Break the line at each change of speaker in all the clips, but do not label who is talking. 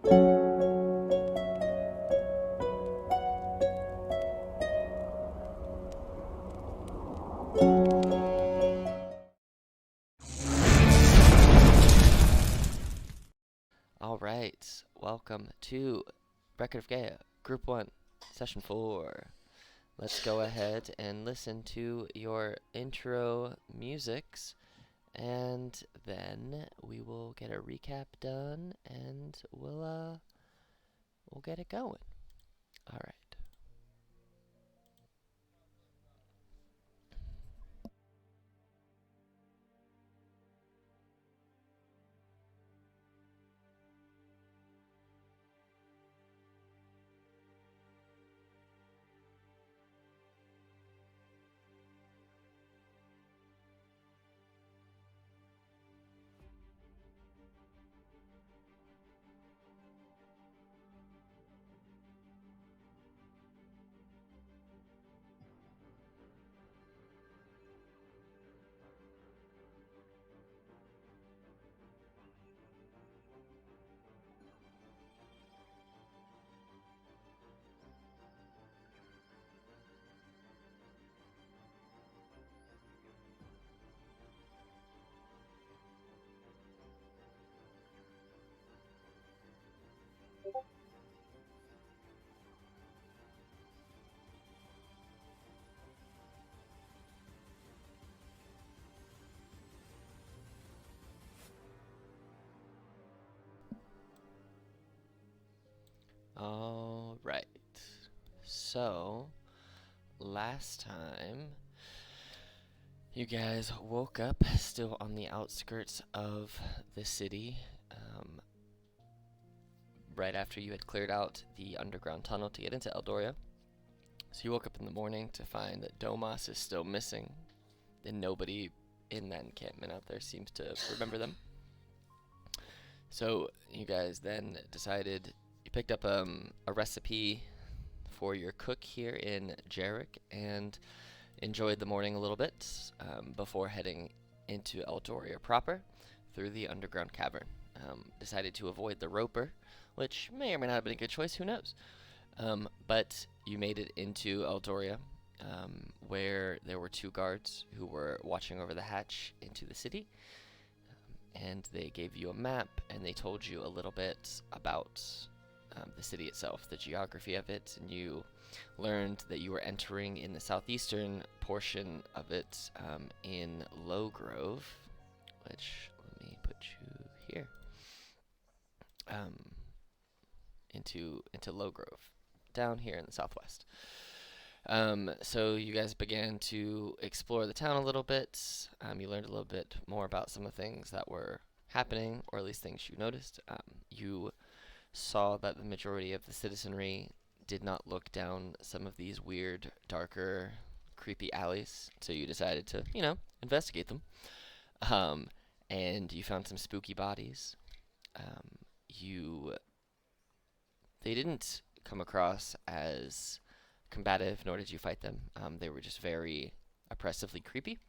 All right, welcome to Record of Gaia, Group 1, Session 4. Let's go ahead and listen to your intro musics, and then we will get a recap done, and we'll get it going. All right. All right. So, last time you guys woke up still on the outskirts of the city, right after you had cleared out the underground tunnel to get into Eldoria. So you woke up in the morning to find that Domas is still missing, and nobody in that encampment out there seems to remember them. So you guys then decided, you picked up a recipe for your cook here in Jarek and enjoyed the morning a little bit before heading into Eldoria proper through the underground cavern. Decided to avoid the roper, which may or may not have been a good choice, who knows. But you made it into Eldoria, where there were two guards who were watching over the hatch into the city. And they gave you a map, and they told you a little bit about the city itself, the geography of it, and you learned that you were entering in the southeastern portion of it in Low Grove, which, let me put you here, into Low Grove, down here in the southwest. So you guys began to explore the town a little bit. You learned a little bit more about some of the things that were happening, or at least things you noticed. You saw that the majority of the citizenry did not look down some of these weird, darker, creepy alleys, so you decided to, investigate them. And you found some spooky bodies. You They didn't come across as combative, nor did you fight them. They were just very oppressively creepy,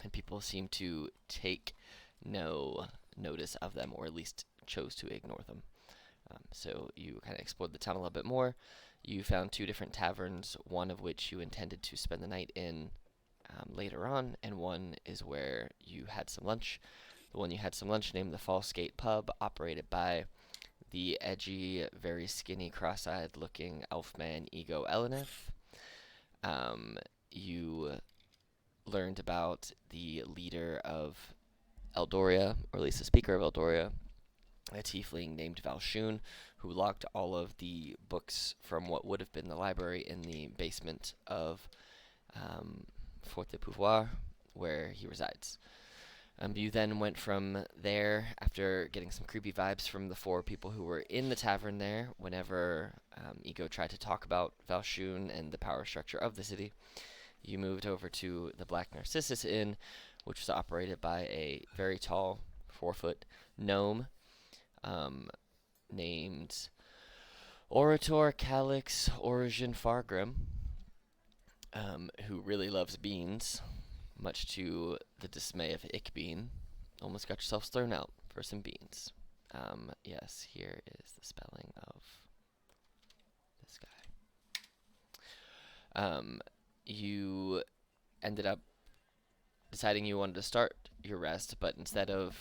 and people seemed to take no notice of them, or at least chose to ignore them. So you kind of explored the town a little bit more. You found two different taverns, one of which you intended to spend the night in later on, and one is where you had some lunch. The one you had some lunch named the False Gate Pub, operated by the edgy, very skinny, cross-eyed looking elfman Ego Eleneth. You learned about the leader of Eldoria, or at least the speaker of Eldoria, a tiefling named Valshun, who locked all of the books from what would have been the library in the basement of Fort de Pouvoir, where he resides. You then went from there, after getting some creepy vibes from the four people who were in the tavern there, whenever Ego tried to talk about Valshun and the power structure of the city. You moved over to the Black Narcissus Inn, which was operated by a very tall, 4-foot gnome named Orator Calix Origin Fargrim, who really loves beans, much to the dismay of Ickbean. Almost got yourselves thrown out for some beans. Yes, here is the spelling of this guy. You ended up deciding you wanted to start your rest, but instead of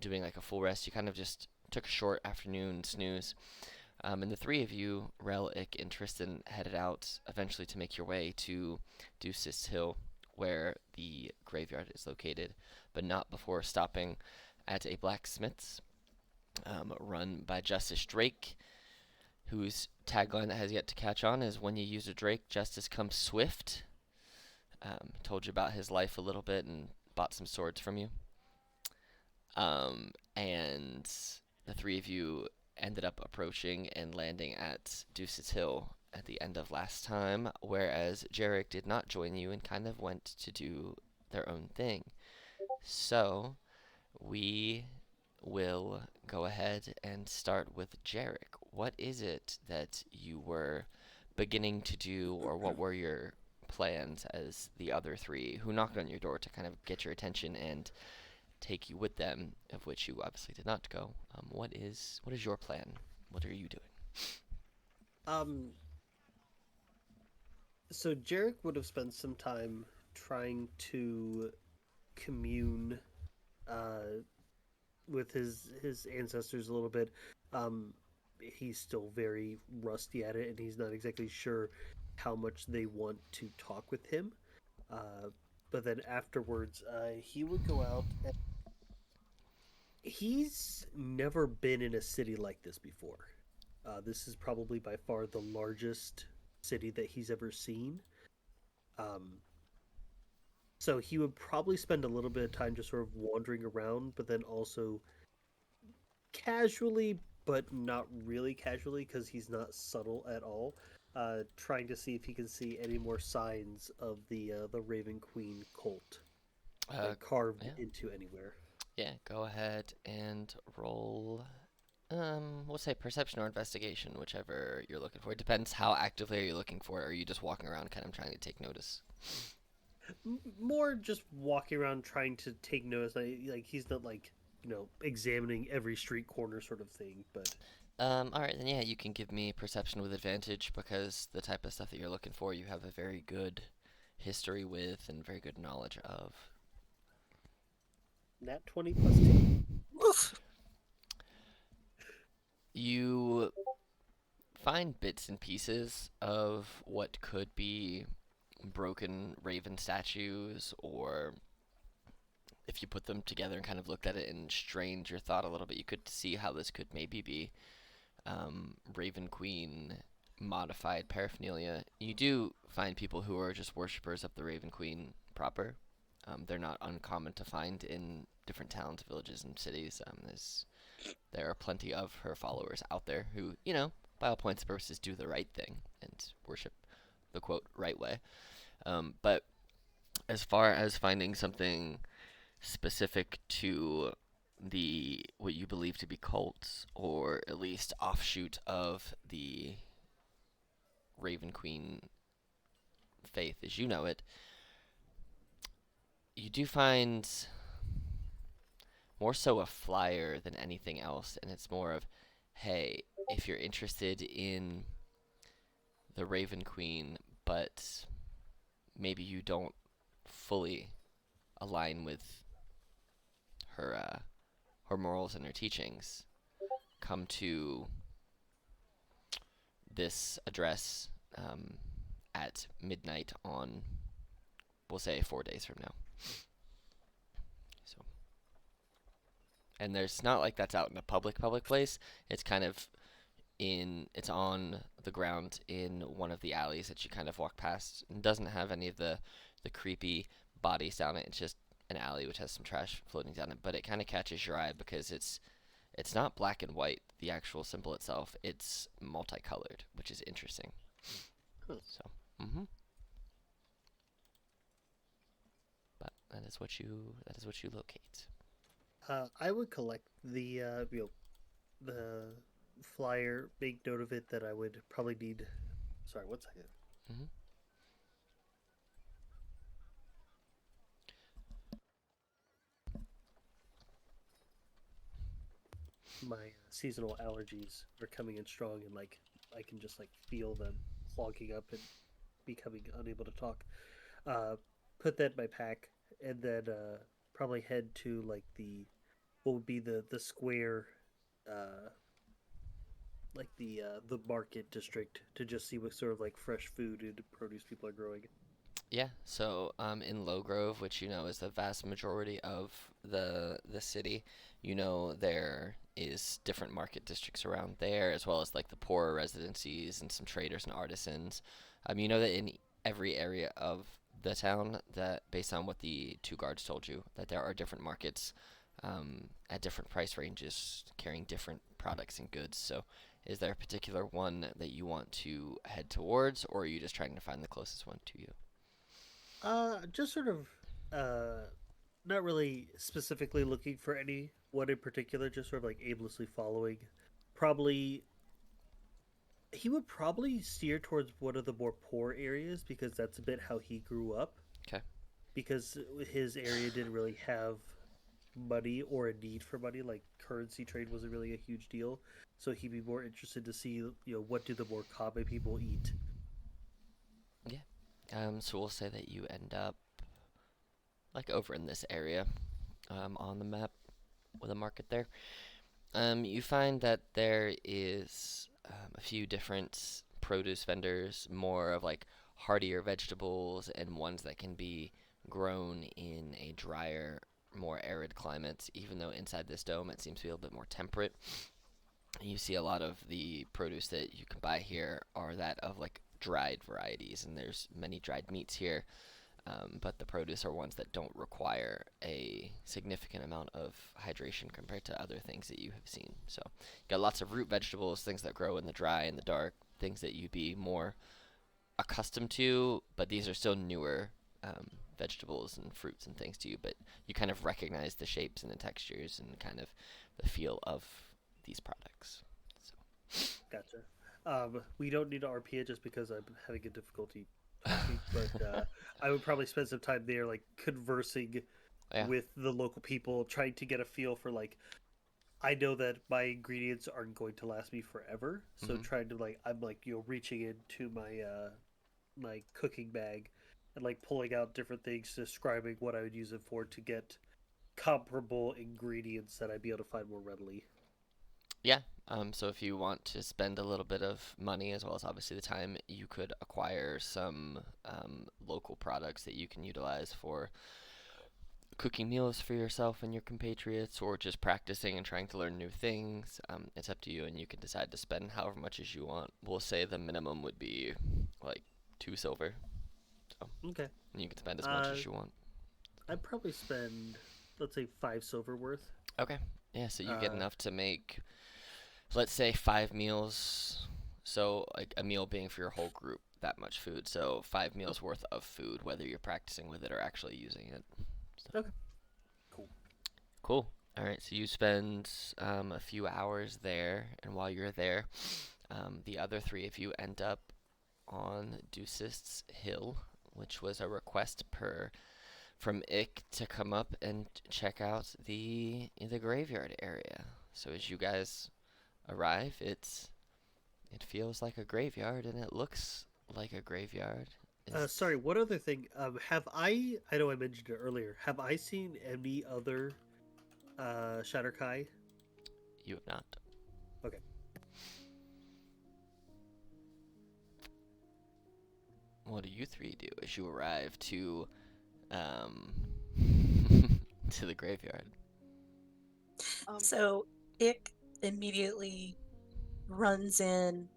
doing like a full rest, you kind of just took a short afternoon snooze. And the three of you, Rel, Ick, and Tristan, headed out eventually to make your way to Deuces Hill, where the graveyard is located, but not before stopping at a blacksmith's run by Justice Drake, whose tagline that has yet to catch on is "When you use a Drake, justice comes swift." Told you about his life a little bit and bought some swords from you. And the three of you ended up approaching and landing at Deuces Hill at the end of last time, whereas Jarek did not join you and kind of went to do their own thing. So we will go ahead and start with Jarek. What is it that you were beginning to do, or what were your plans as the other three who knocked on your door to kind of get your attention and take you with them, of which you obviously did not go? What is your plan? What are you doing?
Um, so Jarek would have spent some time trying to commune uh, with his ancestors a little bit. Um, he's still very rusty at it, and he's not exactly sure how much they want to talk with him. Uh, but then afterwards, he would go out. And he's never been in a city like this before. This is probably by far the largest city that he's ever seen. Um, so he would probably spend a little bit of time just sort of wandering around, but then also casually, but not really casually, because he's not subtle at all. Trying to see if he can see any more signs of the Raven Queen cult,
Uh,
like carved
yeah,
into anywhere.
yeah. Go ahead and roll. We'll say perception or investigation, whichever you're looking for. It depends how actively are you looking for it, or are you just walking around kind of trying to take notice?
More just walking around trying to take notice. Like he's not like examining every street corner sort of thing, but
Alright, then yeah, you can give me perception with advantage because the type of stuff that you're looking for, you have a very good history with and very good knowledge of.
nat 20 plus 2.
You find bits and pieces of what could be broken raven statues, or if you put them together and kind of looked at it and strained your thought a little bit, you could see how this could maybe be Raven Queen modified paraphernalia. You do find people who are just worshippers of the Raven Queen proper. They're not uncommon to find in different towns, villages, and cities. There are plenty of her followers out there who, by all points and purposes, do the right thing and worship the quote right way. But as far as finding something specific to the what you believe to be cults, or at least offshoot of the Raven Queen faith as you know it, you do find more so a flyer than anything else, and it's more of, hey, if you're interested in the Raven Queen, but maybe you don't fully align with her her morals and her teachings, come to this address at midnight on, we'll say, 4 days from now. So, and there's not like that's out in a public place. It's kind of it's on the ground in one of the alleys that you kind of walk past. It doesn't have any of the creepy bodies down it. It's just an alley which has some trash floating down it, but it kind of catches your eye because it's not black and white, the actual symbol itself. It's multicolored, which is interesting.
Huh.
So, but that is what you locate.
I would collect the flyer, make note of it that I would probably need. Sorry, 1 second.
hmm
my seasonal allergies are coming in strong, and like I can just like feel them clogging up and becoming unable to talk. Uh, put that in my pack, and then probably head to like the what would be the square, uh, like the market district to just see what sort of like fresh food and produce people are growing.
Yeah, so in Low Grove, which you know is the vast majority of the city, you know there is different market districts around there, as well as like the poorer residencies and some traders and artisans. You know that in every area of the town, that based on what the two guards told you, that there are different markets at different price ranges carrying different products and goods. So, is there a particular one that you want to head towards, or are you just trying to find the closest one to you?
Just sort of uh not really specifically looking for any one in particular, just sort of like aimlessly following. Probably he would probably steer towards one of the more poor areas because that's a bit how he grew up.
Okay.
Because his area didn't really have money or a need for money, like currency trade wasn't really a huge deal. So he'd be more interested to see, what do the more common people eat.
Yeah. So we'll say that you end up like over in this area on the map with a market there. You find that there is a few different produce vendors, more of like hardier vegetables and ones that can be grown in a drier, more arid climate. Even though inside this dome it seems to be a little bit more temperate, you see a lot of the produce that you can buy here are that of like dried varieties, and there's many dried meats here. But the produce are ones that don't require a significant amount of hydration compared to other things that you have seen. So you got lots of root vegetables, things that grow in the dry and the dark, things that you'd be more accustomed to, but these are still newer vegetables and fruits and things to you. But you kind of recognize the shapes and the textures and kind of the feel of these products. So
Gotcha. We don't need to RP it just because I'm having a difficulty talking, but I would probably spend some time there, like conversing
yeah.
with the local people, trying to get a feel for like I know that my ingredients aren't going to last me forever, so
Mm-hmm.
trying to like I'm like reaching into my cooking bag and like pulling out different things, describing what I would use it for to get comparable ingredients that I'd be able to find more readily.
Yeah. So if you want to spend a little bit of money as well as obviously the time, you could acquire some local products that you can utilize for cooking meals for yourself and your compatriots, or just practicing and trying to learn new things. It's up to you, and you can decide to spend however much as you want. We'll say the minimum would be like 2 silver, so
Okay.
and you can spend as much
Uh,
as you want.
I'd probably spend, let's say, 5 silver worth.
Okay. Yeah. So you get
Uh,
enough to make, let's say, 5 meals. So like a meal being for your whole group, that much food. So 5 meals worth of food, whether you're practicing with it or actually using it. So,
okay, cool.
cool. All right. So you spend a few hours there, and while you're there, the other three of you end up on Deucist's Hill, which was a request per from Ick to come up and check out the graveyard area. So as you guys arrive, it feels like a graveyard and it looks like a graveyard. Is
Sorry, one other thing. Have I know I mentioned it earlier. Have I seen any other Shatterkai?
you have not?
Okay.
What do you three do as you arrive to um to the graveyard?
Um,
So Ick immediately runs in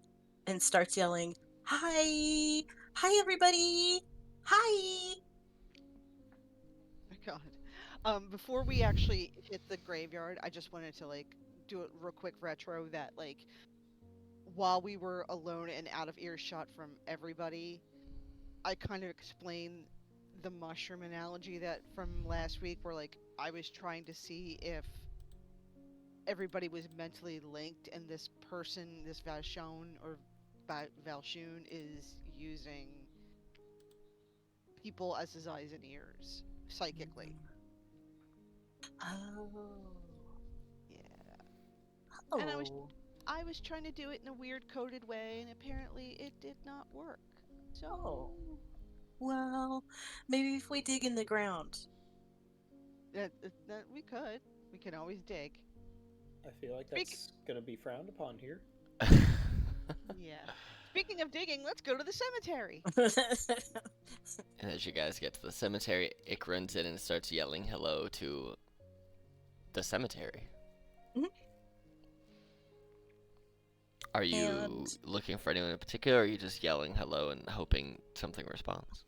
and starts yelling, "Hi! Hi, everybody! Hi!"
my God. Before we actually hit the graveyard, I just wanted to like do a real quick retro that like while we were alone and out of earshot from everybody, I kind of explained the mushroom analogy that from last week where like I was trying to see if everybody was mentally linked and this person, this Valshon or Valshun is using people as his eyes and ears psychically.
Oh,
Yeah. And
Oh,
I was trying to do it in a weird coded way, and apparently it did not work. So
oh. Well, maybe if we dig in the ground.
that we can always dig.
I feel like
Speak.
that's gonna be frowned upon here.
Yeah. Speaking of digging, let's go to the cemetery.
And as you guys get to the cemetery, Ick runs in and starts yelling hello to the cemetery.
Mhm.
Are you
And
looking for anyone in particular, or are you just yelling hello and hoping something responds?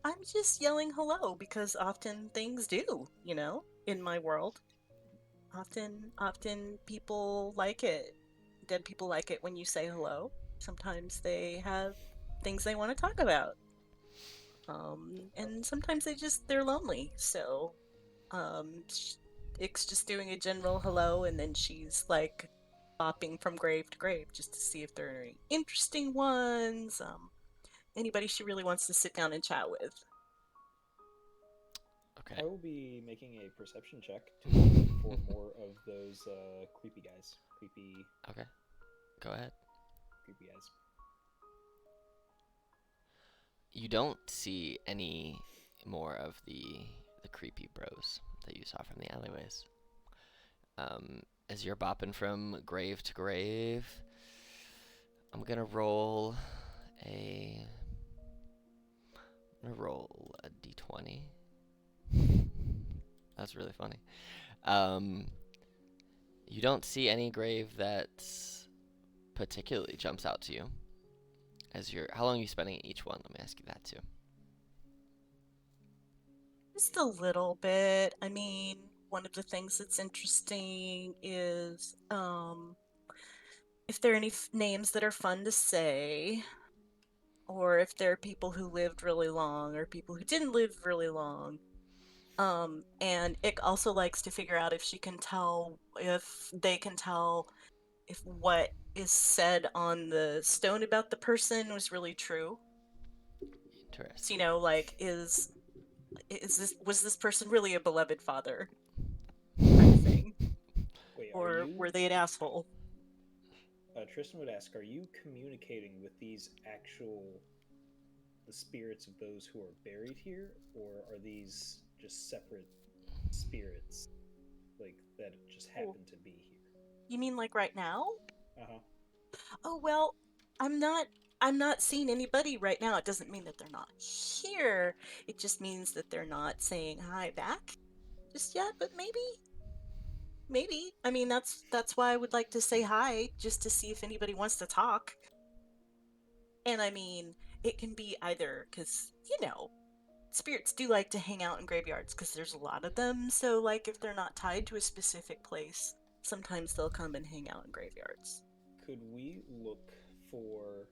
I'm just yelling hello because often things do, in my world. Often people like it. Dead people like it when you say hello. Sometimes they have things they want to talk about. And sometimes they're lonely. So, Ix just doing a general hello, and then she's like bopping from grave to grave just to see if there are any interesting ones. Anybody she really wants to sit down and chat with.
Okay.
I will be making a perception check to look for more of those creepy guys.
Okay. Go ahead.
Creepy guys.
You don't see any more of the creepy bros that you saw from the alleyways. As you're bopping from grave to grave, I'm gonna roll a d20. That's really funny. Um, you don't see any grave that particularly jumps out to you. How long are you spending at each one? Let me ask you that too.
Just a little bit. I mean, one of the things that's interesting is if there are any names that are fun to say, or if there are people who lived really long or people who didn't live really long. And Ick also likes to figure out if they can tell if what is said on the stone about the person was really true. So,
Interesting.
like, was this person really a beloved father, kind of thing,
Wait, are
or were
you?
they an asshole?
Tristan would ask, are you communicating with these the spirits of those who are buried here, or are these just separate spirits, like that just
Oh,
happen to be here?
you mean like right now?
Uh huh.
Oh well, I'm not. I'm not seeing anybody right now. It doesn't mean that they're not here. It just means that they're not saying hi back just yet. But maybe. I mean, that's why I would like to say hi, just to see if anybody wants to talk. And I mean, it can be either because spirits do like to hang out in graveyards because there's a lot of them. So like, if they're not tied to a specific place, sometimes they'll come and hang out in graveyards.
Could we look for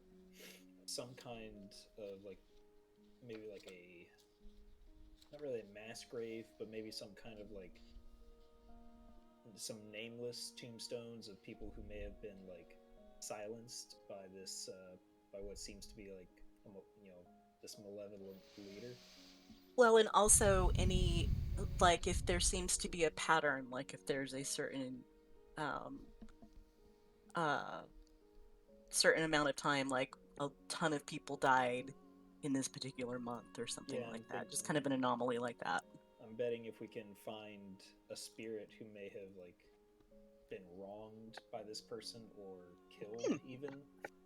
some kind of like maybe like a not really a mass grave, but maybe some kind of like some nameless tombstones of people who may have been like silenced by this by what seems to be like this malevolent leader.
Well, and also any like if there seems to be a pattern, like if there's a um uh certain amount of time, like a ton of people died in this particular month or something
Yeah,
like that. Just kind of an anomaly like that.
I'm betting if we can find a spirit who may have like been wronged by this person or killed even,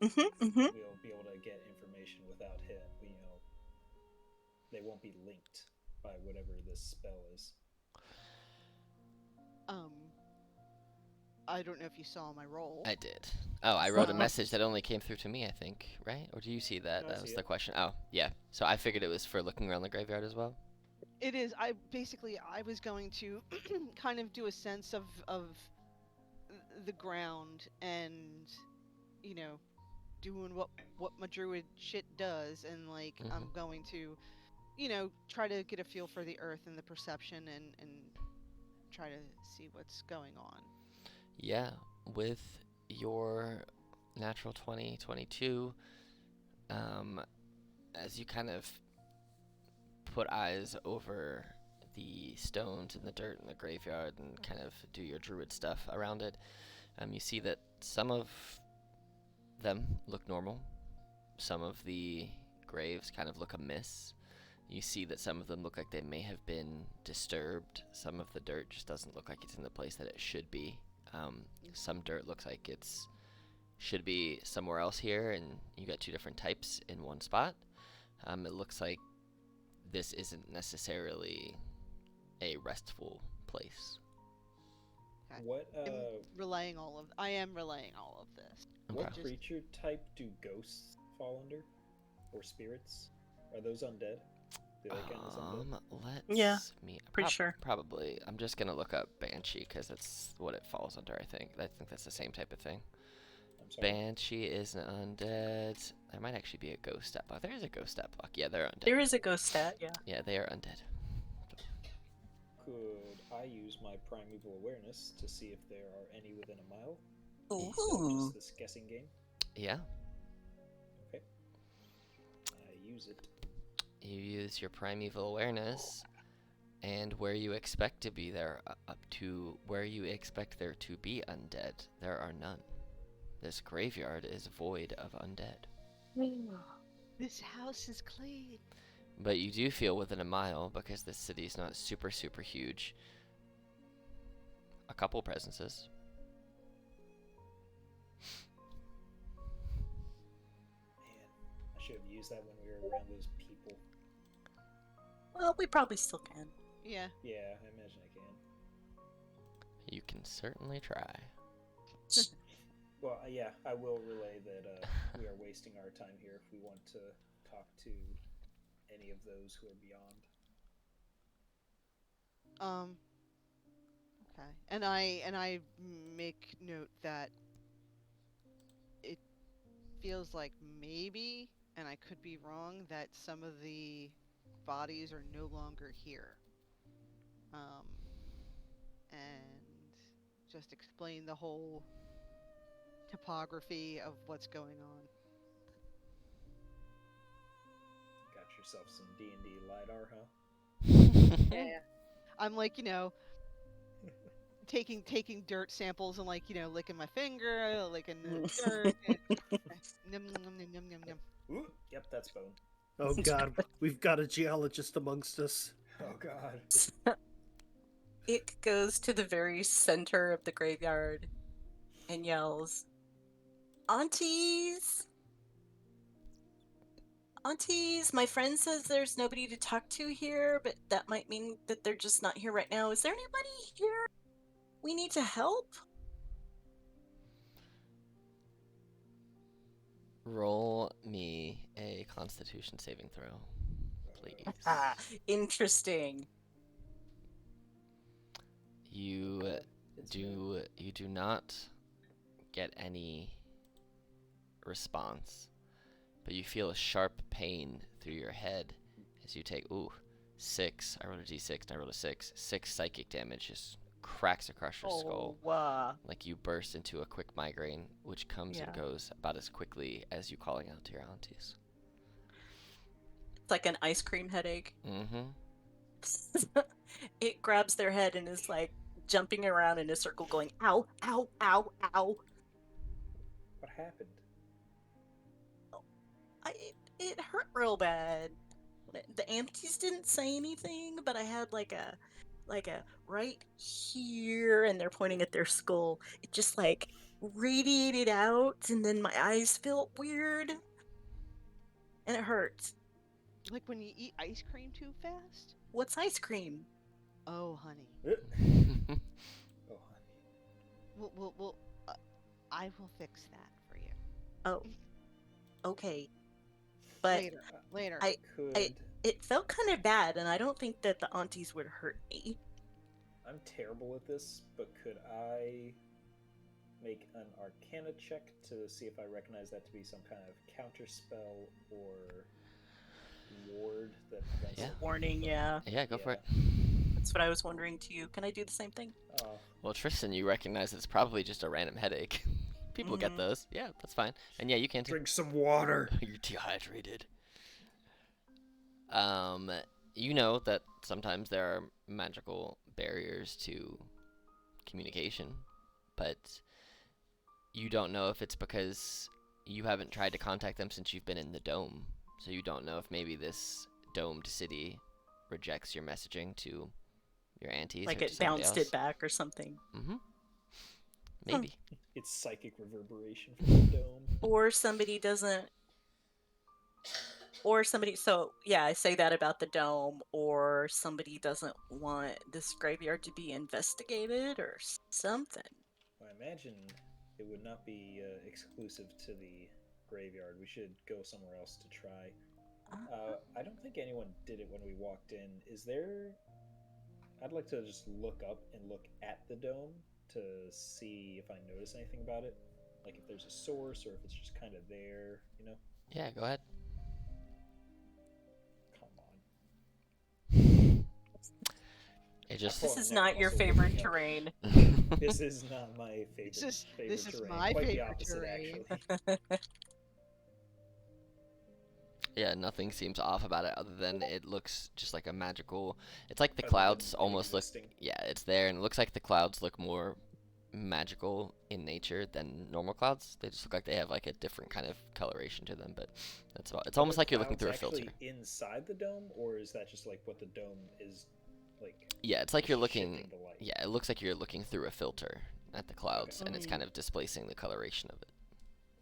Mm-hmm.
we'll be able to get information without hit. They won't be linked by whatever this spell is.
Um, I don't know if you saw my roll.
I did. Oh, I wrote a message that only came through to me, I think, right? Or do you see that?
No, I
That
see
was
it.
the question. Oh, yeah. So I figured it was for looking around the graveyard as well.
It is. I was going to kind of do a sense of the ground and you know doing what my druid shit does, and like I'm
Mhm.
going to try to get a feel for the earth and the perception, and try to see what's going on.
Yeah, with your natural 2022, as you kind of put eyes over the stones and the dirt in the graveyard and kind of do your druid stuff around it, You see that some of them look normal. Some of the graves kind of look amiss. You see that some of them look like they may have been disturbed. Some of the dirt just doesn't look like it's in the place that it should be. Some dirt looks like it's should be somewhere else here, and you got two different types in one spot. It looks like this isn't necessarily a restful place.
Okay.
What
I am relaying all of this.
what
Okay.
creature type do ghosts fall under, or spirits? Are those undead? Do they count as undead?
Let's
Yeah,
me
pretty sure.
Probably. I'm just gonna look up Banshee because that's what it falls under. I think that's the same type of thing.
I'm sorry.
Banshee is an undead. There might actually be a ghost stat block. There is a ghost stat block. Yeah, they're undead.
There is a ghost stat, yeah.
Yeah, they are undead.
Could I use my primeval awareness to see if there are any within a mile? Instead of
Ooh.
just this guessing game.
Yeah,
Okay. I use it.
you use your primeval awareness, and where you expect to be there, up to where you expect there to be undead, there are none. This graveyard is void of undead.
This house is clean.
But you do feel within a mile, because this city's not super, super huge, a couple presences.
Man, I should have used that when we were around those people.
Well, we probably still can.
Yeah.
Yeah, I imagine I can.
You can certainly try.
Well, yeah, I will relay that we are wasting our time here if we want to talk to any of those who are beyond.
Okay. And I make note that it feels like maybe, and I could be wrong, that some of the bodies are no longer here. And just explain the whole topography of what's going on.
Got yourself some D&D LiDAR, huh?
Yeah.
I'm like, taking dirt samples and licking my finger, licking the dirt. And num, num, num, num, num, num.
Ooh, yep, that's bone.
Oh God, we've got a geologist amongst us.
Oh God.
It goes to the very center of the graveyard and yells, Aunties! Aunties, my friend says there's nobody to talk to here, but that might mean that they're just not here right now. Is there anybody here we need to help?
Roll me a Constitution saving throw, please.
Ah, interesting.
You do not get any response, but you feel a sharp pain through your head as you take 6. I rolled a d6 and I rolled a 6. 6 psychic damage just cracks across your skull. Like you burst into a quick migraine, which comes and
Yeah.
goes about as quickly as you calling out to your aunties.
It's like an ice cream headache.
Mm-hmm.
It grabs their head and is like jumping around in a circle going, ow, ow, ow, ow.
What happened?
It hurt real bad. The aunties didn't say anything, but I had like a right here, and they're pointing at their skull. It just like radiated out, and then my eyes felt weird, and it hurt.
Like when you eat ice cream too fast?
What's ice cream?
Oh, honey.
Oh, honey.
I will fix that for you.
Oh, okay. But
Later.
Could
it felt kind of bad, and I don't think that the aunties would hurt me.
I'm terrible at this, but could I make an Arcana check to see if I recognize that to be some kind of counter spell or ward that prevents
Yeah.
it?
Warning, yeah.
Yeah, go for it.
That's what I was wondering too. Can I do the same thing?
Oh,
Well, Tristan, you recognize it's probably just a random headache. People get
Mhm.
those. Yeah, that's fine. And yeah, you can too.
Drink some water.
You're dehydrated. You know that sometimes there are magical barriers to communication, but you don't know if it's because you haven't tried to contact them since you've been in the dome. So you don't know if maybe this domed city rejects your messaging to your aunties
Like
or to
it
somebody
bounced
else.
it back or something.
Mm-hmm. Maybe.
It's psychic reverberation from the dome.
Or somebody doesn't. Or somebody. So, yeah, I say that about the dome. Or somebody doesn't want this graveyard to be investigated or something.
I imagine it would not be exclusive to the graveyard. We should go somewhere else to try. I don't think anyone did it when we walked in. Is there? I'd like to just look up and look at the dome to see if I notice anything about it, like if there's a source or if it's just kind of there. You know?
Yeah, go ahead.
Come on.
It just.
This
Oh,
is
neck
not your
muscle
favorite
working up.
terrain.
This is not my favorite.
This is
terrain.
my
Quite the
favorite
opposite,
terrain.
actually.
Yeah, nothing seems off about it other than it looks just like a magical. It's like the
Other
clouds
than it
almost look.
existing.
Yeah, it's there, and it looks like the clouds look more magical in nature than normal clouds. They just look like they have like a different kind of coloration to them, but that's about. It's
Are
almost
the
like you're looking
clouds
through a filter.
actually inside the dome, or is that just like what the dome is like?
Yeah, it's like you're looking.
shifting the light?
Yeah, it looks like you're looking through a filter at the clouds, and it's kind of displacing the coloration of it.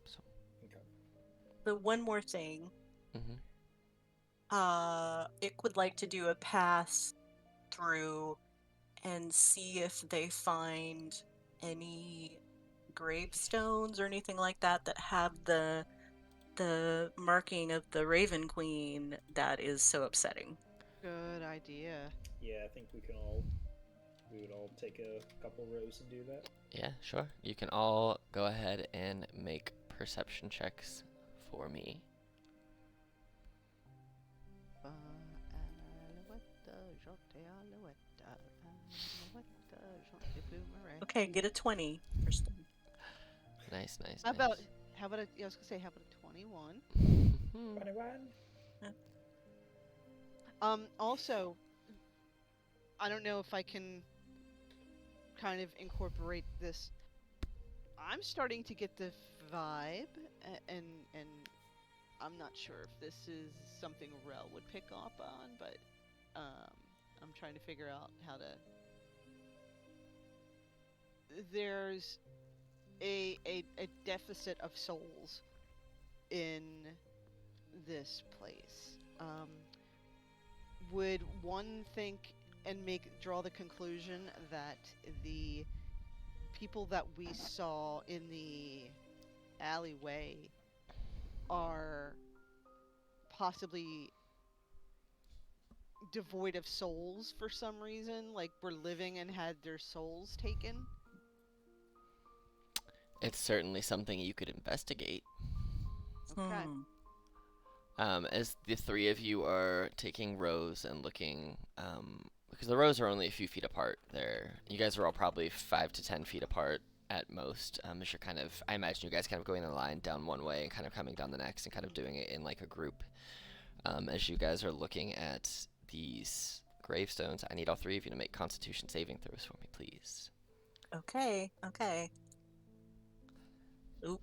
So.
Okay.
The one more thing.
Mhm.
Ick would like to do a pass through and see if they find any gravestones or anything like that that have the marking of the Raven Queen that is so upsetting.
Good idea.
Yeah, I think we would all take a couple rows and do that.
Yeah, sure. You can all go ahead and make perception checks for me.
Okay, get a 20. First.
Nice, nice.
How
nice.
about how about a, I was gonna say how about a 21?
21.
Also, I don't know if I can kind of incorporate this. I'm starting to get the vibe, and I'm not sure if this is something Rel would pick up on, but I'm trying to figure out how to. There's a deficit of souls in this place. Would one think and draw the conclusion that the people that we saw in the alleyway are possibly devoid of souls for some reason, like were living and had their souls taken?
It's certainly something you could investigate.
Okay.
As the three of you are taking rows and looking, because the rows are only a few feet apart. You guys are all probably 5 to 10 feet apart at most. As you're kind of, I imagine you guys kind of going in a line down one way and kind of coming down the next and kind of doing it in like a group. As you guys are looking at these gravestones, I need all three of you to make Constitution saving throws for me, please.
Okay, okay. Oop.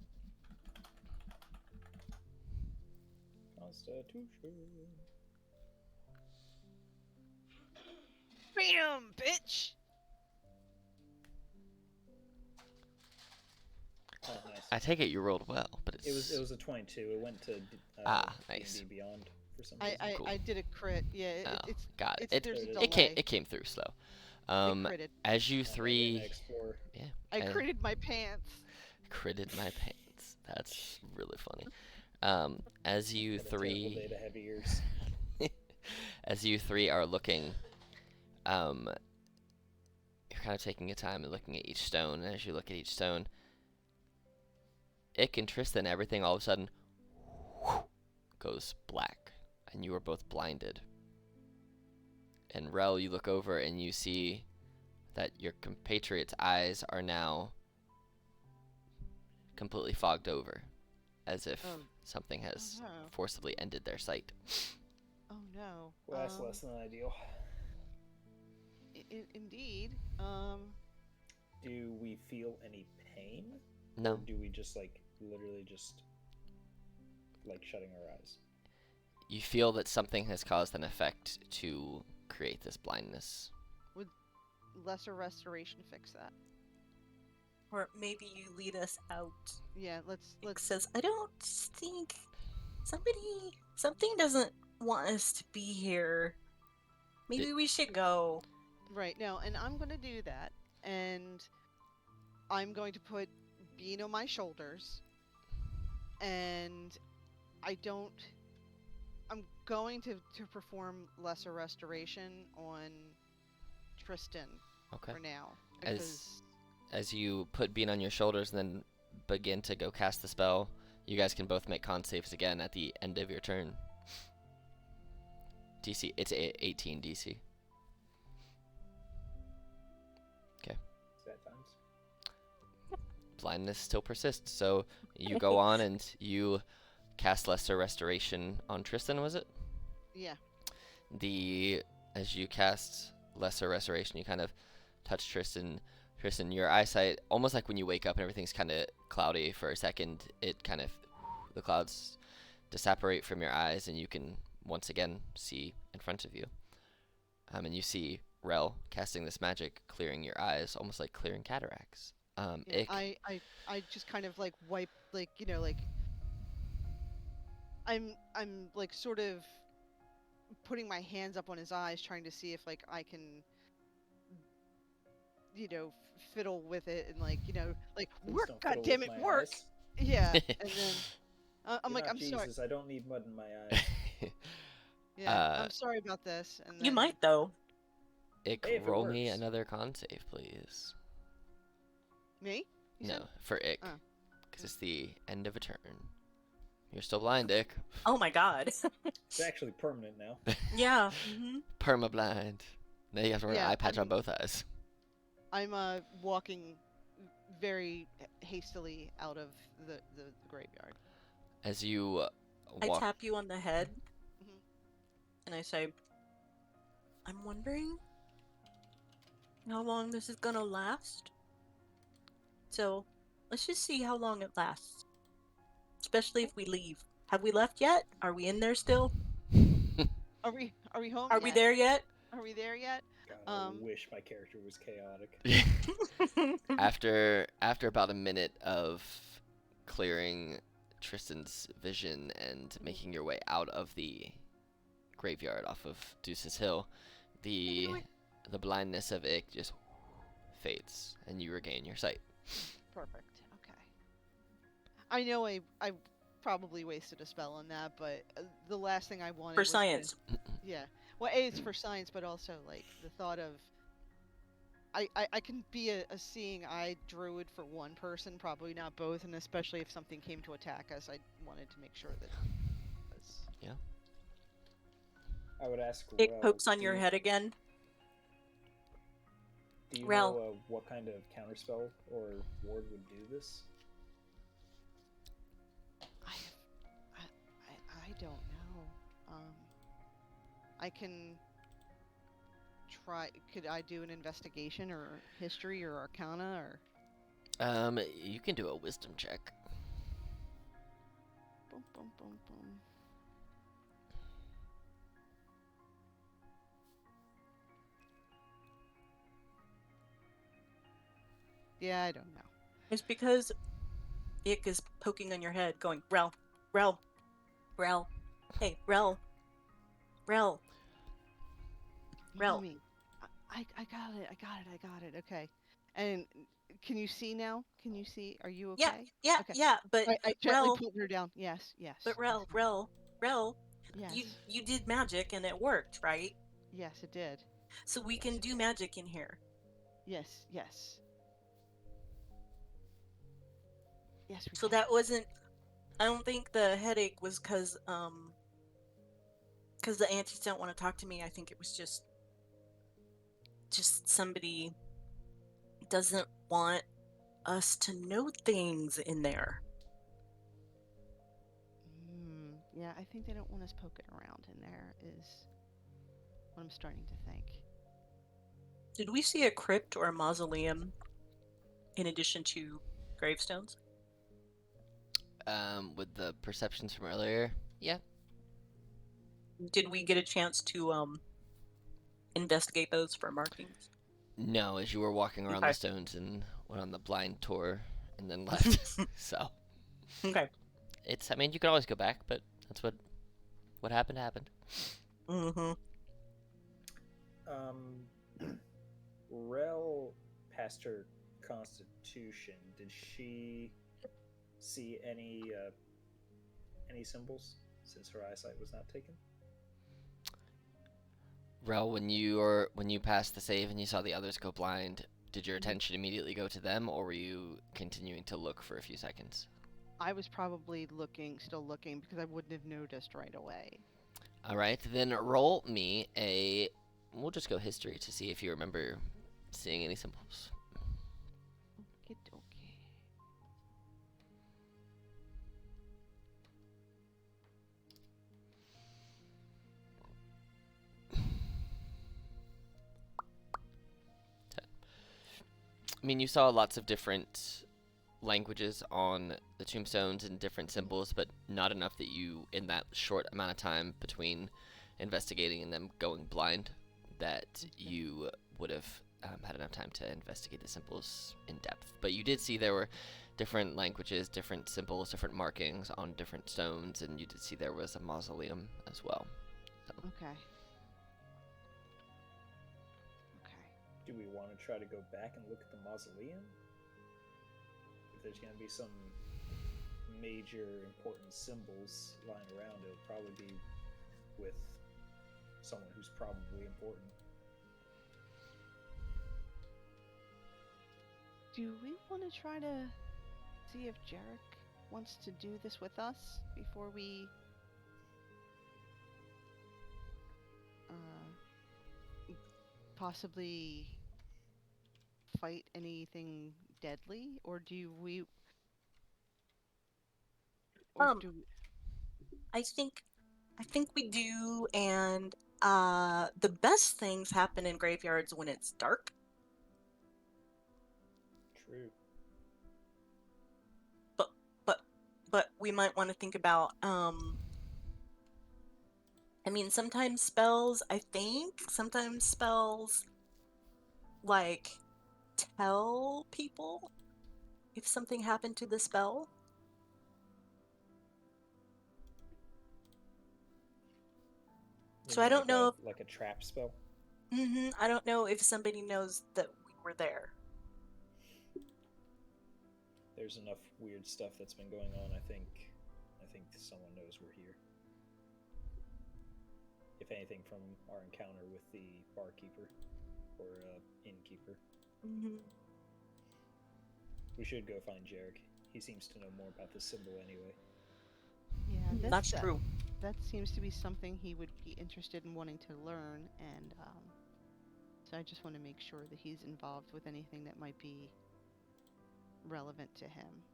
Constitution.
Bam, bitch!
Oh, nice.
I take it you rolled well, but it's...
It was a 22. It went to
nice.
D&D Beyond for some reason.
Cool.
I did a crit. Yeah,
Oh, got it.
There's a
It came.
delay.
It came through slow.
It critted.
As you
And
three,
explore.
yeah,
I critted my pants.
critted my pants. That's really funny. As you
What a terrible day
three,
to have ears.
as you three are looking, you're kind of taking your time and looking at each stone. And as you look at each stone, Ick and Tristan, everything all of a sudden goes black, and you are both blinded. And Rel, you look over and you see that your compatriot's eyes are now completely fogged over, as if something has
no.
forcibly ended their sight.
Oh no.
Well, that's less than ideal.
Indeed.
Do we feel any pain?
No.
Or do we just like literally just like shutting our eyes?
You feel that something has caused an effect to create this blindness.
Would lesser restoration fix that?
Or maybe you lead us out.
Yeah,
It
let's
says, I don't think something doesn't want us to be here. Maybe we should go.
right now, and I'm gonna do that, and I'm going to put Bean on my shoulders, and I don't. I'm going to perform lesser restoration on Tristan
Okay.
for now
As
because
as you put Bean on your shoulders and then begin to go cast the spell, you guys can both make con saves again at the end of your turn. DC, it's 18 DC.
Sad times.
Blindness still persists, so you go on and you cast Lesser Restoration on Tristan, was it?
yeah,
As you cast Lesser Restoration, you kind of touch Tristan. Tristan, your eyesight, almost like when you wake up and everything's kind of cloudy for a second, it kind of, the clouds disapparate from your eyes and you can once again see in front of you. And you see Rel casting this magic, clearing your eyes, almost like clearing cataracts.
yeah.
Ick.
I just kind of like wipe like like I'm like sort of putting my hands up on his eyes, trying to see if like I can fiddle with it and like like
Please
work,
don't
god
fiddle
damn
with
it,
my
work.
eyes.
Yeah, and then I'm
You're
like,
not
I'm sorry.
Jesus. I don't need mud in my eyes.
Yeah, I'm sorry about this. And then
You might though.
Ick,
Hey, if it
roll me
works.
another con save, please.
Me? You
No,
said?
for Ick,
Oh.
because it's the end of a turn. You're still blind, Ick.
Oh my god.
It's actually permanent now.
Yeah.
Perma blind. Now you have to wear an
Yeah,
eye patch on both eyes.
I'm walking very hastily out of the graveyard.
As you
I
walk,
tap you on the head
Mhm.
and I say, I'm wondering how long this is gonna last. So let's just see how long it lasts. Especially if we leave. Have we left yet? Are we in there still?
Are we home
Are
yet?
we there yet?
Are we there yet?
God, I wish my character was chaotic.
after about a minute of clearing Tristan's vision and making your way out of the graveyard off of Deuce's Hill, the blindness of Ick just fades and you regain your sight.
Perfect. Okay. I know I probably wasted a spell on that, but the last thing I wanted
For
was
science.
yeah. Well, A, it's for science, but also like the thought of I can be a seeing eye druid for one person, probably not both, and especially if something came to attack us, I wanted to make sure that was
I would ask
It
Rel,
pokes on your head again.
do you
Rel.
know what kind of counterspell or ward would do this?
I don't know. I can try. Could I do an investigation or history or arcana or?
You can do a wisdom check.
Boom, boom, boom, boom. Yeah, I don't know.
It's because Ick is poking on your head, going, Rel, Rel, Rel, hey, Rel, Rel, Rel.
Mommy, I got it. I got it. I got it. Okay. And can you see now? Can you see? Are you
Yeah,
okay?
yeah,
Okay.
yeah, but
I gently
Rel,
put her down. Yes. Yes.
but Rel, Rel, Rel,
Yes.
you did magic and it worked, right?
Yes, it did.
So we
Yes,
can
it
do
did.
magic in here.
Yes. Yes. Yes, we
So
can.
that wasn't. I don't think the headache was because the aunties don't want to talk to me. I think it was just somebody doesn't want us to know things in there.
Yeah, I think they don't want us poking around in there. Is what I'm starting to think.
Did we see a crypt or a mausoleum in addition to gravestones?
With the perceptions from earlier, yeah.
Did we get a chance to investigate those for markings?
No, as you were walking around
Okay.
the stones and went on the blind tour and then left. So
Okay.
I mean, you could always go back, but that's what happened happened.
Mm-hmm.
Rel passed her constitution. Did she see any symbols since her eyesight was not taken?
Rel, when you passed the save and you saw the others go blind, did your attention immediately go to them, or were you continuing to look for a few seconds?
I was probably still looking, because I wouldn't have noticed right away.
All right, then roll me a. We'll just go history to see if you remember seeing any symbols.
Okie dokie.
I mean, you saw lots of different languages on the tombstones and different symbols, but not enough that you, in that short amount of time between investigating and them going blind, that you would have had enough time to investigate the symbols in depth. But you did see there were different languages, different symbols, different markings on different stones, and you did see there was a mausoleum as well. So.
Okay. Okay.
Do we want to try to go back and look at the mausoleum? If there's going to be some major important symbols lying around, it'll probably be with someone who's probably important.
Do we want to try to see if Jarek wants to do this with us before we possibly fight anything deadly, or do we? Or do we...
I think we do, and the best things happen in graveyards when it's dark.
True.
But we might want to think about I mean, sometimes spells like tell people if something happened to the spell.
You
So I
mean
don't know
like a trap spell.
I don't know if somebody knows that we were there.
There's enough weird stuff that's been going on. I think someone knows we're here. If anything, from our encounter with the barkeeper or innkeeper.
Mm-hmm.
We should go find Jarek. He seems to know more about this symbol anyway.
Yeah,
That's true.
That seems to be something he would be interested in wanting to learn, and so I just want to make sure that he's involved with anything that might be relevant to him.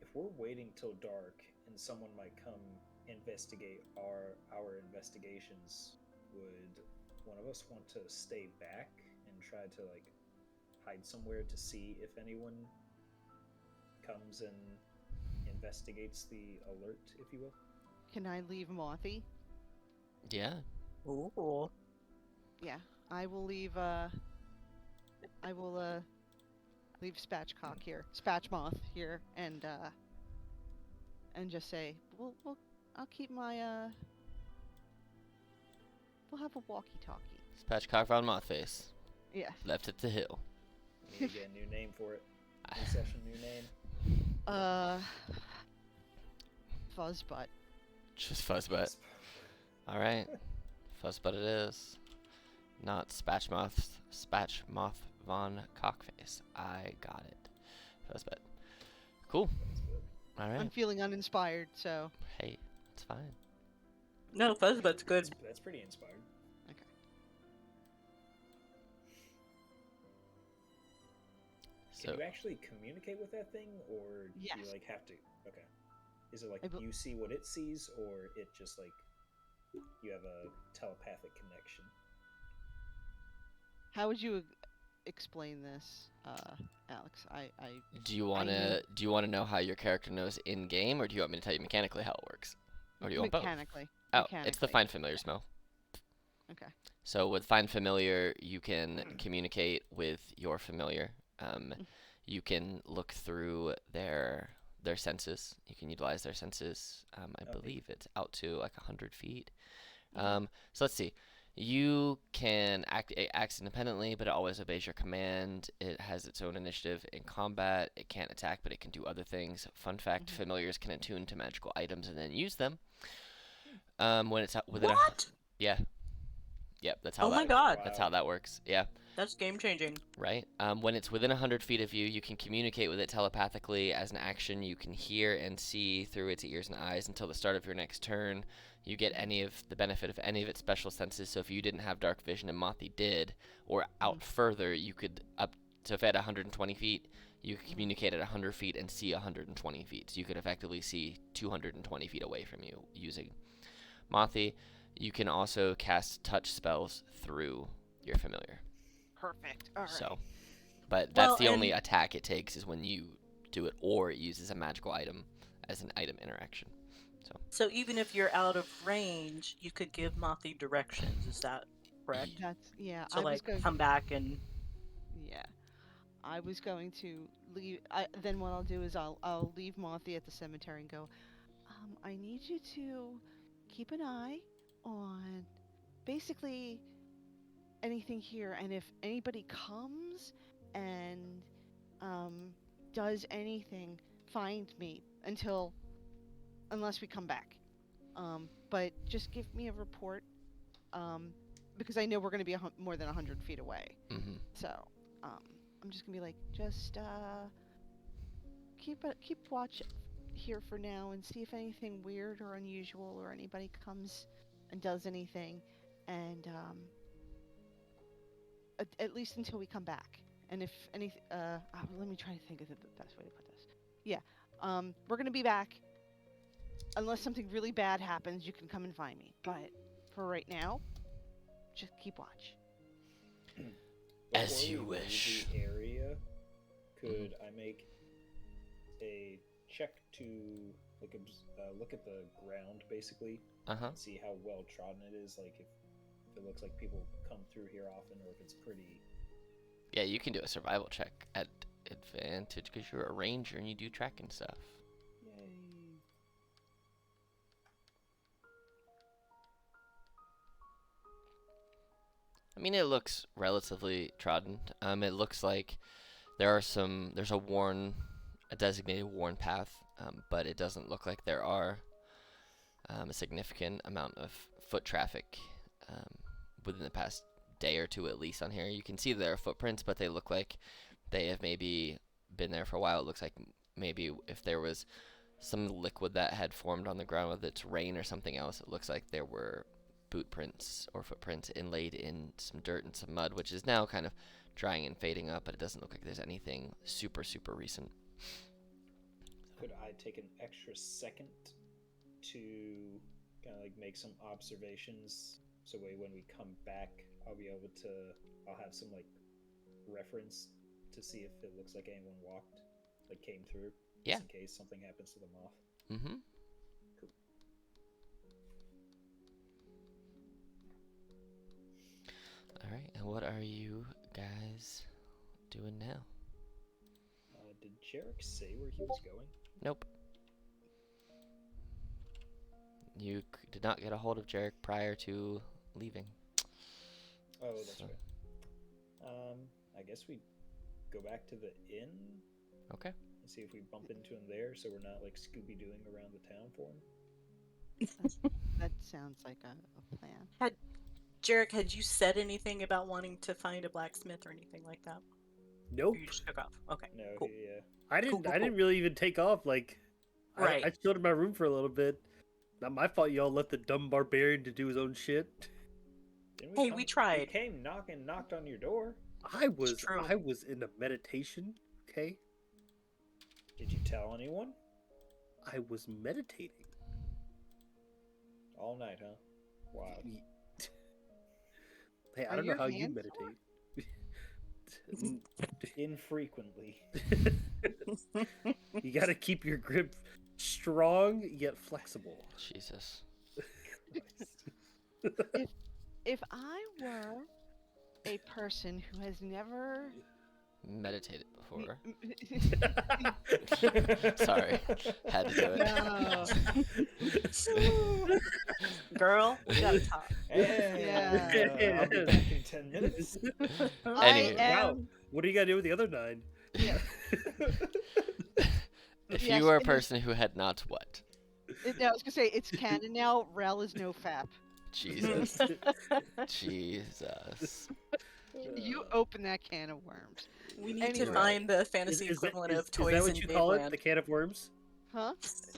If we're waiting till dark and someone might come investigate our investigations, would one of us want to stay back and try to like hide somewhere to see if anyone comes and investigates the alert, if you will?
Can I leave Mothy?
Yeah.
Ooh.
Yeah, I will leave. Leave Spatchmoth here, and just say, I'll keep my we'll have a walkie-talkie.
Spatchcock on Mothface.
Yeah.
Left at the hill.
Need to get a new name for it. New session, new name.
Fuzzbutt.
Just Fuzzbutt. Alright. Fuzzbutt it is. Not Spatchmoth Von Cockface. I got it. Fuzzbutt. Cool. Alright.
I'm feeling uninspired, so.
Hey, it's fine.
No, Fuzzbutt's good.
That's pretty inspired.
Okay.
Can you actually communicate with that thing, or do
Yes.
you like have to? Okay. Is it like
I
you see what it sees, or it just like you have a telepathic connection?
How would you explain this, Alex.
Do you
I knew
wanna know how your character knows in game, or do you want me to tell you mechanically how it works, or do you want both?
mechanically.
Oh, it's the
Mechanically.
find familiar spell.
Okay.
So with find familiar, you can communicate with your familiar. You can look through their senses. You can utilize their senses. I
Okay.
believe it's out to like 100 feet.
Mhm.
So let's see. You can act. It acts independently, but it always obeys your command. It has its own initiative in combat. It can't attack, but it can do other things. Fun fact:
Mhm.
familiars can attune to magical items and then use them. When it's within a
What?
yeah, yep. That's how
Oh my
that
god.
that's how that works. Yeah.
That's game changing.
Right? When it's within 100 feet of you, you can communicate with it telepathically. As an action, you can hear and see through its ears and eyes until the start of your next turn. You get any of the benefit of any of its special senses. So if you didn't have dark vision and Mothi did, or out further, you could up. So if at 120 feet, you could communicate at 100 feet and see 120 feet. So you could effectively see 220 feet away from you using Mothi. You can also cast touch spells through your familiar.
Perfect. All right.
So. But that's
Well,
the only
and
attack it takes is when you do it, or it uses a magical item as an item interaction.
so even if you're out of range, you could give Mothi directions. Is that correct?
That's yeah.
So like come back and
Yeah. I was going to leave. Then what I'll do is I'll leave Mothi at the cemetery and go. I need you to keep an eye on basically anything here, and if anybody comes and um, does anything, find me unless we come back. But just give me a report, because I know we're going to be more than 100 feet away.
Mm-hmm.
So um, I'm just gonna be like, just keep watch here for now and see if anything weird or unusual or anybody comes and does anything, and at least until we come back. And if anything, let me try to think of the best way to put this. Yeah, we're gonna be back. Unless something really bad happens, you can come and find me. But for right now, just keep watch.
As
Before
you
we leave
wish.
the area, could I make a check to like look at the ground basically
Uh-huh.
and see how well trodden it is? Like if it looks like people come through here often, or if it's pretty.
Yeah, you can do a survival check at advantage because you're a ranger and you do tracking stuff.
Yay!
I mean, it looks relatively trodden. It looks like there's a designated worn path, but it doesn't look like there are a significant amount of foot traffic within the past day or two, at least on here. You can see there are footprints, but they look like they have maybe been there for a while. It looks like maybe if there was some liquid that had formed on the ground, whether it's rain or something else, it looks like there were boot prints or footprints inlaid in some dirt and some mud, which is now kind of drying and fading up, but it doesn't look like there's anything super, super recent.
Could I take an extra second to kind of like make some observations, so when we come back, I'll have some like reference to see if it looks like anyone came through,
Yeah.
just in case something happens to the moth.
Mm-hmm.
Cool.
All right, and what are you guys doing now?
Did Jarek say where he was going?
Nope. You did not get a hold of Jarek prior to leaving.
Oh, that's
So-
right. I guess we go back to the inn
Okay.
and see if we bump into him there, so we're not like Scooby-Dooing around the town for him.
That sounds like a plan.
Jarek, had you said anything about wanting to find a blacksmith or anything like that? Or
Nope.
you just took off. Okay.
No,
Cool.
I didn't.
Cool,
I didn't
cool.
really even take off. Like,
Right.
I chilled in my room for a little bit. Not my fault. Y'all left the dumb barbarian to do his own shit.
Didn't
Hey,
come-
we tried.
We came knocked on your door.
I was
true.
in a meditation. Okay,
Did you tell anyone?
I was meditating.
All night, huh? Wow.
Hey, I
Are
don't know
your
how you
hands
meditate.
Infrequently.
You got to keep your grip strong yet flexible.
Jesus.
If I were a person who has never
Meditated before.
n-
Sorry. Had to do it.
no.
Girl, you gotta talk.
And
Yeah.
I'll be back in 10 minutes.
I
Anywho.
Wow.
am.
What do you got to do with the other 9?
Yeah.
If
Yes,
you were a
it is-
person who had not what?
No, I was gonna say it's canon now. Rel is no fap.
Jesus. Jesus.
You open that can of worms,
We need to
Anyway.
find the fantasy equivalent of
is
toys
that what
in
you call it?
Daveland.
The can of worms?
huh?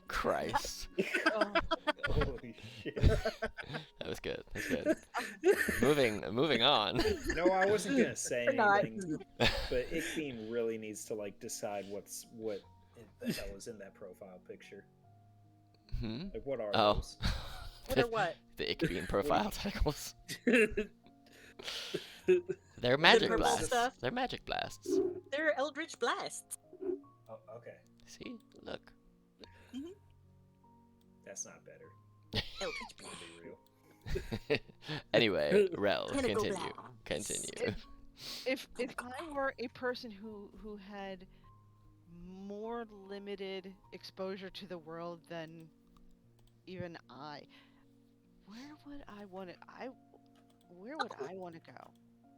Christ.
Oh,
Holy shit.
That was good. That's good. Moving on.
No, I wasn't gonna say
Or not.
anything, but Ickbeam really needs to like decide what the hell is in that profile picture.
Hmm?
Like, what are
Oh.
those?
What or what?
The Ickbeam profile titles.
That's
They're magic
purple
blasts.
stuff?
They're magic blasts.
They're Eldritch Blasts.
Oh, okay,
See? Look.
that's not better.
Eldritch
To
Blast.
be real.
Anyway, Rel,
Tentacle
continue.
blasts.
Continue.
if I were a person who had more limited exposure to the world than even I, where would I want to? Where would I want to go?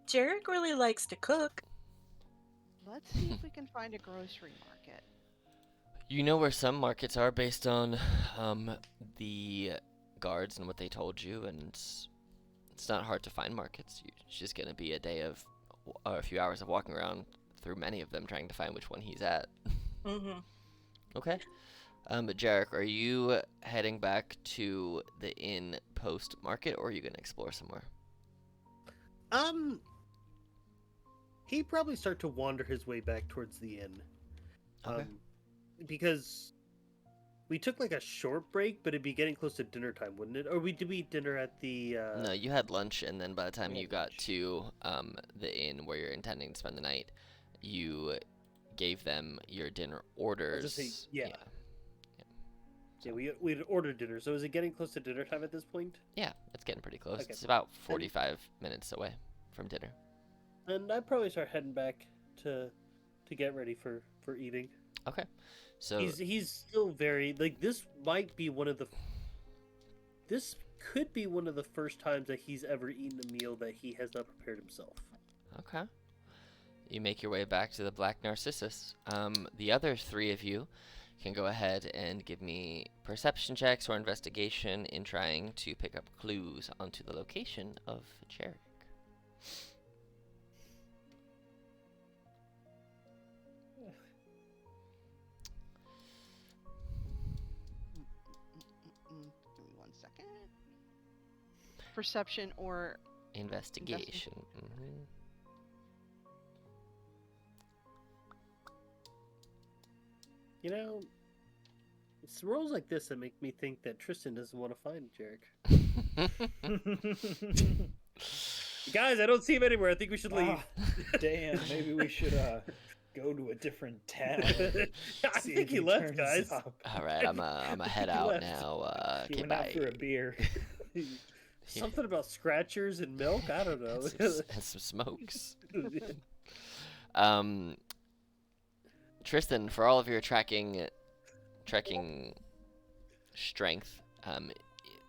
Jarek really likes to cook.
Let's see if we can find a grocery market.
You know where some markets are based on the guards and what they told you, and it's not hard to find markets. It's just going to be a day of, or a few hours of walking around through many of them trying to find which one he's at.
Mm-hmm.
Okay. But Jarek, are you heading back to the inn post market, or are you going to explore somewhere?
He'd probably start to wander his way back towards the inn.
Okay.
Because we took like a short break, but it'd be getting close to dinner time, wouldn't it? Or did we eat dinner at the
No, you had lunch, and then by the time
We
you
had
got
lunch.
to the inn where you're intending to spend the night, you gave them your dinner orders.
say, yeah. Yeah, we'd ordered dinner. So is it getting close to dinner time at this point?
Yeah, it's getting pretty close.
Okay.
It's about 45 minutes away from dinner.
And I'd probably start heading back to get ready for eating.
Okay. So
He's still very like this could be one of the first times that he's ever eaten a meal that he has not prepared himself.
okay. You make your way back to the Black Narcissus. The other 3 of you can go ahead and give me perception checks or investigation in trying to pick up clues onto the location of Jarek.
Give me 1 second. Perception or
Investigation. Hmm.
You know, it's rolls like this that make me think that Tristan doesn't want to find Jarek. Guys, I don't see him anywhere. I think we should leave.
Damn, maybe we should go to a different town.
I
See
think
if
he left,
turns
guys.
up.
All right, I'm a head
He
out
left.
now.
He
Okay,
went out
bye.
for a beer.
Something about scratchers and milk. I don't know.
And some smokes. Tristan, for all of your trekking strength,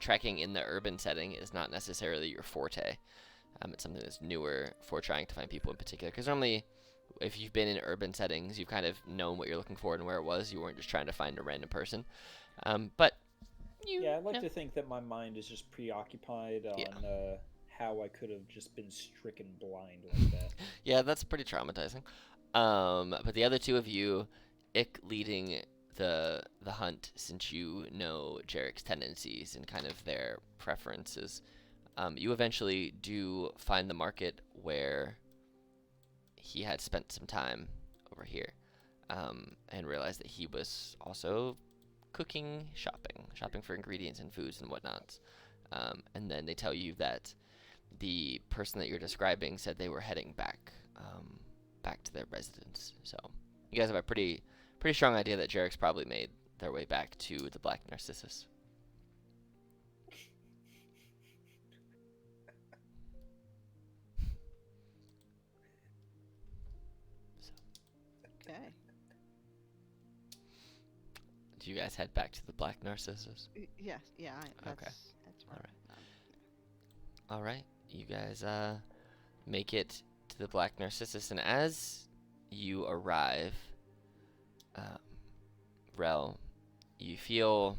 trekking in the urban setting is not necessarily your forte. It's something that's newer for trying to find people in particular. Because normally, if you've been in urban settings, you've kind of known what you're looking for and where it was. You weren't just trying to find a random person. But you,
Yeah, I'd like
know.
to think that my mind is just preoccupied on
Yeah.
how I could have just been stricken blind like that.
Yeah, that's pretty traumatizing. But the other 2 of you, Ick leading the hunt, since you know Jarek's tendencies and kind of their preferences, you eventually do find the market where he had spent some time over here, and realize that he was also shopping for ingredients and foods and whatnot. And then they tell you that the person that you're describing said they were heading back back to their residence. So you guys have a pretty strong idea that Jarek's probably made their way back to the Black Narcissus.
Okay.
Do you guys head back to the Black Narcissus?
Yes. Yeah. That's,
Okay.
That's
All
right.
All right, you guys make it to the Black Narcissus, and as you arrive, Rel, you feel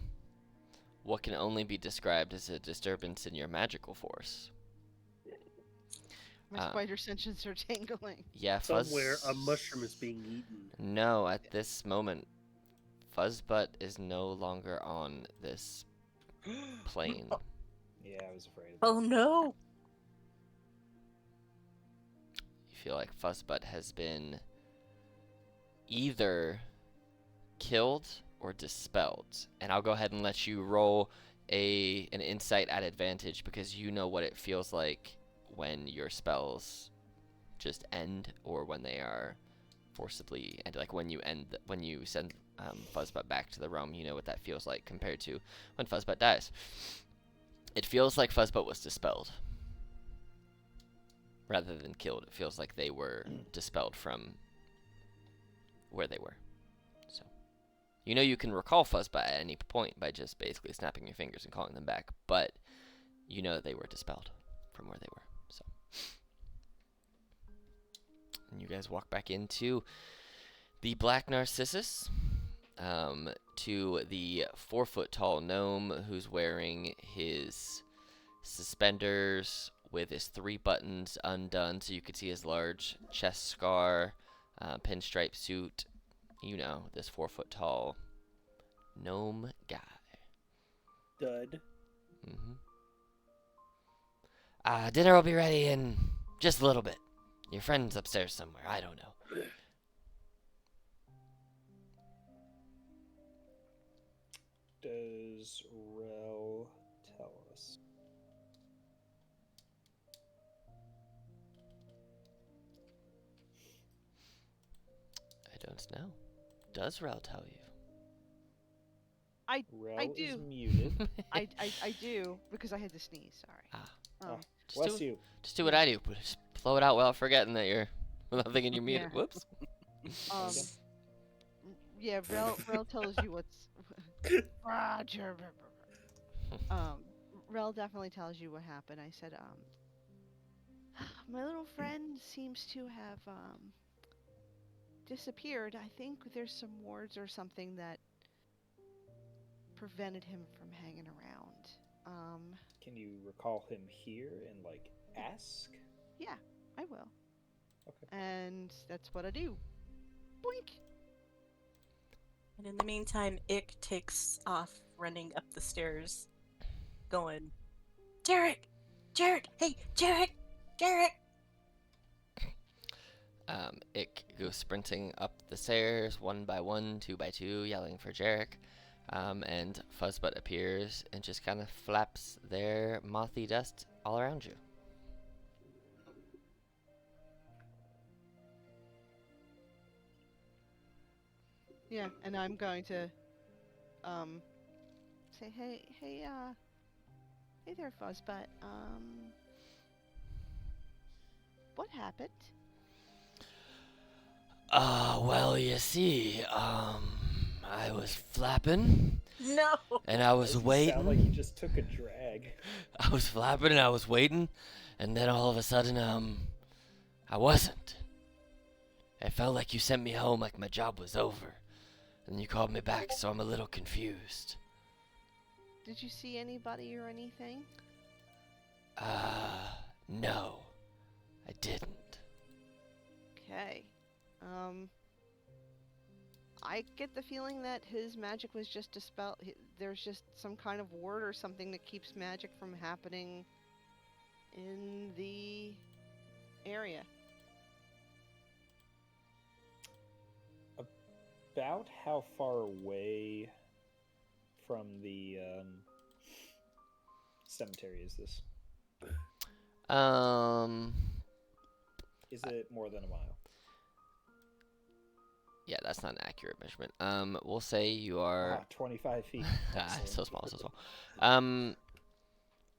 what can only be described as a disturbance in your magical force.
My spider senses are tingling.
Yeah, Fuzz.
Somewhere a mushroom is being eaten.
No, at this moment, Fuzzbutt is no longer on this plane.
Yeah, I was afraid of
Oh
that.
no!
You feel like Fuzzbutt has been either killed or dispelled. And I'll go ahead and let you roll an insight at advantage because you know what it feels like when your spells just end or when they are forcibly end. Like when you send Fuzzbutt back to the realm, you know what that feels like compared to when Fuzzbutt dies. It feels like Fuzzbutt was dispelled rather than killed. It feels like they were dispelled from where they were. So, you know you can recall Fuzzbutt at any point by just basically snapping your fingers and calling them back, but you know that they were dispelled from where they were. So, and you guys walk back into the Black Narcissus, to the 4-foot-tall gnome who's wearing his suspenders with his 3 buttons undone so you could see his large chest scar, pinstripe suit. You know, this 4-foot-tall gnome guy.
Dud.
Dinner will be ready in just a little bit. Your friend's upstairs somewhere. I don't know.
Does Rel tell us?
I don't know. Does Rel tell you?
Rel is
do.
muted.
I do because I had to sneeze. Sorry.
Oh,
Just
bless
do,
you.
just do what I do. Just blow it out without forgetting that you're, without thinking you're muted.
Yeah.
Whoops.
Okay.
Yeah. Rel tells you what's. Roger. Rel definitely tells you what happened. I said, my little friend seems to have disappeared. I think there's some wards or something that prevented him from hanging around.
Can you recall him here and like ask?
Yeah, I will.
Okay.
And that's what I do. Boink.
And in the meantime, Ick takes off running up the stairs, going, Jarek! Jarek! Hey, Jarek! Jarek!
It goes sprinting up the stairs, 1 by 1, 2 by 2, yelling for Jarek. And Fuzzbutt appears and just kind of flaps their mothy dust all around you.
Yeah, and I'm going to say, hey there, Fuzzbutt. What happened?
Well, you see, I was flapping,
No!
and I was
Doesn't
waiting.
sound like he just took a drag.
I was flapping and I was waiting, and then all of a sudden, I wasn't. It felt like you sent me home like my job was over, and you called me back, so I'm a little confused.
Did you see anybody or anything?
No, I didn't.
Okay. I get the feeling that his magic was just dispelled. There's just some kind of ward or something that keeps magic from happening in the area.
About how far away from the cemetery is this?
Um,
Is it more than a mile?
Yeah, that's not an accurate measurement. We'll say you are
25 feet.
so small, so small.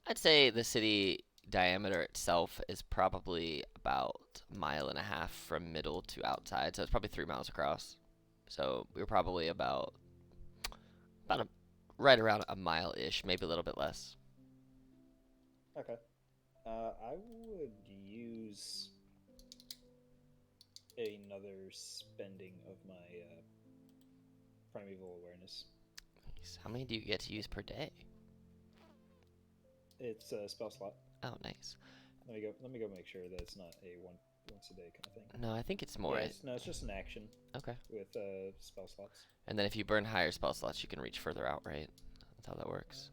I'd say the city diameter itself is probably about a mile and a half from middle to outside, so it's probably 3 miles across. So we're probably about right around a mile-ish, maybe a little bit less.
Okay. I would use another spending of my primeval awareness.
Nice. How many do you get to use per day?
It's a spell slot.
Oh, nice.
Let me go make sure that it's not a once a day kind of thing.
No, I think it's more.
Yeah, it's just an action.
Okay.
With spell slots.
And then if you burn higher spell slots, you can reach further out, right? That's how that works.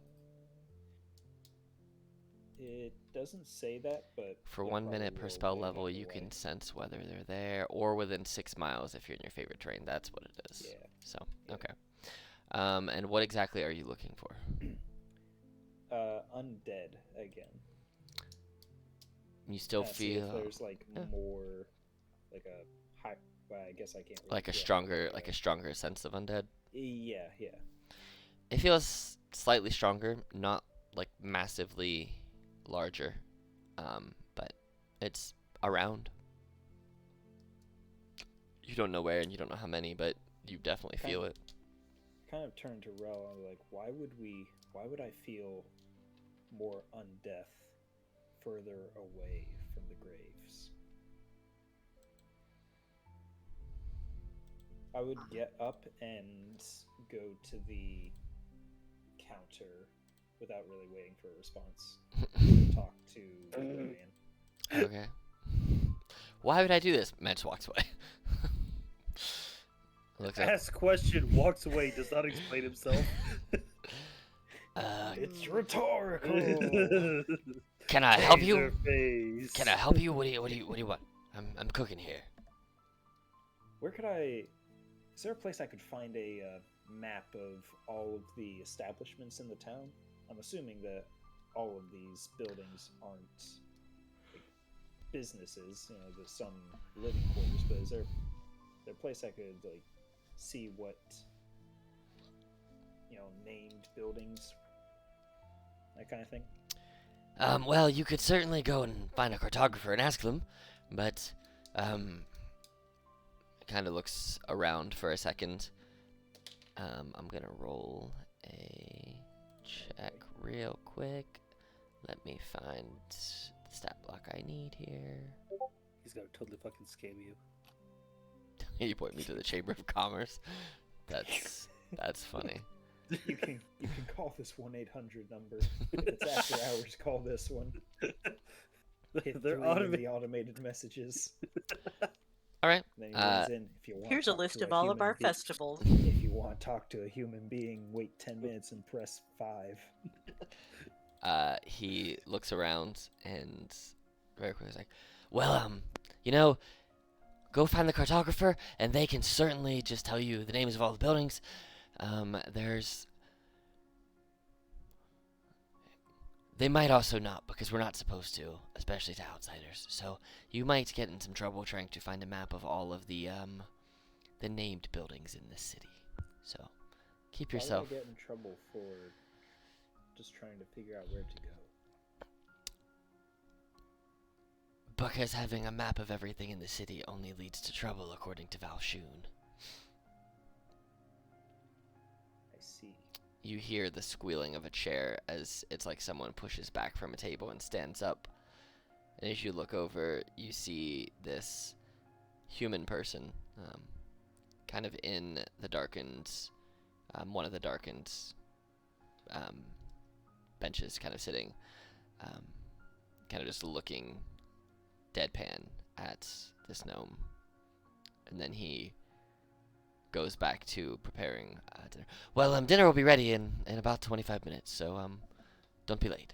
It doesn't say that, but
For
it
1 minute
probably
per
will
spell
later
level,
down the
you
way.
can sense whether they're there or within 6 miles if you're in your favorite terrain. That's what it is.
Yeah.
So,
Yeah.
okay. And what exactly are you looking for?
Undead again.
You still
See if
feel
there's like
yeah.
more, like a high. Well, I guess I can't. Really
like a stronger sense of undead?
Yeah, yeah.
It feels slightly stronger, not like massively larger, but it's around. You don't know where and you don't know how many, but you definitely feel it.
Kind of turned to Rel and like, why would I feel more undeath further away from the graves? I would get up and go to the counter without really waiting for a response. Talk to Lillian.
Okay. Why would I do this? Matt just walks away. Looks up.
Asks question, walks away, does not explain himself.
It's rhetorical.
Can I help you?
Taser face.
Can I help you? What do you want? I'm cooking here.
Where could I? Is there a place I could find a map of all of the establishments in the town? I'm assuming that all of these buildings aren't like, businesses. You know, there's some living quarters, but is there a place I could like see what named buildings, that kind of thing?
Well, you could certainly go and find a cartographer and ask them, but kind of looks around for a second. I'm gonna roll a check real quick. Let me find the stat block I need here.
He's gonna totally fucking scam you.
You point me to the Chamber of Commerce. That's funny.
You can call this 1-800 number. It's after hours. Call this one. Hit
They're
3 in the automated messages.
All right.
Then he runs in. If you want
Here's
to
a
talk
list
to
of all of
human
our
being-
festivals.
If you want to talk to a human being, wait 10 minutes and press 5.
He looks around and very quickly is like, well, go find the cartographer and they can certainly just tell you the names of all the buildings. They might also not, because we're not supposed to, especially to outsiders. So you might get in some trouble trying to find a map of all of the named buildings in this city. So keep yourself.
Why would I get in trouble for just trying to figure out where to go?
Because having a map of everything in the city only leads to trouble, according to Valshun.
I see.
You hear the squealing of a chair as it's like someone pushes back from a table and stands up. And as you look over, you see this human person, kind of in the darkened, one of the darkened benches, kind of sitting, kind of just looking deadpan at this gnome. And then he goes back to preparing dinner. Well, dinner will be ready in about 25 minutes, so don't be late.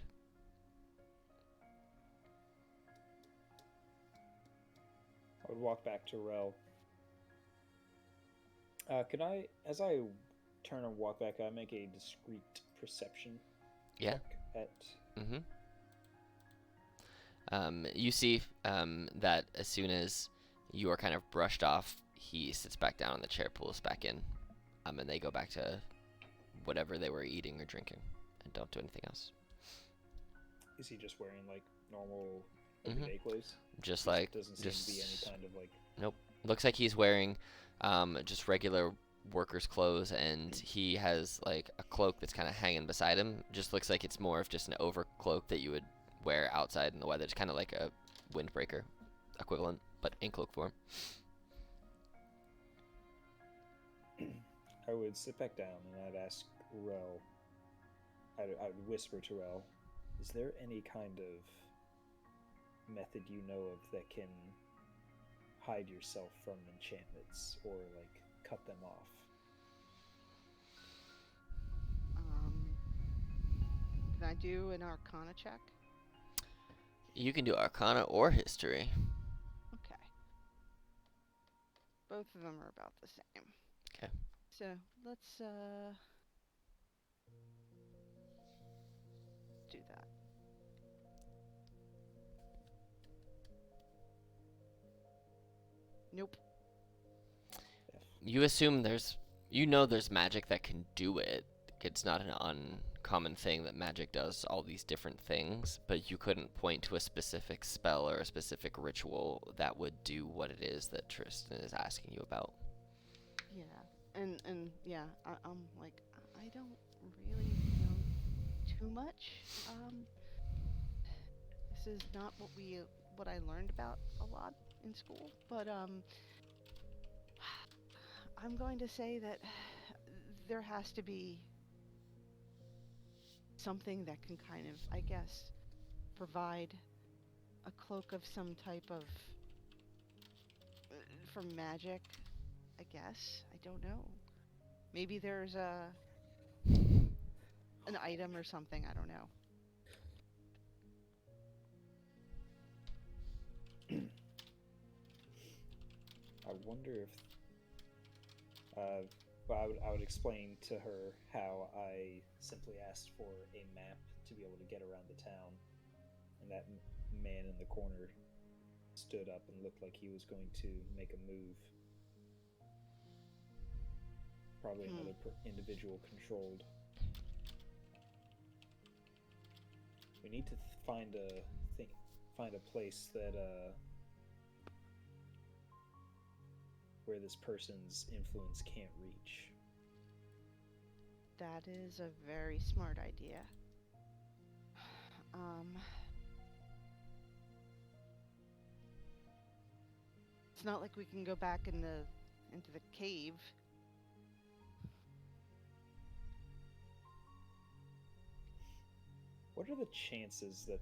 I would walk back to Rel. Could I, as I turn and walk back, I make a discreet perception
Yeah.
check at...
You see that as soon as you are kind of brushed off, he sits back down in the chair, pulls back in, and they go back to whatever they were eating or drinking, and don't do anything else.
Is he just wearing like normal
Mhm.
everyday clothes?
Just
He
like,
doesn't seem
just
to be any kind of like.
nope. Looks like he's wearing just regular worker's clothes, and he has like a cloak that's kind of hanging beside him. Just looks like it's more of just an overcloak that you would wear outside in the weather. It's kind of like a windbreaker equivalent, but in cloak form.
I would sit back down and I'd ask Rel. I'd whisper to Rel, "Is there any kind of method you know of that can hide yourself from enchantments or like cut them off?"
Can I do an Arcana check?
You can do Arcana or History.
Okay. Both of them are about the same.
Okay.
So let's do that. Nope.
You assume there's magic that can do it. It's not an uncommon thing that magic does all these different things, but you couldn't point to a specific spell or a specific ritual that would do what it is that Tristan is asking you about.
Yeah. And yeah, I'm like, I don't really know too much. This is not what I learned about a lot in school, but I'm going to say that there has to be something that can kind of, I guess, provide a cloak of some type of from magic, I guess. I don't know. Maybe there's an item or something, I don't know.
I wonder if. Well, I would explain to her how I simply asked for a map to be able to get around the town, and that man in the corner stood up and looked like he was going to make a move. Probably another individual controlled. We need to find a place that where this person's influence can't reach.
That is a very smart idea. It's not like we can go back into the cave.
What are the chances that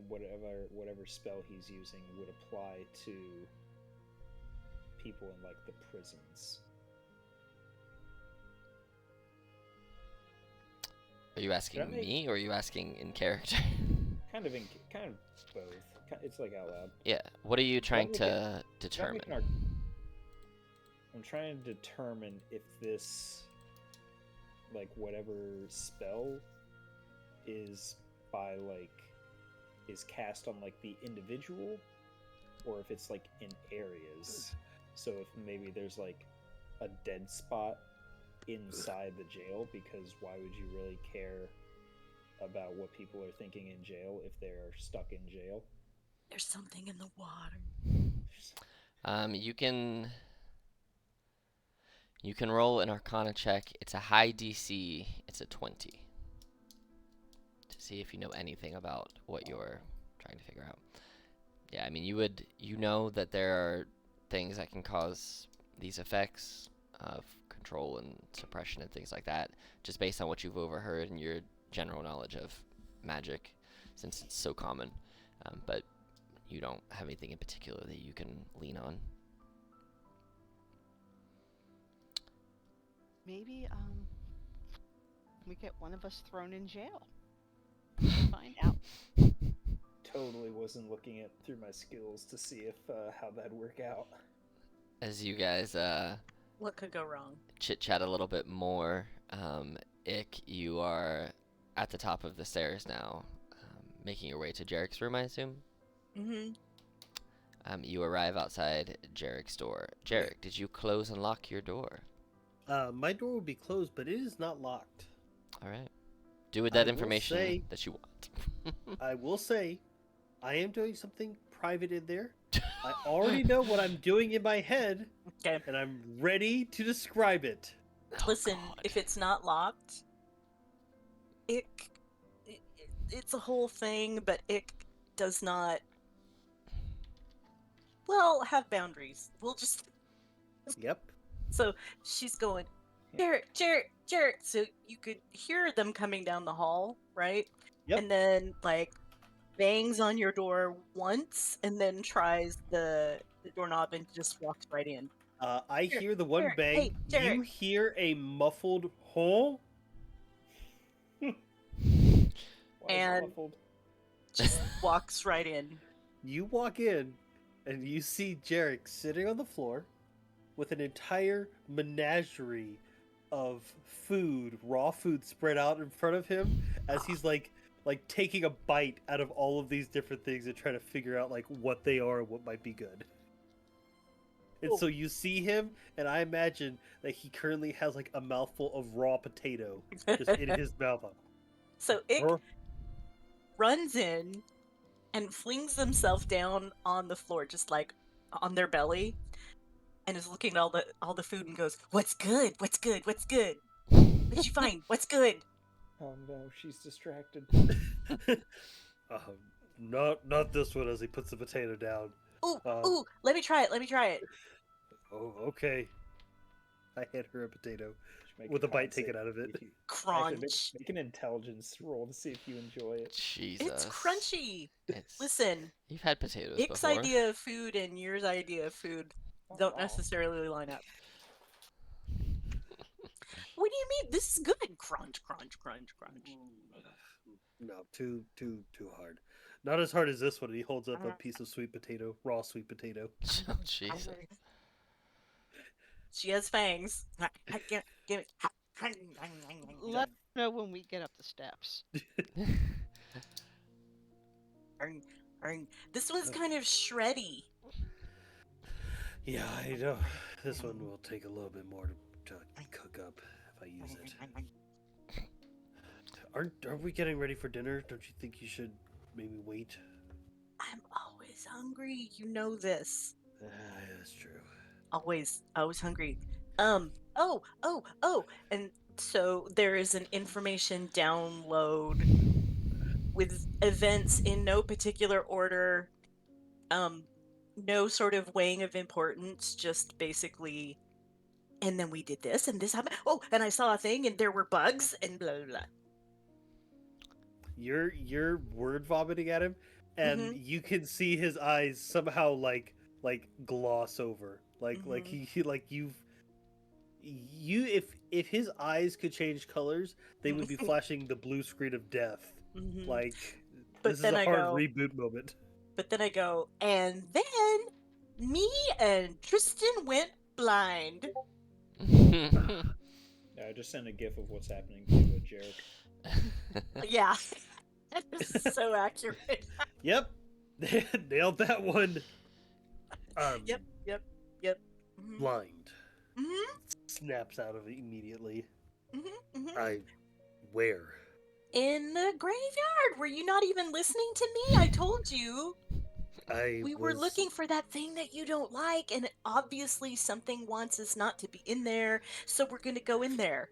whatever spell he's using would apply to people in like the prisons?
Are you asking me, or are you asking in character?
Kind of both. It's like out loud.
Yeah. What are you trying to determine?
I'm trying to determine if this, like, whatever spell is cast on like the individual, or if it's like in areas. So if maybe there's like a dead spot inside the jail, because why would you really care about what people are thinking in jail if they're stuck in jail?
There's something in the water.
You can roll an Arcana check. It's a high DC. It's a 20. To see if you know anything about what you're trying to figure out. Yeah, I mean, you know that there are things that can cause these effects of control and suppression and things like that, just based on what you've overheard and your general knowledge of magic, since it's so common. But you don't have anything in particular that you can lean on.
Maybe we get one of us thrown in jail. Find out.
Totally wasn't looking through my skills to see if how that'd work out.
As you guys
What could go wrong?
chit chat a little bit more, Ick, you are at the top of the stairs now, making your way to Jarek's room, I assume.
Mm-hmm.
You arrive outside Jarek's door. Jarek, did you close and lock your door?
My door will be closed, but it is not locked.
All right. Do with
I
that
will
information
say-
that you want.
I will say, I am doing something private in there. I already know what I'm doing in my head,
Okay.
and I'm ready to describe it.
Oh,
Listen,
God.
if it's not locked, it, it's a whole thing, but it does not, well, have boundaries. We'll just.
Yep.
So she's going, Jarrett, Jarrett, Jarrett. So you could hear them coming down the hall, right?
Yep.
And then, like, bangs on your door once and then tries the doorknob and just walks right in.
I
Jarrett,
hear the one
Jarrett,
bang.
hey, Jarrett.
You hear a muffled "huh?"
Why
And-
is it muffled?
Just walks right in.
You walk in, and you see Jarek sitting on the floor with an entire menagerie of food, raw food, spread out in front of him as he's like taking a bite out of all of these different things and trying to figure out like what they are and what might be good. And so you see him, and I imagine that he currently has like a mouthful of raw potato just in his mouth.
So Ick
Huh?
runs in and flings himself down on the floor, just like on their belly, and is looking at all the food and goes, "What's good? What's good? What's good? What'd you find? What's good?"
Oh no, she's distracted.
Not this one. As he puts the potato down.
Ooh,
Um,
ooh, let me try it. Let me try it.
Oh, okay. I hand her a potato
Should make
with
a
a bite
con save
taken out of
to
it.
see if you- Actually,
Crunch.
make an intelligence roll to see if you enjoy it.
Jesus.
It's crunchy.
It's,
Listen,
You've had potatoes
Ick's
before.
idea of food and yours idea of food don't
wow.
necessarily line up. What do you mean? This is good. Crunch, crunch, crunch, crunch.
No, too hard. Not as hard as this one. He holds up a piece of sweet potato, raw sweet potato.
Oh, Jesus.
She has fangs. Give it.
Let us know when we get up the steps.
This one's kind of shreddy.
Yeah, I know. This one will take a little bit more to cook up if I use it. Aren't we getting ready for dinner? Don't you think you should maybe wait?
I'm always hungry. You know this.
That's true.
Always hungry. Oh. And so there is an information download with events in no particular order. No sort of weighing of importance, just basically, and then we did this and this happened. Oh, and I saw a thing and there were bugs and blah blah blah.
You're word vomiting at him, and you can see his eyes somehow like gloss over, like he like you if his eyes could change colors, they would be flashing the blue screen of death. Like
But
this is
then
a
I
hard
go-
reboot moment.
But then I go, and then me and Tristan went blind.
Yeah, I just sent a gif of what's happening to Jarek.
Yeah. That is so accurate.
Yep, nailed that one.
Yep. Mhm.
Blind
Mhm.
snaps out of it immediately.
Mhm.
Where?
In the graveyard. Were you not even listening to me? I told you. We were looking for that thing that you don't like, and obviously something wants us not to be in there, so we're gonna go in there.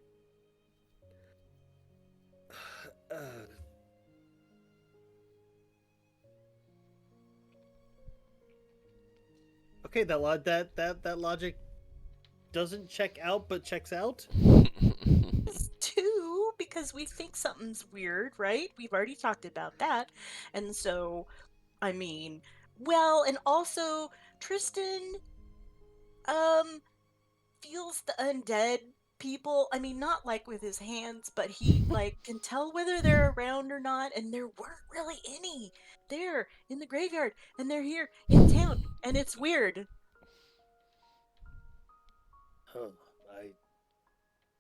Okay, that logic doesn't check out, but checks out.
It's two, because we think something's weird, right? We've already talked about that. And so, I mean, well, and also Tristan feels the undead people. I mean, not like with his hands, but he like can tell whether they're around or not, and there weren't really any there in the graveyard, and they're here in town, and it's weird.
Huh.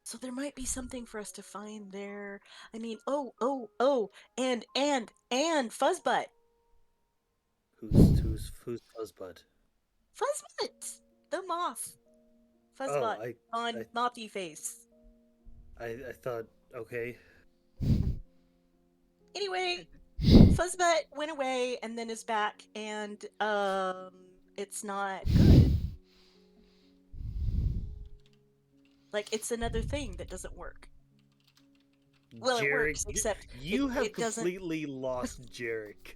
So there might be something for us to find there. I mean, and Fuzzbutt.
Who's Who's Fuzzbud?
Fuzzbot, the moth.
Oh,
Fuzzbot
I
on Mothy Face.
I thought okay.
Anyway, Fuzzbot went away and then is back, and it's not good. Like, it's another thing that doesn't work. Well, it
Jarek,
works, except
you have
it doesn't.
completely lost Jarek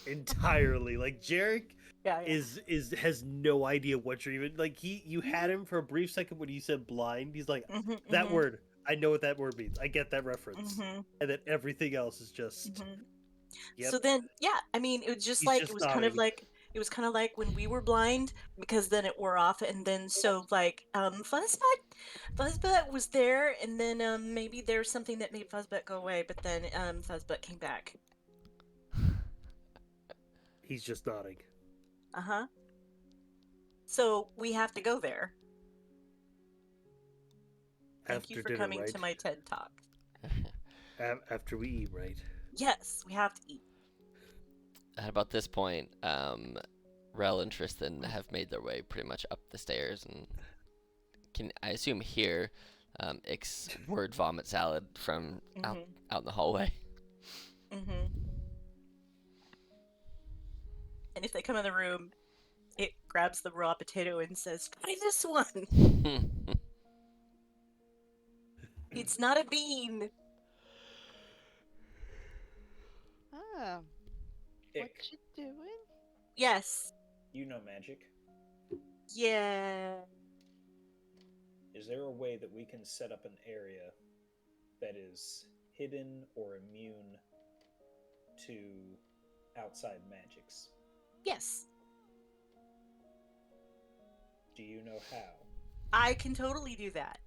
entirely. Like Jarek
Yeah, yeah.
has no idea what you're even like. You had him for a brief second when you said blind. He's like that word. I know what that word means. I get that reference. And then everything else is just. Yep.
So then, yeah, I mean, it was just
He's
like
just
it was kind of
nodding.
like it was kind of like when we were blind, because then it wore off, and then so like Fuzzbutt was there, and then maybe there's something that made Fuzzbutt go away, but then Fuzzbutt came back.
He's just nodding.
Uh-huh. So we have to go there. Thank you
After
for
dinner,
coming
right?
to my TED Talk.
After we eat, right?
Yes, we have to eat.
At about this point, Rel and Tristan have made their way pretty much up the stairs and can, I assume, hear Ick's word vomit salad from out in the hallway.
And if they come in the room, it grabs the raw potato and says, "Try this one." It's not a bean.
Ah, what
Ick,
you doing?
Yes.
you know magic.
Yeah.
Is there a way that we can set up an area that is hidden or immune to outside magics?
Yes.
Do you know how?
I can totally do that.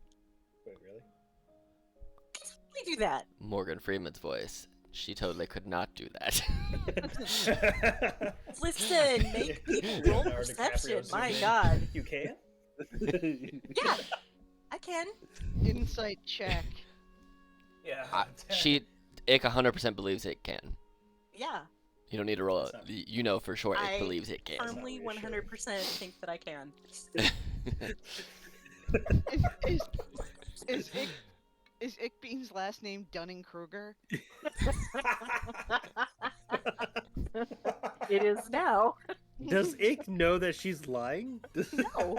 Wait, really?
I can totally do that.
Morgan Freeman's voice. She totally could not do that.
Listen, make people roll
Leonardo
perception.
DiCaprio
My
zoom in.
God.
You can?
Yeah, I can.
Insight check.
Yeah.
Ick 100% believes it can.
Yeah,
You don't need to roll it.
That's not-
You know for sure Ick
I
believes it can.
firmly
not reassuring.
100% think that I can.
Is Ickbean's last name Dunning-Kruger?
It is now.
Does Ick know that she's lying?
No.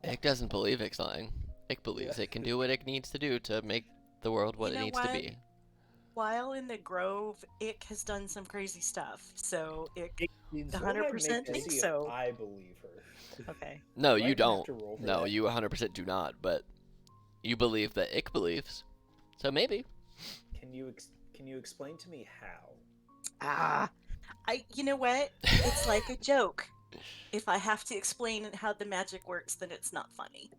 Ick doesn't believe Ick's lying. Ick believes it can do what Ick needs to do to make the world what
You
it
know
needs to
what?
be.
While in the Grove, Ick has done some crazy stuff. So Ick
Means-
So what would I
100%
make to
think
see if
so.
I believe her.
Okay.
No,
Do I
you
even have
don't.
to roll for
No,
that?
you 100% do not, but you believe that Ick believes. So maybe.
Can you explain to me how?
You know what? It's like a joke. If I have to explain how the magic works, then it's not funny.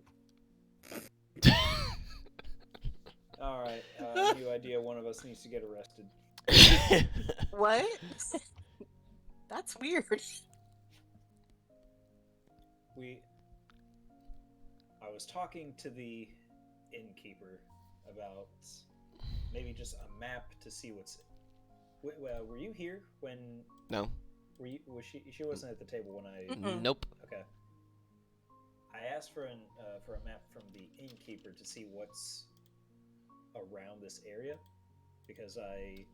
All right, new idea. One of us needs to get arrested.
What? That's weird.
I was talking to the innkeeper about maybe just a map to see what's. Were you here when?
No.
Was she? She wasn't at the table when I.
Nope.
Okay. I asked for a map from the innkeeper to see what's around this area, because I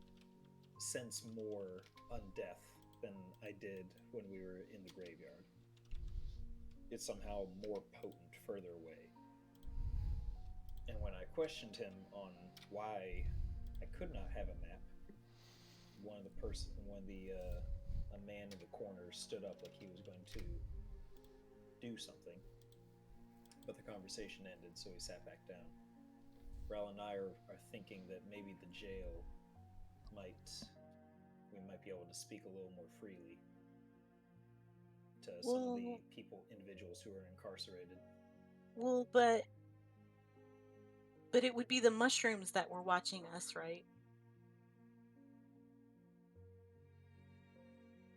sense more undeath than I did when we were in the graveyard. It's somehow more potent further away. And when I questioned him on why I could not have a map, a man in the corner stood up like he was going to do something. But the conversation ended, so he sat back down. Ral and I are thinking that maybe the jail we might be able to speak a little more freely to some of the individuals who are incarcerated.
Well, but it would be the mushrooms that were watching us, right?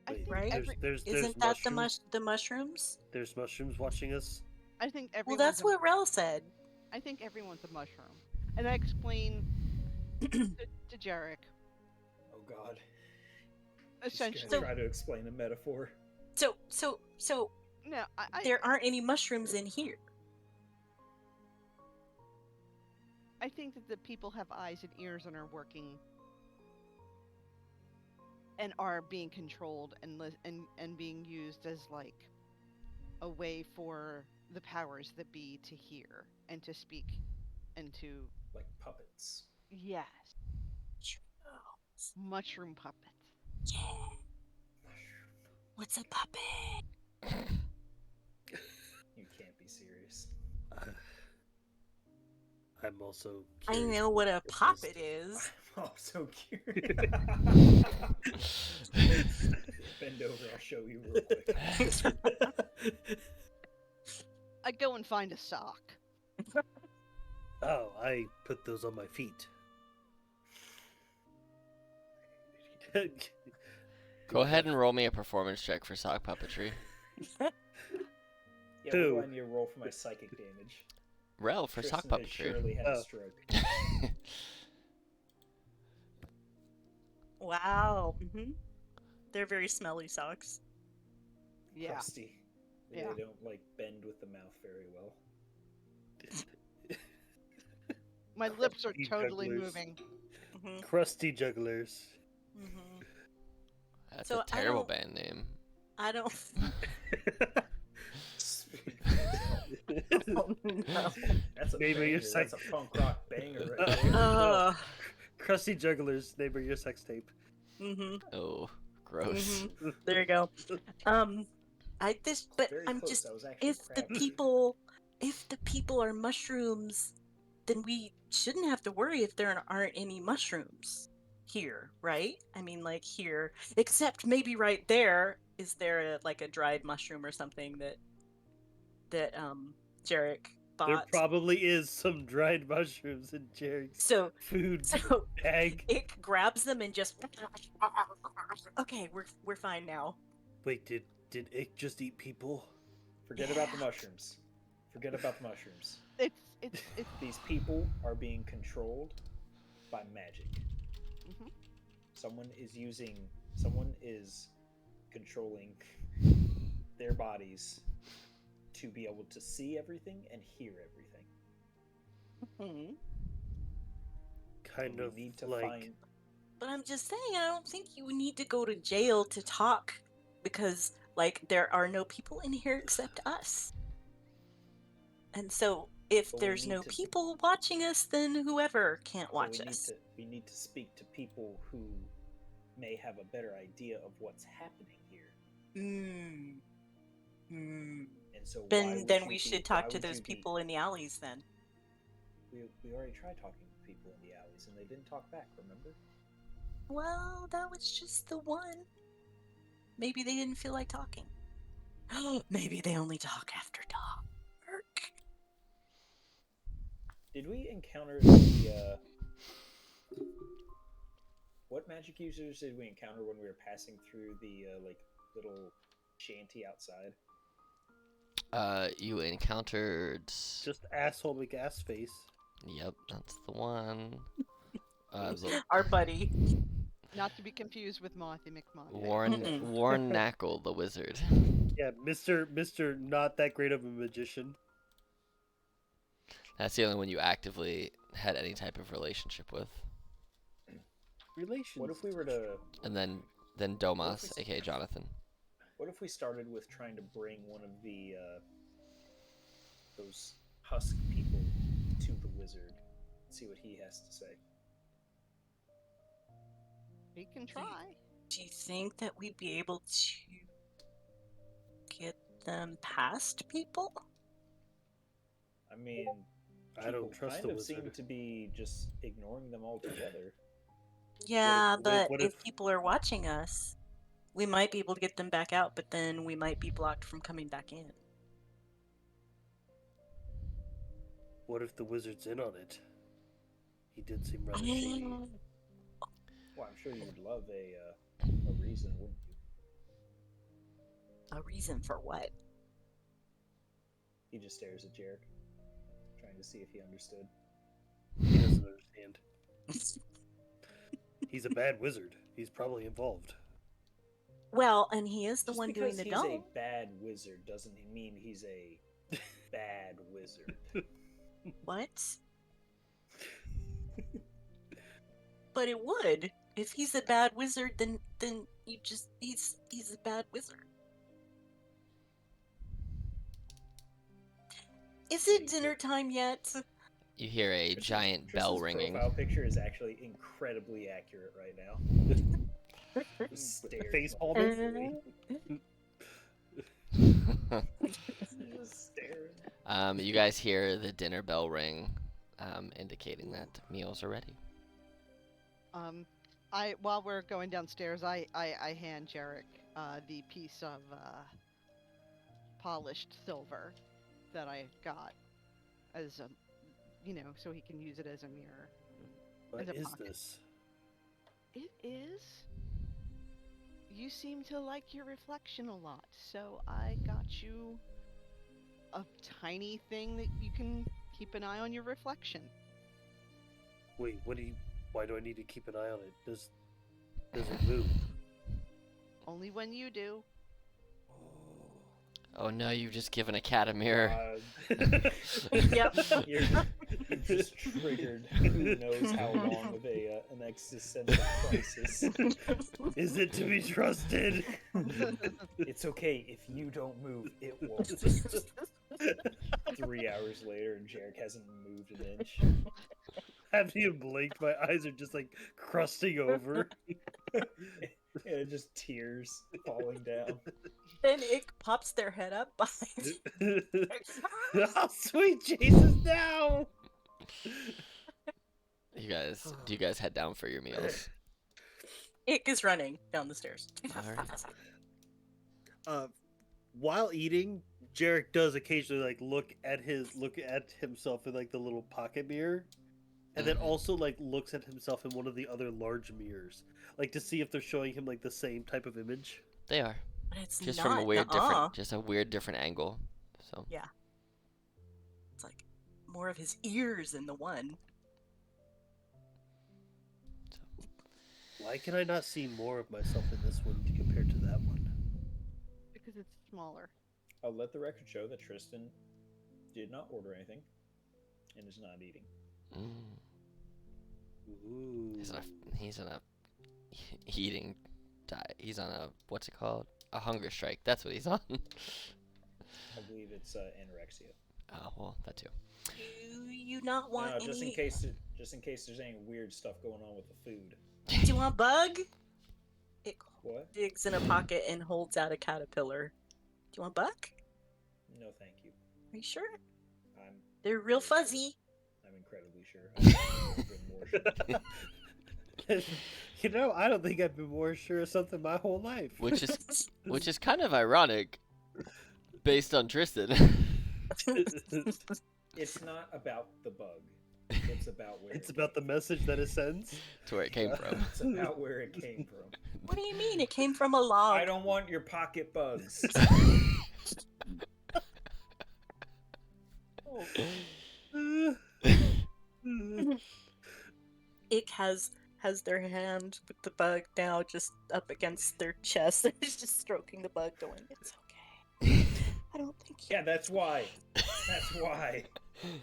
Wait,
Right?
there's
Isn't that
mushrooms?
the mushrooms?
There's mushrooms watching us.
I think
Well,
everyone's
that's what Rel said.
I think everyone's a mushroom. And I explain to Jarek.
Oh God.
Essentially,
She's gonna try to explain a metaphor.
So
No,
there aren't any mushrooms in here.
I think that the people have eyes and ears and are working and are being controlled and being used as like a way for the powers that be to hear and to speak and to
Like puppets.
yes,
Mushrooms.
mushroom puppets.
Yeah. What's a puppet?
You can't be serious.
I'm also
I
curious.
know what a
what this-
puppet is.
I'm so curious. Bend over, I'll show you real quick.
I go and find a sock.
Oh, I put those on my feet.
Go ahead and roll me a performance check for sock puppetry.
Yeah, what
Two.
do I need to roll for my psychic damage?
Rel for sock
Tristan has
puppetry.
surely had
Oh.
a stroke.
Wow. They're very smelly socks.
Yeah.
Crusty.
Yeah.
They don't like bend with the mouth very well.
My lips are
Crusty
totally
jugglers.
moving.
hmm
Crusty jugglers.
hmm
That's
So
a
I
terrible
don't-
band name.
I don't. Oh, no.
That's a
Name of your
banger. That's a
psych-
punk rock banger right there.
Uh,
Crusty jugglers. Neighbor, your sex tape.
hmm
Oh, gross.
There you go. But
Very
I'm
close.
just
I was actually
if the
crappier.
people are mushrooms, then we shouldn't have to worry if there aren't any mushrooms here, right? I mean, like here, except maybe right there. Is there like a dried mushroom or something that Jarek
There
bought?
probably is some dried mushrooms in Jerry's
So
food
so
bag.
it grabs them and just okay, we're fine now.
Wait, did it just eat people?
Forget about the mushrooms. Forget about the mushrooms.
It's
These people are being controlled by magic.
Mhm.
Someone is controlling their bodies to be able to see everything and hear everything.
Mhm.
Kind
We
of
need to
like
find
But I'm just saying, I don't think you need to go to jail to talk because, like, there are no people in here except us. And so, if
But we
there's
need
no
to-
people watching us, then whoever can't
but
watch us.
we need to speak to people who may have a better idea of what's happening here.
Mm. Mm.
And so why
Then,
would
then
you
we
be-
should
why
talk to
would
those
you be-
people in the alleys then.
We already tried talking to people in the alleys and they didn't talk back, remember?
Well, that was just the one. Maybe they didn't feel like talking. Maybe they only talk after dark.
Did we encounter the what magic users did we encounter when we were passing through the like little shanty outside?
You encountered.
just asshole McAss face.
Yep, that's the one. It was a
Our buddy.
not to be confused with Mothy McMoth.
Mm-mm.
Warren Knackle, the wizard.
Yeah, Mr. Not that great of a magician.
That's the only one you actively had any type of relationship with.
Relations.
What if we were to
And then Domas,
What if we-
aka Jonathan.
what if we started with trying to bring one of the those husk people to the wizard, see what he has to say?
We can try.
Do you think that we'd be able to get them past people?
I mean,
I don't
people
trust
kind
the
of
wizard.
seem to be just ignoring them altogether.
Yeah,
wait,
but
what
if
if-
people are watching us, we might be able to get them back out, but then we might be blocked from coming back in.
What if the wizard's in on it? He did seem rather shady.
Well, I'm sure you'd love a reason, wouldn't you?
A reason for what?
He just stares at Jarek, trying to see if he understood.
He doesn't understand. He's a bad wizard. He's probably involved.
Well, and he is the
Just
one doing
because
the
he's
dome.
a bad wizard doesn't mean he's a bad wizard.
What? But it would. If he's a bad wizard, then you just he's a bad wizard. Is it dinner time yet?
You hear a giant bell ringing.
Profile picture is actually incredibly accurate right now. Stares
Face
mindlessly. Just staring.
You guys hear the dinner bell ring, indicating that meals are ready.
While we're going downstairs, I hand Jarek the piece of polished silver that I got as a, so he can use it as a mirror.
What
As a
is
pocket.
this?
It is. You seem to like your reflection a lot, so I got you a tiny thing that you can keep an eye on your reflection.
Wait, why do I need to keep an eye on it? Does it move?
Only when you do.
Oh no, you've just given a cat a mirror.
Yep.
You've just triggered who knows how long of an existential crisis.
Is it to be trusted?
It's okay if you don't move, it won't. 3 hours later, and Jarek hasn't moved an inch.
Haven't even blinked. My eyes are just like crusting over.
Yeah, just tears falling down.
Then it pops their head up behind.
Oh, sweet Jesus, now!
Do you guys head down for your meals?
Ick is running down the stairs.
While eating, Jarek does occasionally look at himself in the little pocket mirror, and then also looks at himself in one of the other large mirrors, to see if they're showing him the same type of image.
They are.
But it's
Just
not.
from a weird
nuh-uh.
different, just a weird different angle. So
Yeah. It's like more of his ears in the one.
Why can I not see more of myself in this one compared to that one?
Because it's smaller.
I'll let the record show that Tristan did not order anything and is not eating.
Ooh.
he's on a eating diet. He's on a, what's it called? A hunger strike. That's what he's on.
I believe it's anorexia.
Oh well, that too.
Do you not want
No,
any?
just in case there's any weird stuff going on with the food.
Do you want bug? It
What?
digs in a pocket and holds out a caterpillar. Do you want bug?
No, thank you.
Are you sure?
I'm
They're real fuzzy.
I'm incredibly sure. I've never been more sure.
I don't think I've been more sure of something my whole life.
Which is kind of ironic, based on Tristan.
It's not about the bug. It's about where
It's about the message that it sends.
To where it came from.
It's about where it came from.
What do you mean? It came from a log.
I don't want your pocket bugs.
Ick has their hand with the bug now just up against their chest and is just stroking the bug going, it's okay. I don't think you...
Yeah, that's why. That's why.
Don't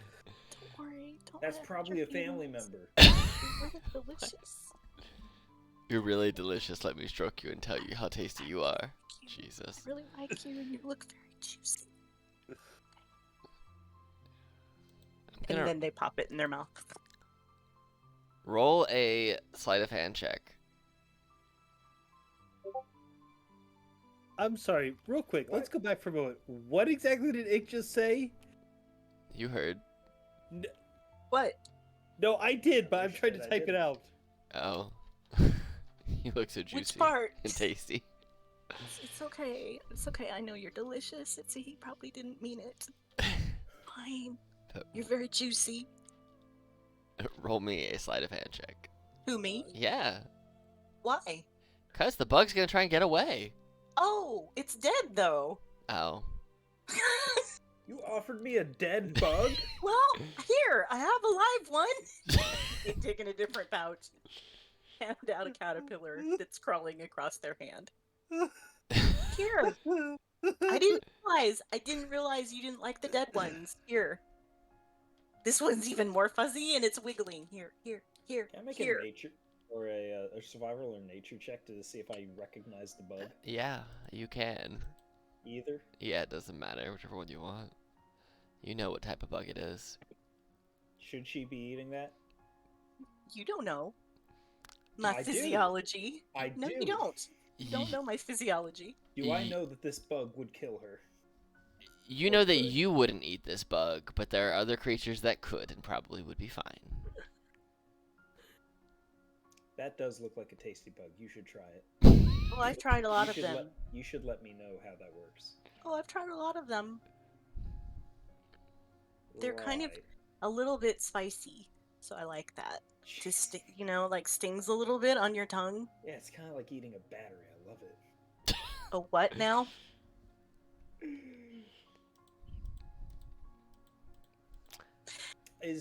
worry. Don't
That's
let
probably
your
a family
feelings-
member.
You're really delicious.
You're really delicious. Let me stroke you and tell you how tasty you are. Jesus.
I really like you and you look very juicy.
I'm
And
gonna
then they pop it in their mouth.
roll a sleight of hand check.
I'm sorry, real quick, let's go back for a moment. What exactly did Ick just say?
You heard.
What?
No, I did, but I'm
Sure
trying to
that
type it
didn't.
out.
Oh. You look so juicy.
Which part?
And tasty.
It's okay. It's okay. I know you're delicious. He probably didn't mean it. Fine. You're very juicy.
Roll me a sleight of hand check.
Who, me?
Yeah.
Why?
Cause the bug's gonna try and get away.
Oh, it's dead though.
Oh.
You offered me a dead bug?
Well, here, I have a live one. They dig in a different pouch. Hand out a caterpillar that's crawling across their hand. Here. I didn't realize you didn't like the dead ones. Here. This one's even more fuzzy and it's wiggling. Here.
Can I make
Here.
a nature or a survival or nature check to see if I recognize the bug?
Yeah, you can.
Either.
Yeah, it doesn't matter, whichever one you want. You know what type of bug it is.
Should she be eating that?
You don't know my
I do.
physiology.
I
No,
do.
you don't. You don't know my physiology.
Do I know that this bug would kill her?
You know that you wouldn't eat this bug, but there are other creatures that could and probably would be fine.
That does look like a tasty bug. You should try it.
Oh, I've tried a lot of them.
You should let me know how that works.
Oh, I've tried a lot of them. They're kind of
Right.
a little bit spicy, so I like that. Just like stings a little bit on your tongue.
Yeah, it's kind of like eating a battery. I love it.
A what now?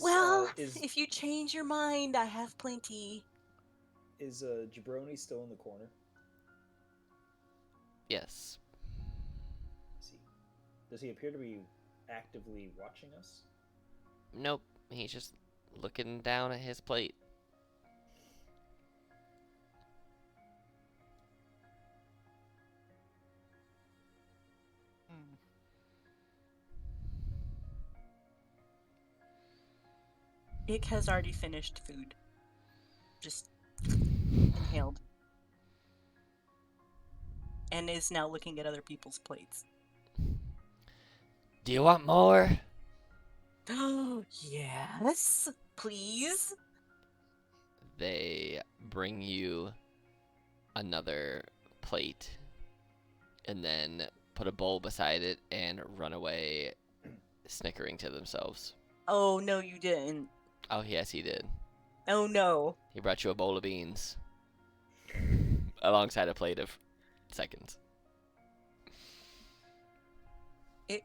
Well,
is
if you change your mind, I have plenty.
Jabroni still in the corner?
Yes.
Does he appear to be actively watching us?
Nope. He's just looking down at his plate.
Hmm.
Ick has already finished food. Just inhaled. And is now looking at other people's plates.
Do you want more?
Oh, yes, please.
They bring you another plate and then put a bowl beside it and run away snickering to themselves.
Oh, no, you didn't.
Oh, yes, he did.
Oh, no.
He brought you a bowl of beans alongside a plate of seconds.
It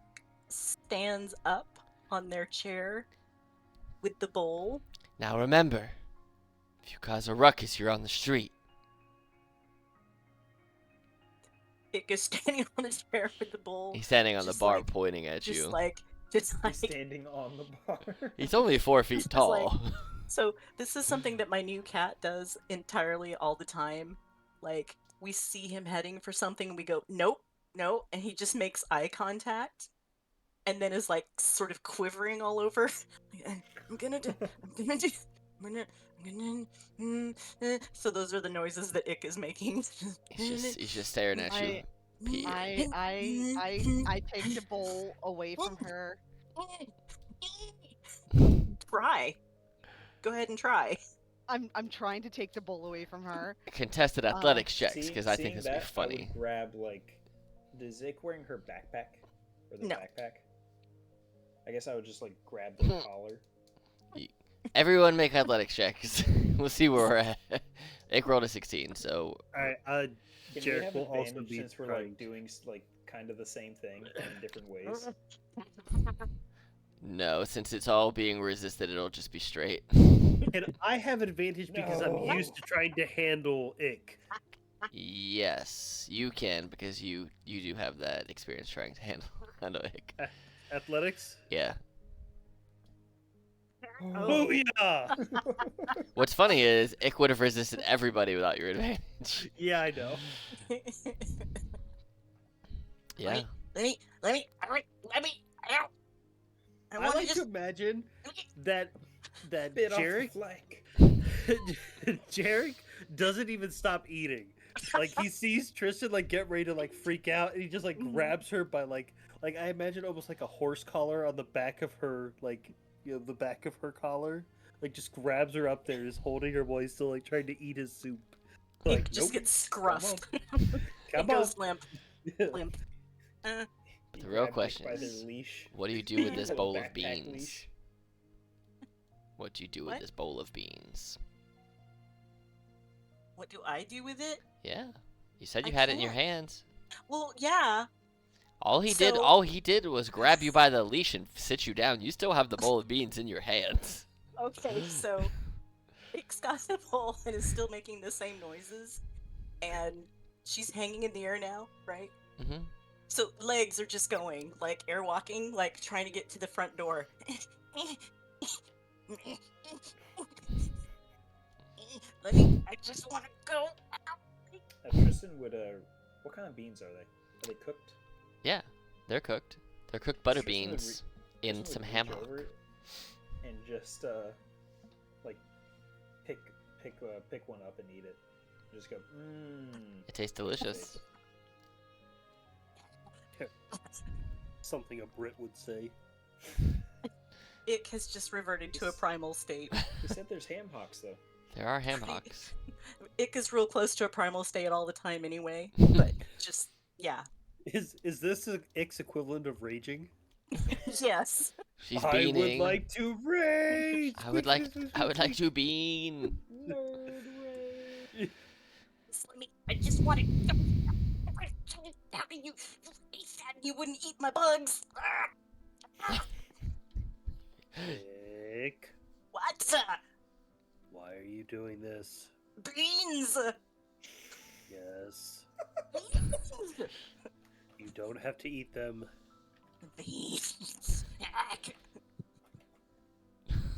stands up on their chair with the bowl.
Now remember, if you cause a ruckus, you're on the street.
Ick is standing on the chair with the bowl.
He's standing on the
Just
bar
like-
pointing at
Just
you.
like,
He's standing on the bar.
He's only 4 feet
This is
tall.
So this is something that my new cat does entirely all the time. Like, we see him heading for something and we go, nope, no, and he just makes eye contact and then is like sort of quivering all over. I'm gonna do, I'm gonna do, So those are the noises that Ick is making.
He's just staring at you. Pete.
I take the bowl away from her.
Try. Go ahead and try.
I'm trying to take the bowl away from her.
Contested athletics checks, because I think
Seeing
this would be
that,
funny.
I would grab Is Ick wearing her backpack or the
No.
backpack? I guess I would just grab the collar.
Everyone make athletics checks. We'll see where we're at. Ick rolled a 16, so
Alright,
Can
Jarek
we have
will also
advantage
be
since we're
trying.
doing kind of the same thing in different ways?
no, since it's all being resisted, it'll just be straight.
And I have advantage because
No.
I'm used to trying to handle Ick.
Yes, you can, because you do have that experience trying to handle Ick.
Athletics?
Yeah.
Oh yeah!
What's funny is Ick would have resisted everybody without your advantage.
Yeah, I know.
Yeah.
Let me, ow. I
I
want
like
to
to
just,
imagine that
Bit off the
Jarek
flank.
Jarek doesn't even stop eating. Like he sees Tristan get ready to freak out, and he just grabs her by I imagine almost like a horse collar on the back of her the back of her collar. Just grabs her up there, is holding her while he's still trying to eat his soup.
Ick just
nope,
gets scruffed.
come
It
on.
goes limp. Limp.
The
He
real
grabbed Ick
question
by
is,
their leash.
what do you do with this
Little
bowl of
backpack
beans?
leash.
What do you do with
What?
this bowl of beans?
What do I do with it?
Yeah. You said you
I
had it in your
can't.
hands.
Well, yeah.
All he did was grab you by the leash and sit you down. You still have the bowl of beans in your hands.
Okay, so Ick's got the bowl and is still making the same noises, and she's hanging in the air now, right?
Mm-hmm.
So legs are just going, like airwalking, like trying to get to the front door. I just want to go.
Tristan would. What kind of beans are they? Are they cooked?
Yeah, they're cooked. They're cooked butter
Tristan would
beans in
Tristan
some
would
ham
reach
hock.
over and just like pick one up and eat it. Just go.
It tastes delicious.
Something a Brit would say.
It has just reverted to a primal state.
You said there's ham hocks though.
There are ham hocks.
It gets real close to a primal state all the time anyway. But just, yeah.
Is this the X equivalent of raging?
Yes.
She's
I would
beaning.
like to rage.
I would like to bean.
Nerd rage.
I just want to. How do you said you wouldn't eat my bugs?
Nick,
What?
why are you doing this?
Beans.
Yes, you don't have to eat them.
Beans. Ick.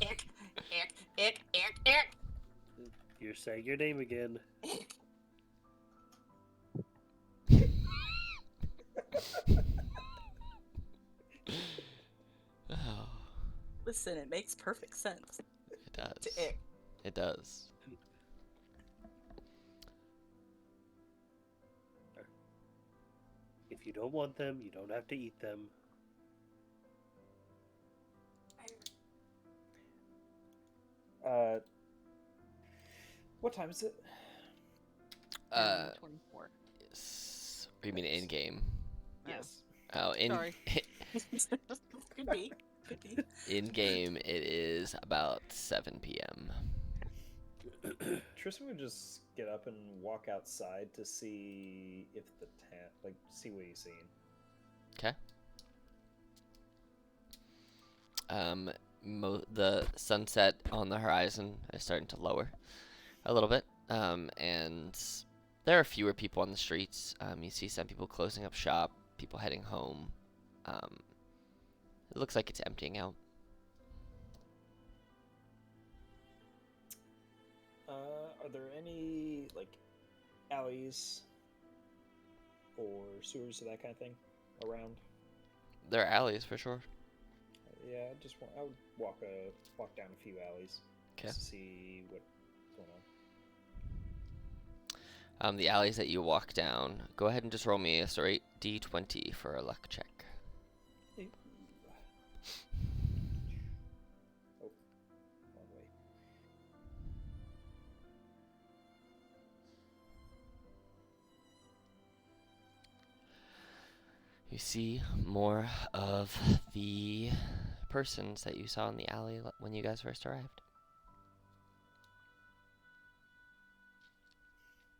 Ick. Ick. Ick. Ick. Ick.
You're saying your name again.
Ick.
Oh,
Listen, it makes perfect sense.
it does.
To ick.
It does.
If you don't want them, you don't have to eat them.
What time is it?
24.
You mean in game?
Yes.
Oh,
Sorry.
Could be. Could be.
In game it is about 7 p.m.
Tristan would just get up and walk outside to see if see what he's seeing.
Okay. The sunset on the horizon is starting to lower a little bit, and there are fewer people on the streets. You see some people closing up shop, people heading home. It looks like it's emptying out.
Are there any alleys or sewers or that kind of thing around?
There are alleys for sure.
Yeah, I would walk down a few alleys.
Okay.
Just to see what's going on.
The alleys that you walk down, go ahead and just roll me a straight D20 for a luck check.
Oh, wrong way.
You see more of the persons that you saw in the alley when you guys first arrived.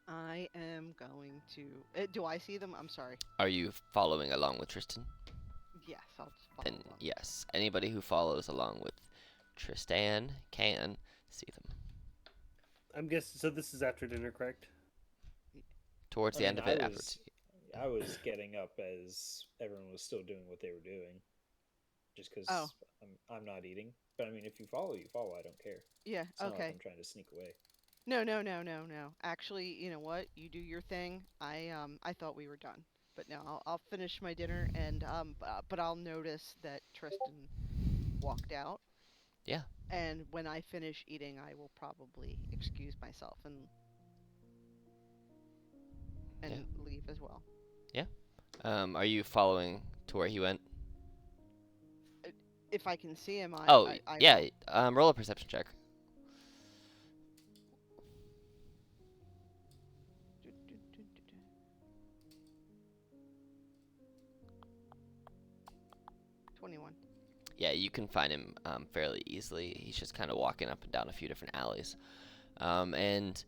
I am going to. Do I see them? I'm sorry.
Are you following along with Tristan?
Yes, I'll just follow
Then
along.
yes, anybody who follows along with Tristan can see them.
I'm guessing. So this is after dinner, correct?
Towards the end of it,
I was getting up as everyone was still doing what they were doing, just because
Oh.
I'm not eating. But I mean, if you follow, you follow. I don't care.
Yeah.
It's not like
Okay.
I'm trying to sneak away.
No. Actually, you know what? You do your thing. I thought we were done, but no, I'll finish my dinner and but I'll notice that Tristan walked out.
Yeah.
And when I finish eating, I will probably excuse myself and leave as well.
Are you following to where he went?
If I can see him,
Oh,
I
yeah. Roll a perception check.
will. 21.
Yeah, you can find him fairly easily. He's just kind of walking up and down a few different alleys. And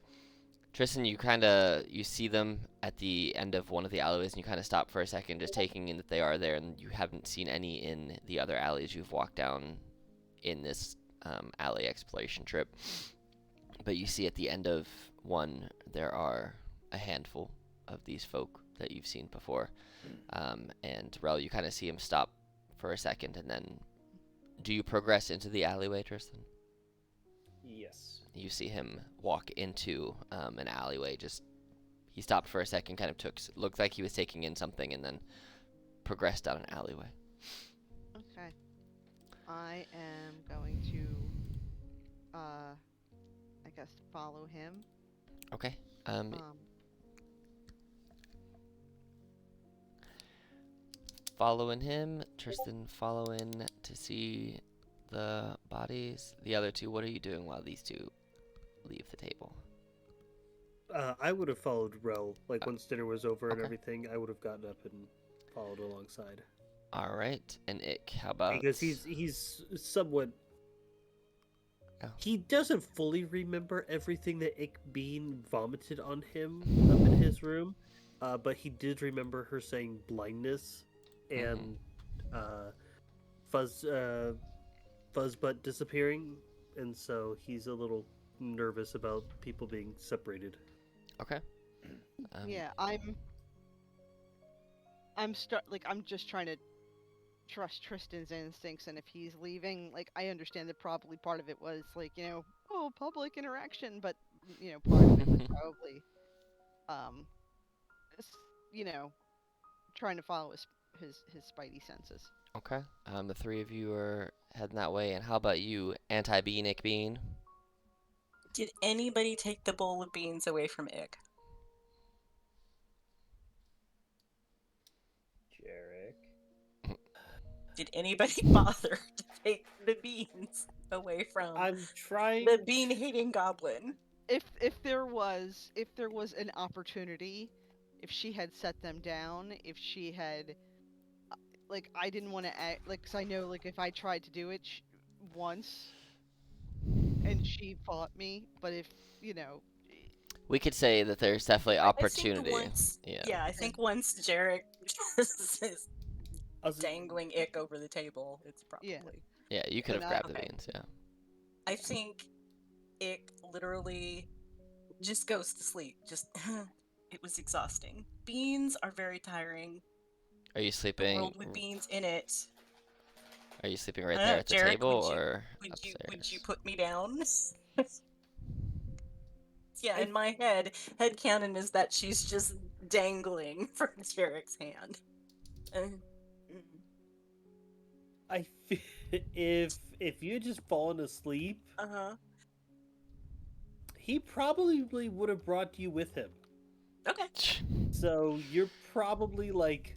Tristan, you see them at the end of one of the alleyways, and you kind of stop for a second, just taking in that they are there, and you haven't seen any in the other alleys you've walked down in this alley exploration trip. But you see at the end of one, there are a handful of these folk that you've seen before. And Rel, you kind of see him stop for a second, and then do you progress into the alleyway, Tristan?
Yes.
You see him walk into an alleyway. He stopped for a second, kind of looked like he was taking in something, and then progressed down an alleyway.
Okay. I am going to, I guess, follow him.
Okay. Following him, Tristan following to see the bodies. The other two, what are you doing while these two leave the table?
I would have followed Rel. Like once dinner was over and
okay.
everything, I would have gotten up and followed alongside.
All right. And Ick, how about?
Because he's somewhat.
Oh.
He doesn't fully remember everything that Ick Bean vomited on him up in his room, but he did remember her saying blindness and Fuzzbutt disappearing, and so he's a little nervous about people being separated.
Okay.
Yeah, I'm just trying to trust Tristan's instincts, and if he's leaving, like, I understand that probably part of it was like, public interaction, but part of it was probably s- you know trying to follow his spidey senses.
Okay. The three of you are heading that way. And how about you, anti-bean, Ick Bean?
Did anybody take the bowl of beans away from Ick?
Jarek.
Did anybody bother to take the beans away from
I'm trying.
the bean-hating goblin?
If there was an opportunity, if she had set them down, if she had, like, I didn't want to act like, 'cause I know, like, if I tried to do it once and she fought me, but if
We could say that there's definitely opportunity.
I think once Jarek is dangling Ick over the table, it's probably.
Yeah, you could have grabbed the
Okay.
beans. Yeah.
I think Ick literally just goes to sleep. Just it was exhausting. Beans are very tiring.
Are you
The
sleeping?
world with beans in it.
Are you sleeping right there at the
Jarek,
table or upstairs?
would you put me down? Yeah, in my headcanon is that she's just dangling from Jarek's hand.
If you had just fallen asleep,
Uh-huh.
he probably would have brought you with him.
Okay.
So you're probably like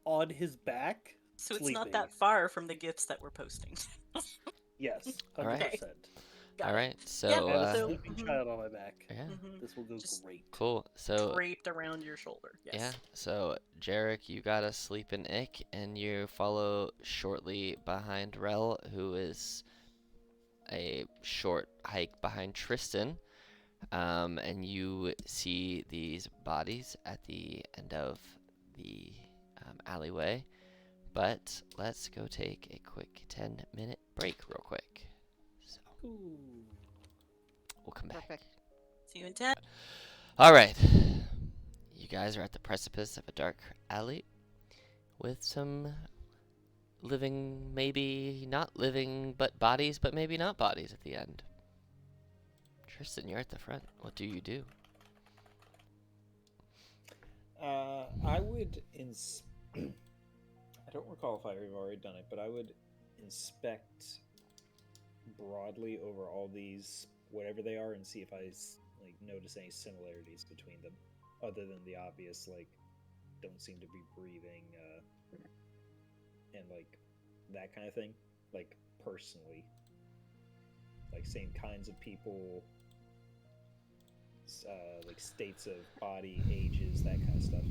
on his back.
So it's
sleeping.
not that far from the gifts that we're posting.
Yes, 100%.
All right.
Got
All
it.
right. So.
I have a
so-
sleeping child on my back.
Yeah.
This will go
Just
great.
Cool. So.
Draped around your shoulder. Yes.
Yeah. So Jarek, you got to sleep in Ick, and you follow shortly behind Rel, who is a short hike behind Tristan. And you see these bodies at the end of the alleyway. But let's go take a quick 10-minute break real quick. So we'll come back.
Perfect.
See you in 10.
All right. You guys are at the precipice of a dark alley with some living, maybe not living, but bodies, but maybe not bodies at the end. Tristan, you're at the front. What do you do?
I would I don't recall if I've already done it, but I would inspect broadly over all these, whatever they are, and see if I notice any similarities between them, other than the obvious, like, don't seem to be breathing, and like that kind of thing. Like personally, like same kinds of people, like states of body, ages, that kind of stuff.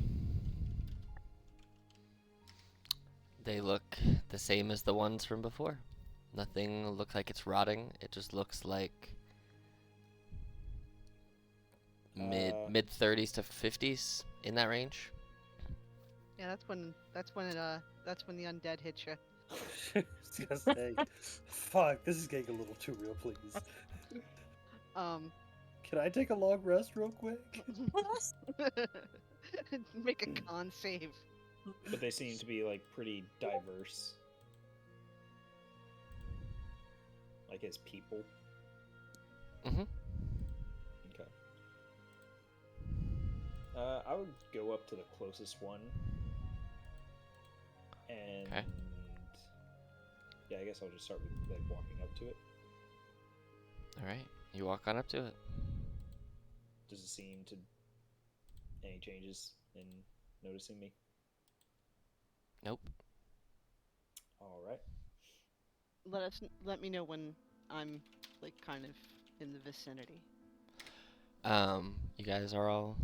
They look the same as the ones from before. Nothing looks like it's rotting. It just looks like mid 30s to 50s, in that range.
Yeah, that's when the undead hits you.
I was gonna say, fuck, this is getting a little too real, please. Can I take a long rest real quick?
Make a con save.
But they seem to be like pretty diverse. Like as people.
Mm-hmm.
Okay. I would go up to the closest one. And
Okay.
yeah, I guess I'll just start with like walking up to it.
All right. You walk on up to it.
Does it seem to any changes in noticing me?
Nope.
All right.
Let me know when I'm like kind of in the vicinity.
You guys are all.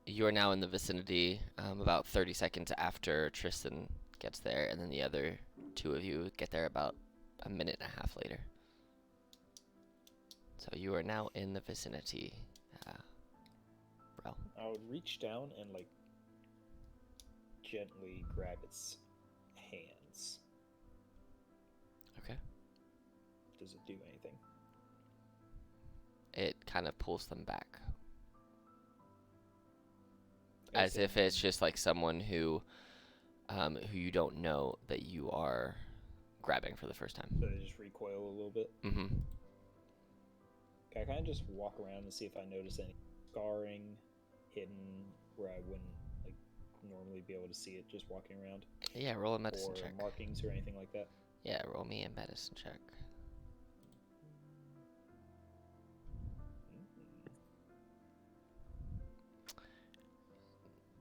You are now in the vicinity. About 30 seconds after Tristan gets there, and then the other two of you get there about a minute and a half later. So you are now in the vicinity. Rel.
I would reach down and like gently grab its hands.
Okay.
Does it do anything?
It kind of pulls them back.
As
As if it's just like someone who you don't know that you are grabbing for the first time.
So they just recoil a little bit.
Mm-hmm.
Can I kind of just walk around and see if I notice any scarring hidden where I wouldn't like normally be able to see it just walking around?
Yeah, roll a medicine
or
check.
markings or anything like that?
Yeah, roll me a medicine check.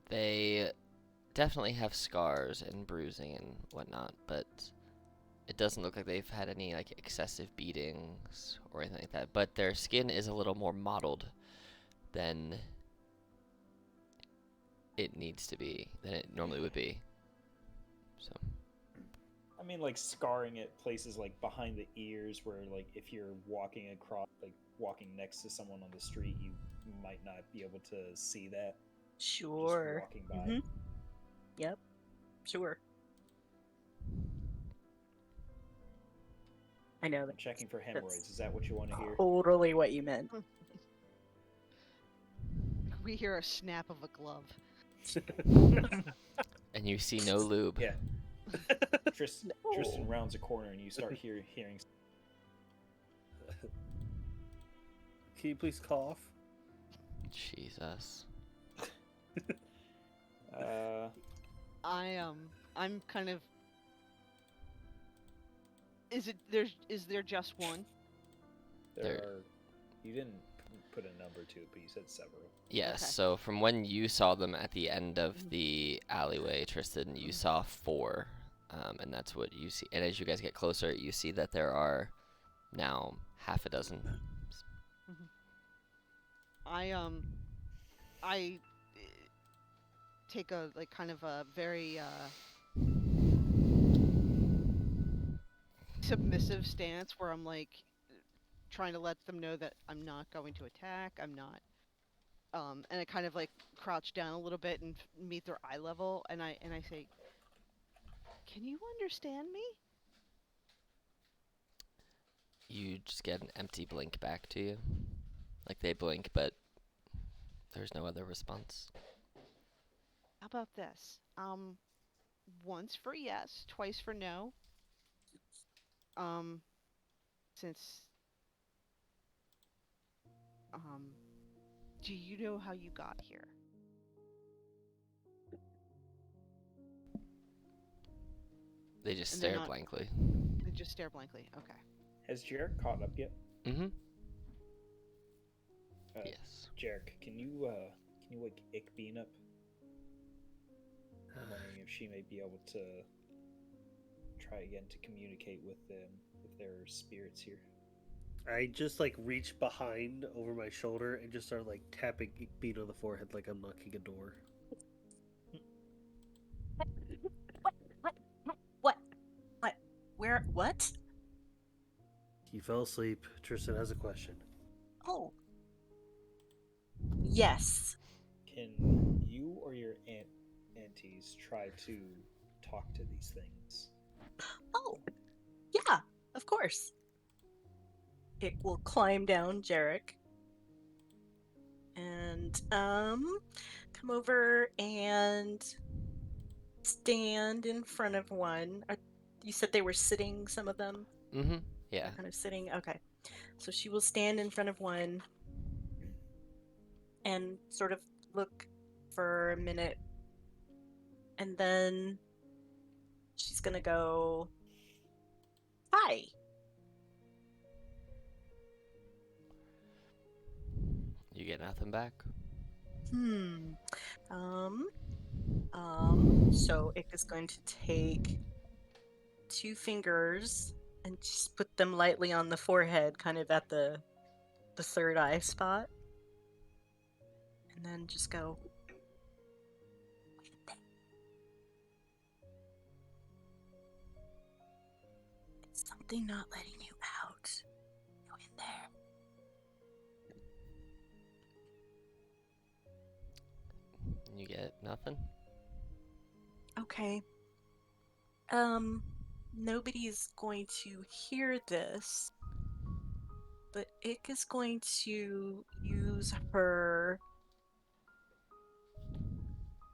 They definitely have scars and bruising and whatnot, but it doesn't look like they've had any like excessive beatings or anything like that. But their skin is a little more mottled than it needs to be, than it normally would be. So
I mean, like scarring at places like behind the ears, where like if you're walking across, like walking next to someone on the street, you might not be able to see that.
Sure.
Just walking by.
Mhm. Yep. Sure. I know
I'm
that.
checking for hemorrhoids. Is that what you want to hear?
Totally what you meant.
We hear a snap of a glove.
and you see no lube.
Yeah. Tristan rounds a corner and you start hearing.
Can you please cough?
Jesus.
I'm kind of. Is there just one?
You didn't put a number to it, but you said several.
Yes,
Okay.
so from when you saw them at the end of the alleyway, Tristan, you saw 4, and that's what you see. And as you guys get closer, you see that there are now half a dozen.
I take a like kind of a very submissive stance where I'm like trying to let them know that I'm not going to attack. I'm not. And I kind of like crouch down a little bit and meet their eye level, and I say, "Can you understand me?"
You just get an empty blink back to you. Like they blink, but there's no other response.
How about this? Once for yes, twice for no. Since do you know how you got here?
They just
And they're
stare
not-
blankly.
They just stare blankly. Okay.
Has Jarek caught up yet?
Mm-hmm.
Uh,
Yes.
Jarek, can you wake Ickbean up? I'm wondering if she may be able to try again to communicate with them, if there are spirits here.
I just like reach behind over my shoulder and just start like tapping Beat on the forehead like I'm knocking a door.
What? Where? What?
You fell asleep. Tristan has a question.
Oh. Yes.
Can you or your aunties try to talk to these things?
Oh. Yeah, of course. It will climb down Jarek and come over and stand in front of one. You said they were sitting, some of them?
Mm-hmm. Yeah.
They're kind of sitting. Okay. So she will stand in front of one and sort of look for a minute. And then she's going to go, hi.
You get nothing back.
Hmm. So Ick is going to take 2 fingers and just put them lightly on the forehead, kind of at the third eye spot. And then just go, it's something not letting you out. Go in there.
You get nothing.
Okay. Nobody's going to hear this, but Ick is going to use her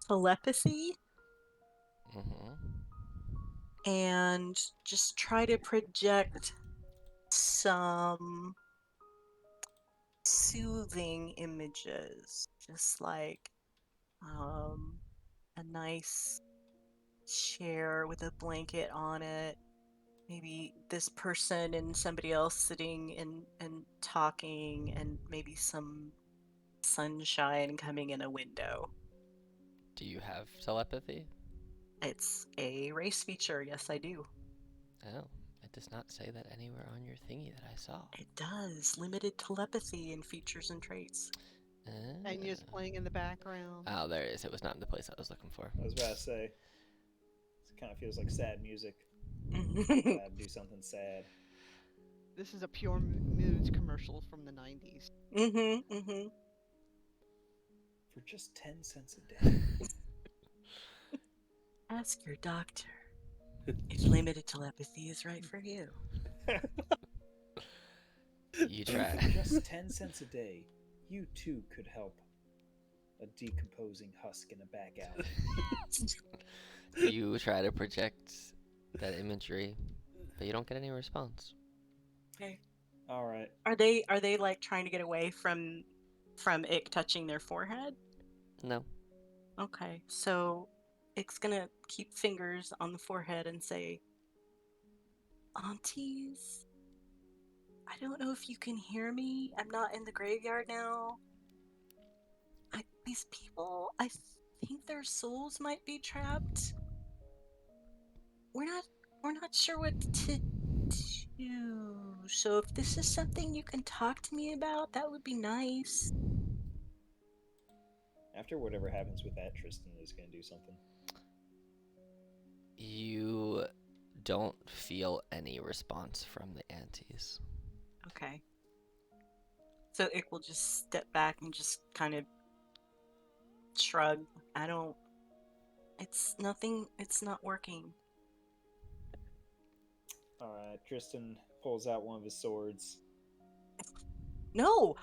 telepathy
Mm-hmm.
and just try to project some soothing images, just like a nice chair with a blanket on it, maybe this person and somebody else sitting and talking, and maybe some sunshine coming in a window.
Do you have telepathy?
It's a race feature. Yes, I do.
Oh, it does not say that anywhere on your thingy that I saw.
It does. Limited telepathy in features and traits.
And you're just playing in the background.
Oh, there it is. It was not in the place I was looking for.
I was about to say, it kind of feels like sad music. Gotta do something sad.
This is a pure moods commercial from the 90s.
For just 10 cents a day.
Ask your doctor if limited telepathy is right for you.
You try.
For just 10 cents a day, you too could help a decomposing husk in a back alley.
You try to project that imagery, but you don't get any response.
Okay.
All right.
Are they like trying to get away from Ick touching their forehead?
No.
Okay, so Ick's gonna keep fingers on the forehead and say, Aunties, I don't know if you can hear me. I'm not in the graveyard now. These people, I think their souls might be trapped. We're not sure what to do. So if this is something you can talk to me about, that would be nice.
After whatever happens with that, Tristan is going to do something.
You don't feel any response from the aunties.
Okay. So Ick will just step back and just kind of shrug. It's not working.
All right. Tristan pulls out one of his swords.
No!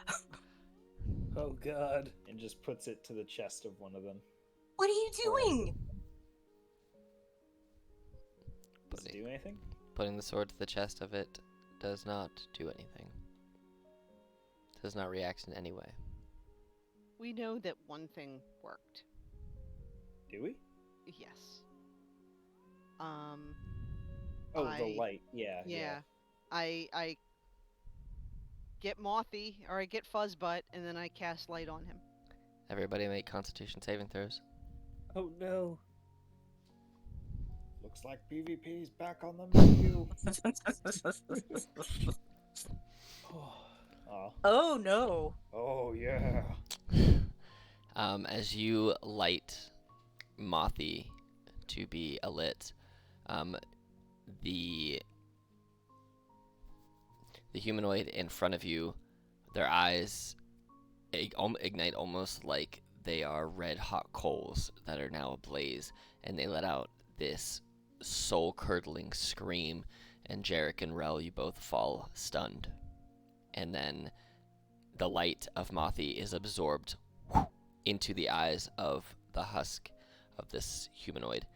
Oh God.
And just puts it to the chest of one of them.
What are you doing?
Does it do anything?
Putting the sword to the chest of it does not do anything. Does not react in any way.
We know that one thing worked.
Do we?
Yes.
The light. Yeah.
I get Mothy, or I get Fuzzbutt, and then I cast light on him.
Everybody make Constitution saving throws.
Oh no.
Looks like PvP's back on the menu.
Oh no.
Oh yeah.
As you light Mothy to be alit, the humanoid in front of you, their eyes ignite almost like they are red hot coals that are now ablaze, and they let out this soul curdling scream, and Jarek and Rel, you both fall stunned. And then the light of Mothy is absorbed into the eyes of the husk of this humanoid,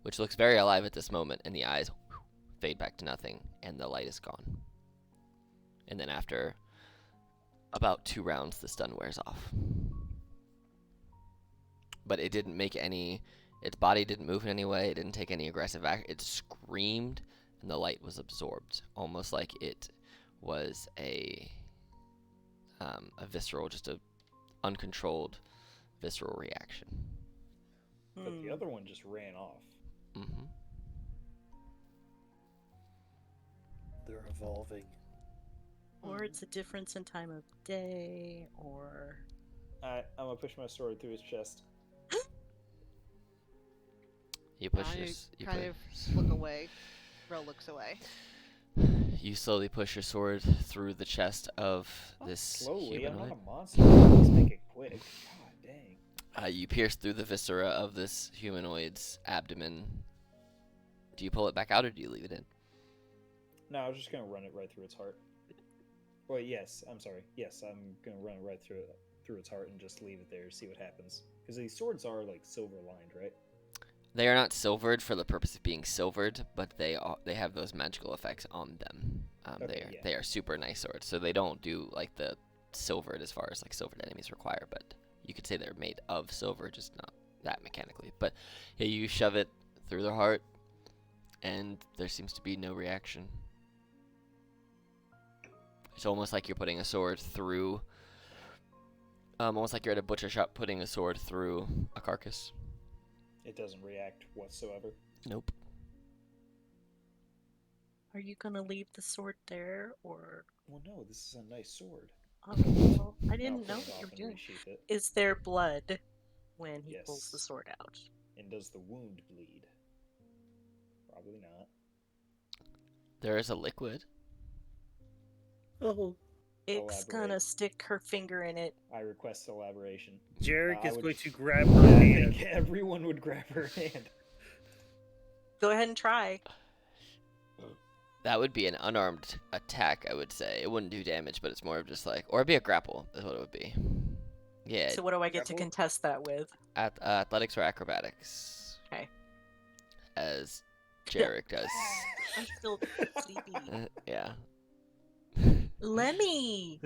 which looks very alive at this moment, and the eyes fade back to nothing, and the light is gone. And then after about 2 rounds, the stun wears off. But it didn't make any, its body didn't move in any way, it didn't take any aggressive act, it screamed, and the light was absorbed, almost like it was a visceral, just a uncontrolled visceral reaction.
But the other one just ran off.
Mm-hmm.
They're evolving.
Or it's a difference in time of day, or
I'm gonna push my sword through his chest.
You push
I
this. You
kind
push.
of look away. Ro looks away.
You slowly push your sword through the chest of this
Slowly, I'm
humanoid.
not a monster. Please make it quick. God dang.
You pierce through the viscera of this humanoid's abdomen. Do you pull it back out or do you leave it in?
No, I was just gonna run it right through its heart. Well, yes, I'm sorry. Yes, I'm gonna run it right through its heart and just leave it there, see what happens. Because these swords are like silver lined, right?
They are not silvered for the purpose of being silvered, but they have those magical effects on them.
Okay,
They are super nice swords, so they don't do like the silvered as far as like silvered enemies require, but you could say they're made of silver, just not that mechanically. But yeah, you shove it through their heart, and there seems to be no reaction. It's almost like you're putting a sword through, almost like you're at a butcher shop putting a sword through a carcass.
It doesn't react whatsoever.
Nope.
are you gonna leave the sword there, or?
Well, no, this is a nice sword.
Oh, well, I
I'll
didn't
pull
know
it
what
off
you were
and
doing.
resheath it.
Is there blood when he pulls the
Yes.
sword out?
And does the wound bleed? Probably not.
There is a liquid.
Oh,
It's gonna
Elaborate.
stick her finger in it.
I request elaboration.
Jarek
I
is
would-
going to grab her
I
hand.
think everyone would grab her hand.
Go ahead and try.
That would be an unarmed attack, I would say. It wouldn't do damage, but it's more of just like, or it'd be a grapple, is what it would be. Yeah,
So what do I get to
Grapple?
contest that with?
athletics or acrobatics,
Okay.
as Jarek does.
I'm still sleepy.
Yeah.
Lemmy!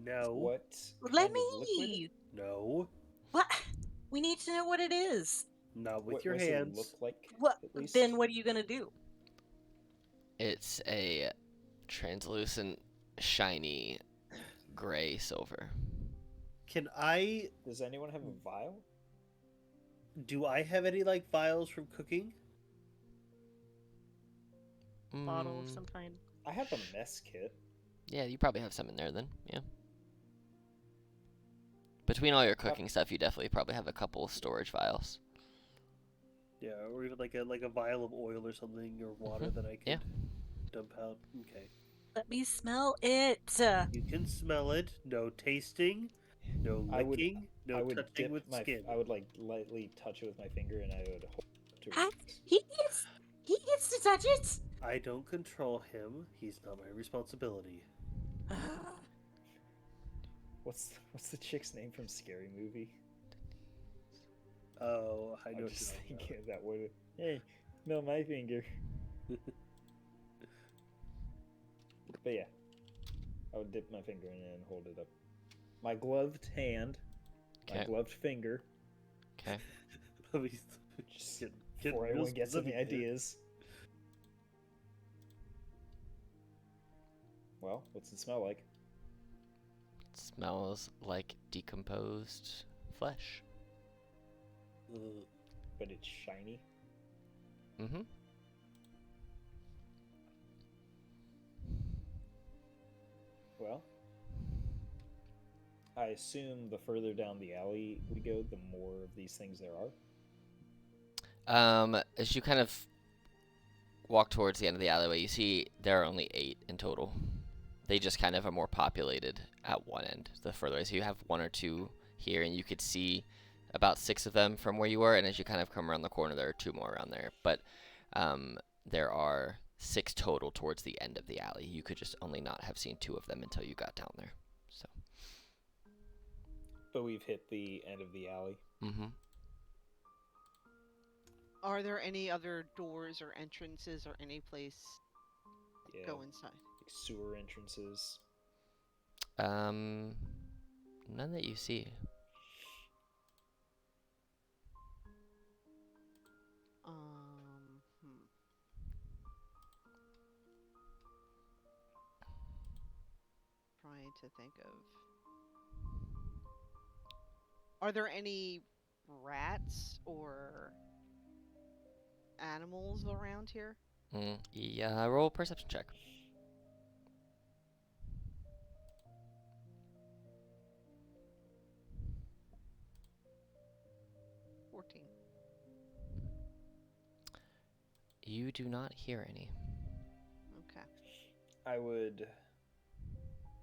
No.
What? kind of
Lemmy!
liquid?
No.
What? We need to know what it is.
Not with
What
your
does it
hands.
look like?
What?
At least?
Then what are you gonna do?
It's a translucent, shiny, gray silver.
Can I?
Does anyone have a vial?
Do I have any like vials from cooking?
Bottle of
Mm,
some kind.
I have a mess kit.
Yeah, you probably have some in there then. Yeah. Between all your cooking stuff, you definitely probably have a couple storage vials.
Yeah, or even like a vial of oil or something, or water
Mhm.
that I could
Yeah.
dump out. Okay.
Let me smell it.
You can smell it. No tasting. No
I would-
licking.
I
No
would
touching
dip
with
my.
skin.
I would like lightly touch it with my finger, and I would hold it to
Ah,
read.
he gets to touch it.
I don't control him. He's not my responsibility.
What's the chick's name from Scary Movie?
Oh, I know.
I'm
what
just
you're talking
thinking of that word. Hey, smell my finger. But yeah, I would dip my finger in it and hold it up. My gloved hand, my
Okay.
gloved finger.
Okay.
about. He's
Just
getting
before
real
anyone gets any
specific here.
ideas. Well, what's it smell like?
It smells like decomposed flesh.
Ugh.
But it's shiny.
Mm-hmm.
Well, I assume the further down the alley we go, the more of these things there are.
As you kind of walk towards the end of the alleyway, you see there are only 8 in total. They just kind of are more populated at one end, the further away. So you have 1 or 2 here, and you could see about 6 of them from where you were. And as you kind of come around the corner, there are 2 more around there. But there are 6 total towards the end of the alley. You could just only not have seen 2 of them until you got down there. So
But we've hit the end of the alley.
Mm-hmm.
Are there any other doors or entrances or any place
Yeah,
go inside?
like sewer entrances.
None that you see.
Hmm. Trying to think of. Are there any rats or animals around here?
Yeah, roll a perception check.
14.
You do not hear any.
Okay.
I would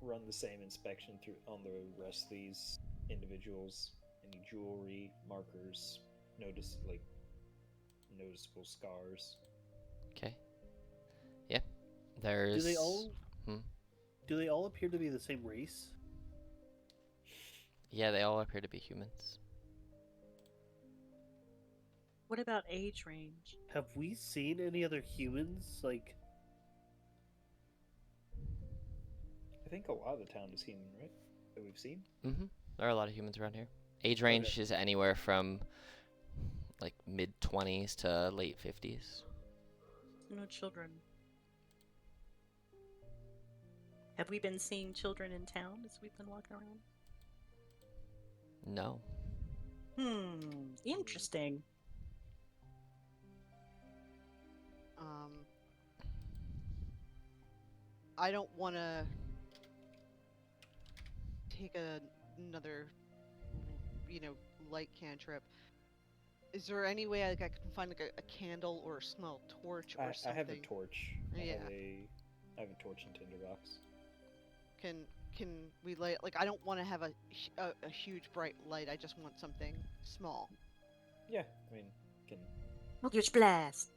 run the same inspection through on the rest of these individuals. Any jewelry, markers, noticeable scars.
Okay. Yeah. There's.
Do they all?
Hmm?
Do they all appear to be the same race?
Yeah, they all appear to be humans.
What about age range?
Have we seen any other humans? Like,
I think a lot of the town is human, right? That we've seen.
Mm-hmm. There are a lot of humans around here. Age range is anywhere from like mid-20s to late 50s.
No children. Have we been seeing children in town as we've been walking around?
No.
Interesting.
I don't want to take another, light cantrip. Is there any way I can find like a candle or a small torch or
I
something?
have a torch.
Yeah.
I have a torch and tinderbox.
Can we light? Like, I don't want to have a huge bright light. I just want something small.
Yeah, I mean, can
Eldritch blast.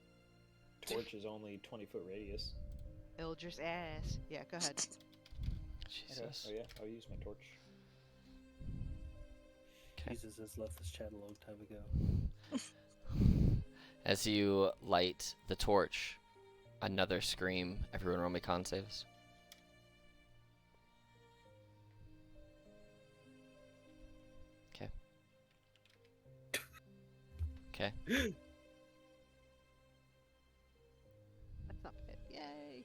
torch is only 20-foot radius.
Eldritch ass. Yeah, go ahead.
Jesus.
Oh yeah, I'll use my torch.
Okay.
Jesus has left this chat a long time ago.
As you light the torch, another scream. Everyone roll me con saves. Okay. Okay.
That's not it. Yay.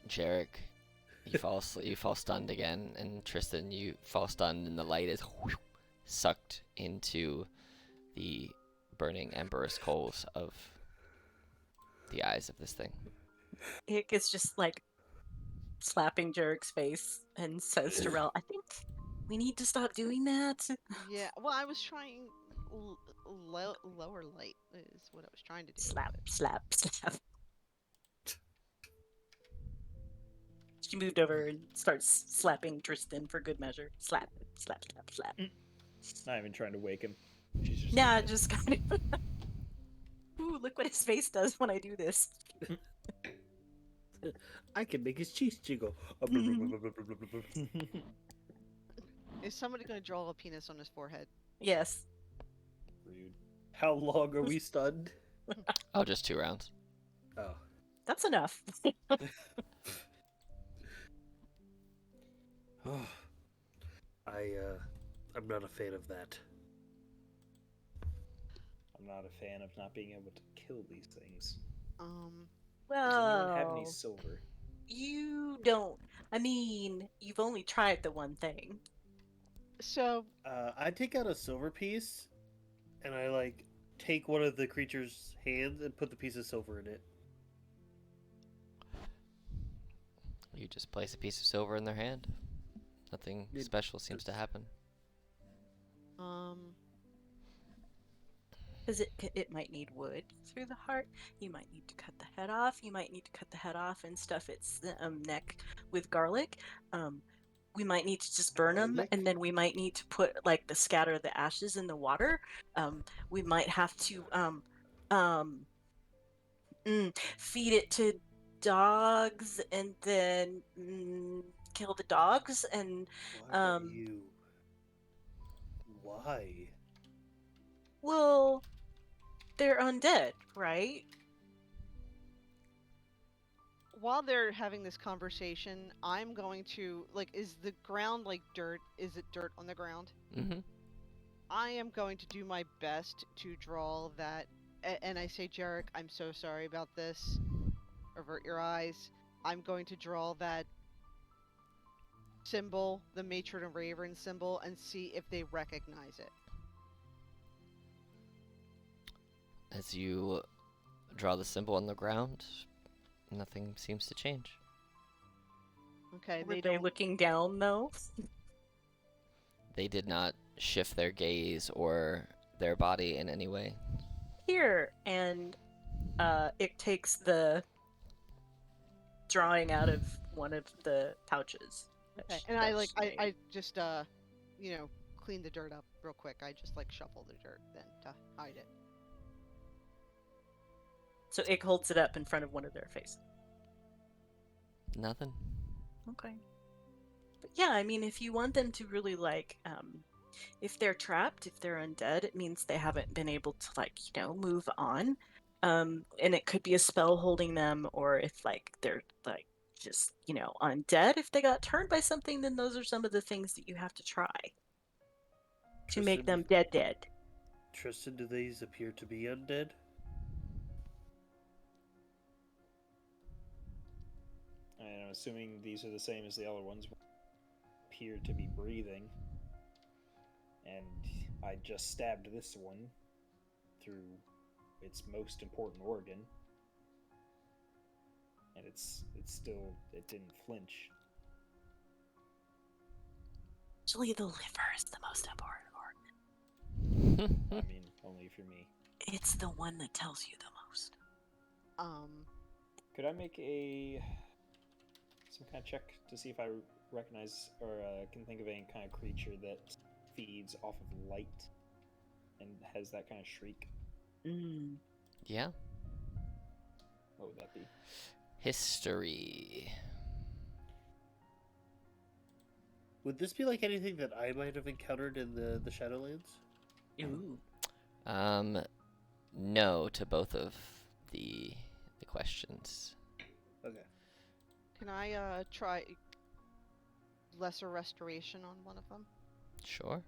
Jarek, you fall asleep, you fall stunned again, and Tristan, you fall stunned, and the light is sucked into the burning embers coals of the eyes of this thing.
Ick is just like slapping Jarek's face and says to Rel, I think we need to stop doing that.
Yeah. Well, I was trying lower light is what I was trying to do.
Slap,
but-
slap, slap. She moved over and starts slapping Tristan for good measure. Slap, slap, slap, slap.
Not even trying to wake him. She's just
Nah,
doing it.
just kind of. Ooh, look what his face does when I do this.
I can make his cheeks jiggle.
Is somebody going to draw a penis on his forehead?
Yes.
Rude.
How long are we stunned?
Oh, just 2 rounds.
Oh.
That's enough.
I'm not a fan of that.
I'm not a fan of not being able to kill these things.
Um,
Does anyone have any
Well,
silver?
you don't. I mean, you've only tried the one thing.
so
I take out a silver piece, and I take one of the creature's hands and put the piece of silver in it.
You just place a piece of silver in their hand. Nothing
It-
special seems to happen.
Because it might need wood through the heart. You might need to cut the head off. You might need to cut the head off and stuff its neck with garlic. We might need to just burn them,
Garlic?
and then we might need to put the scatter the ashes in the water. We might have to feed it to dogs and then kill the dogs and
Why are you? Why?
well, they're undead, right?
While they're having this conversation, I'm going to like, is the ground like dirt? Is it dirt on the ground?
Mm-hmm.
I am going to do my best to draw that. And I say, Jarek, I'm so sorry about this. Avert your eyes. I'm going to draw that symbol, the Matron of Raven symbol, and see if they recognize it.
As you draw the symbol on the ground, nothing seems to change.
Okay,
Were
they
they
don't.
looking down though?
They did not shift their gaze or their body in any way.
Here, and it takes the drawing out of one of the pouches.
Okay, and I just clean the dirt up real quick. I just like shuffle the dirt then to hide it.
So it holds it up in front of one of their faces.
Nothing.
Okay. But yeah, I mean, if you want them to really like, if they're trapped, if they're undead, it means they haven't been able to like, move on. And it could be a spell holding them, or if like they're like just, undead. If they got turned by something, then those are some of the things that you have to try to make them dead.
Tristan, do these appear to be undead?
And I'm assuming these are the same as the other ones. Appear to be breathing. And I just stabbed this one through its most important organ. And it didn't flinch.
Actually, the liver is the most important organ.
I mean, only if you're me.
It's the one that tells you the most.
Could I make some kind of check to see if I recognize or can think of any kind of creature that feeds off of light and has that kind of shriek?
Yeah.
What would that be?
History.
Would this be like anything that I might have encountered in the Shadowlands?
Ooh.
No to both of the questions.
Okay.
Can I try lesser restoration on one of them?
Sure.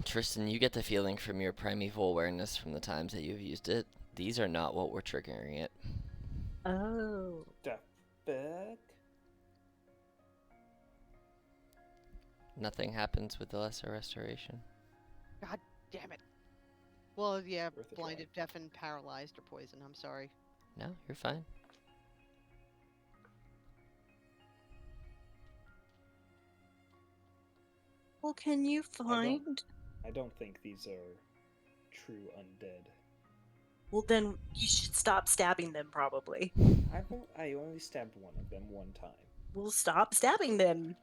Tristan, you get the feeling from your primeval awareness from the times that you've used it. These are not what we're triggering it.
Oh.
The fuck?
Nothing happens with the lesser restoration.
God damn it. Well, yeah,
Worth a
blinded, deaf, and paralyzed or poison. I'm sorry.
No, you're fine.
Well, can you find?
I don't think these are true undead.
Well, then you should stop stabbing them, probably.
I only stabbed one of them one time.
Well, stop stabbing them.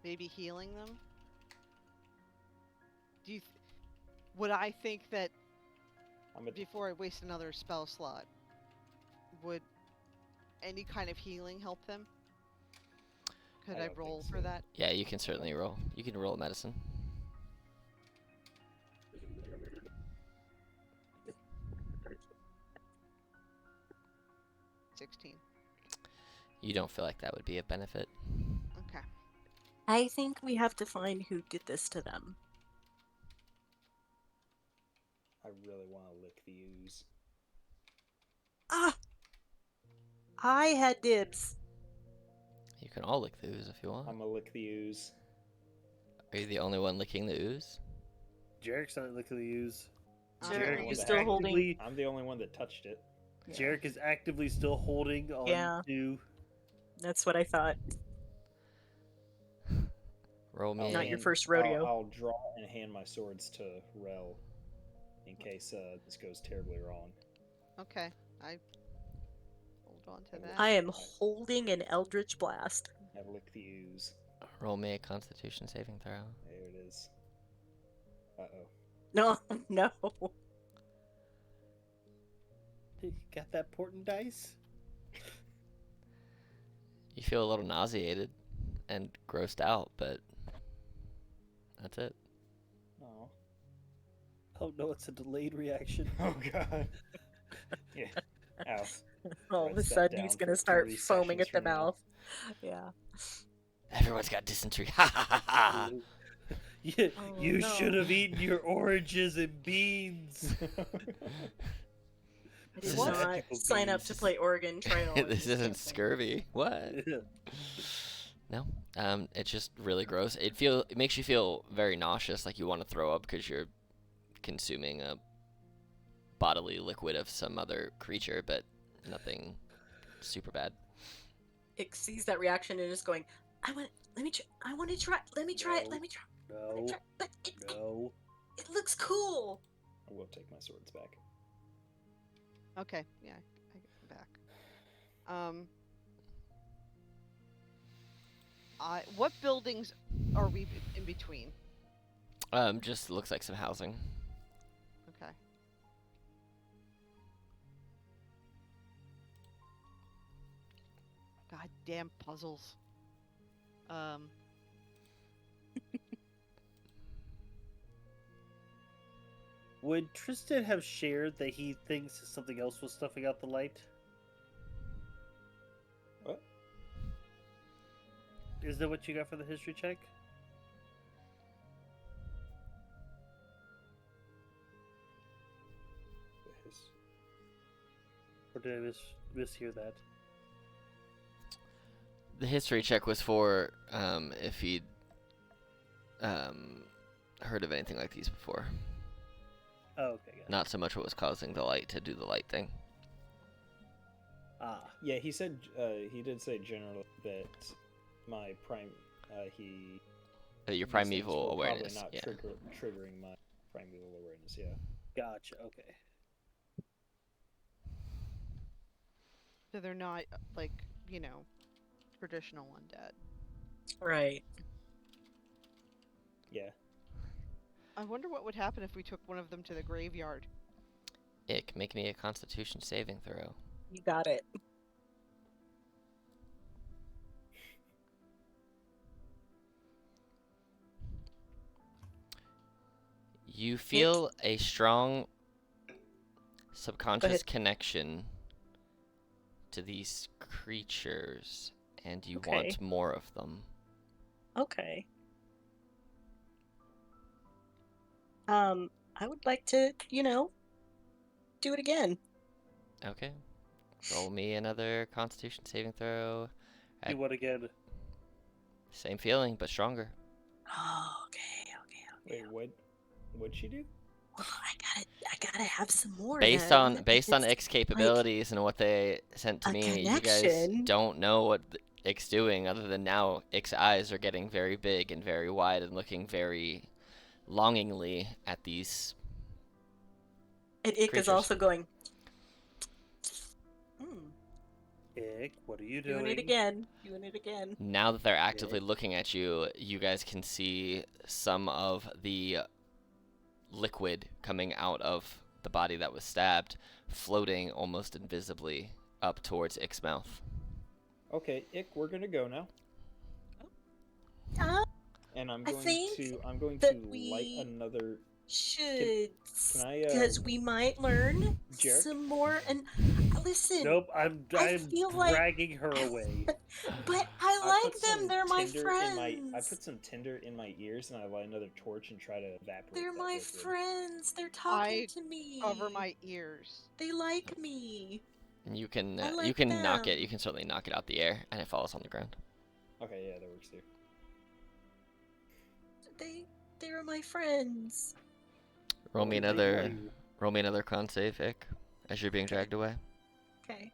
Maybe healing them? Would I think that before I waste another spell slot, would any kind of healing help them? Could I
don't
roll
think
for
so.
that?
Yeah, you can certainly roll. You can roll medicine.
$16.
You don't feel like that would be a benefit.
Okay.
I think we have to find who did this to them.
I really want to lick the ooze.
Ah! I had dibs.
You can all lick the ooze if you want.
I'm gonna lick the ooze.
Are you the only one licking the ooze?
Jarek's not looking to use.
Jarek,
are
you
you
still holding?
I'm the only one that touched it.
Yeah.
Jarek is actively still holding on to.
That's what I thought.
Roll me.
Not your first rodeo.
I'll draw and hand my swords to Rel in case this goes terribly wrong.
Okay. I hold on to that.
I am holding an Eldritch Blast.
I lick the ooze.
Roll me a Constitution saving throw.
There it is. Uh-oh.
No, no.
Got that portent dice?
You feel a little nauseated and grossed out, but that's it.
Oh.
Oh no, it's a delayed reaction.
Oh god. Yeah. Alice.
All of
Write
a
that
sudden, he's
down
gonna
for
start
30
foaming
sessions
at the
from now.
mouth. Yeah.
Everyone's got dysentery. Ha ha ha ha.
You,
Oh,
you
no.
should have eaten your oranges and beans.
I did
What?
not
Magical
sign up to
beans.
play Oregon Trail. in
This
this
isn't
campaign.
scurvy. What?
Yeah.
No. It's just really gross. It makes you feel very nauseous, like you want to throw up because you're consuming a bodily liquid of some other creature, but nothing super bad.
It sees that reaction and is going, I want to try, let me try it, let me try,
No,
but
no.
it looks cool.
I will take my swords back.
Okay, yeah, I get them back. What buildings are we in between?
Just looks like some housing.
Okay. Goddamn puzzles.
Would Tristan have shared that he thinks something else was snuffing out the light?
What?
Is that what you got for the history check? Or did I mishear that?
The history check was for if he'd heard of anything like these before.
Oh, okay, got it.
Not so much what was causing the light to do the light thing.
Ah,
Yeah, he said he did say generally that my prime he
Your
these things
primeval
were
awareness.
probably
Yeah.
not triggering my primeval awareness. Yeah.
gotcha. Okay.
So they're not like, traditional undead.
Right.
Yeah.
I wonder what would happen if we took one of them to the graveyard.
Ick, make me a Constitution saving throw.
You got it.
You feel a strong subconscious
ahead.
connection to these creatures, and you
Okay.
want more of them.
Okay. I would like to, do it again.
Okay. Roll me another Constitution saving throw.
Do what again?
Same feeling, but stronger.
Oh, okay.
Wait, what'd she do?
Well, I gotta have some more.
Based
then.
on
It's
X capabilities and what they sent to
a
me, you guys
connection.
don't know what Ick's doing, other than now Ick's eyes are getting very big and very wide and looking very longingly at these
And Ick
creatures.
is also going.
Ick, what are you
Doing
doing?
it again. Doing it again.
Now that they're actively looking at you, you guys can see some of the liquid coming out of the body that was stabbed, floating almost invisibly up towards Ick's mouth.
Okay, Ick, we're gonna go now,
Uh,
and I'm
I
going
think
to light
we
another.
should,
Can I,
because we might learn
jerk?
some more. And listen,
Nope, I'm
I feel like-
dragging her away.
but I
I
like
put
them.
some
They're my
tinder
friends.
I put some tinder in my ears, and I light another torch and try to evaporate.
They're
that
my
liquid.
friends. They're talking
I
to me.
Cover my ears.
They like me.
And you can
I
you
like
can knock it.
them.
You can certainly knock it out the air, and it falls on the ground.
Okay, yeah, that works too.
They're my friends.
Roll me
They
another
do.
roll me another con save, Ick, as you're being dragged away.
Okay.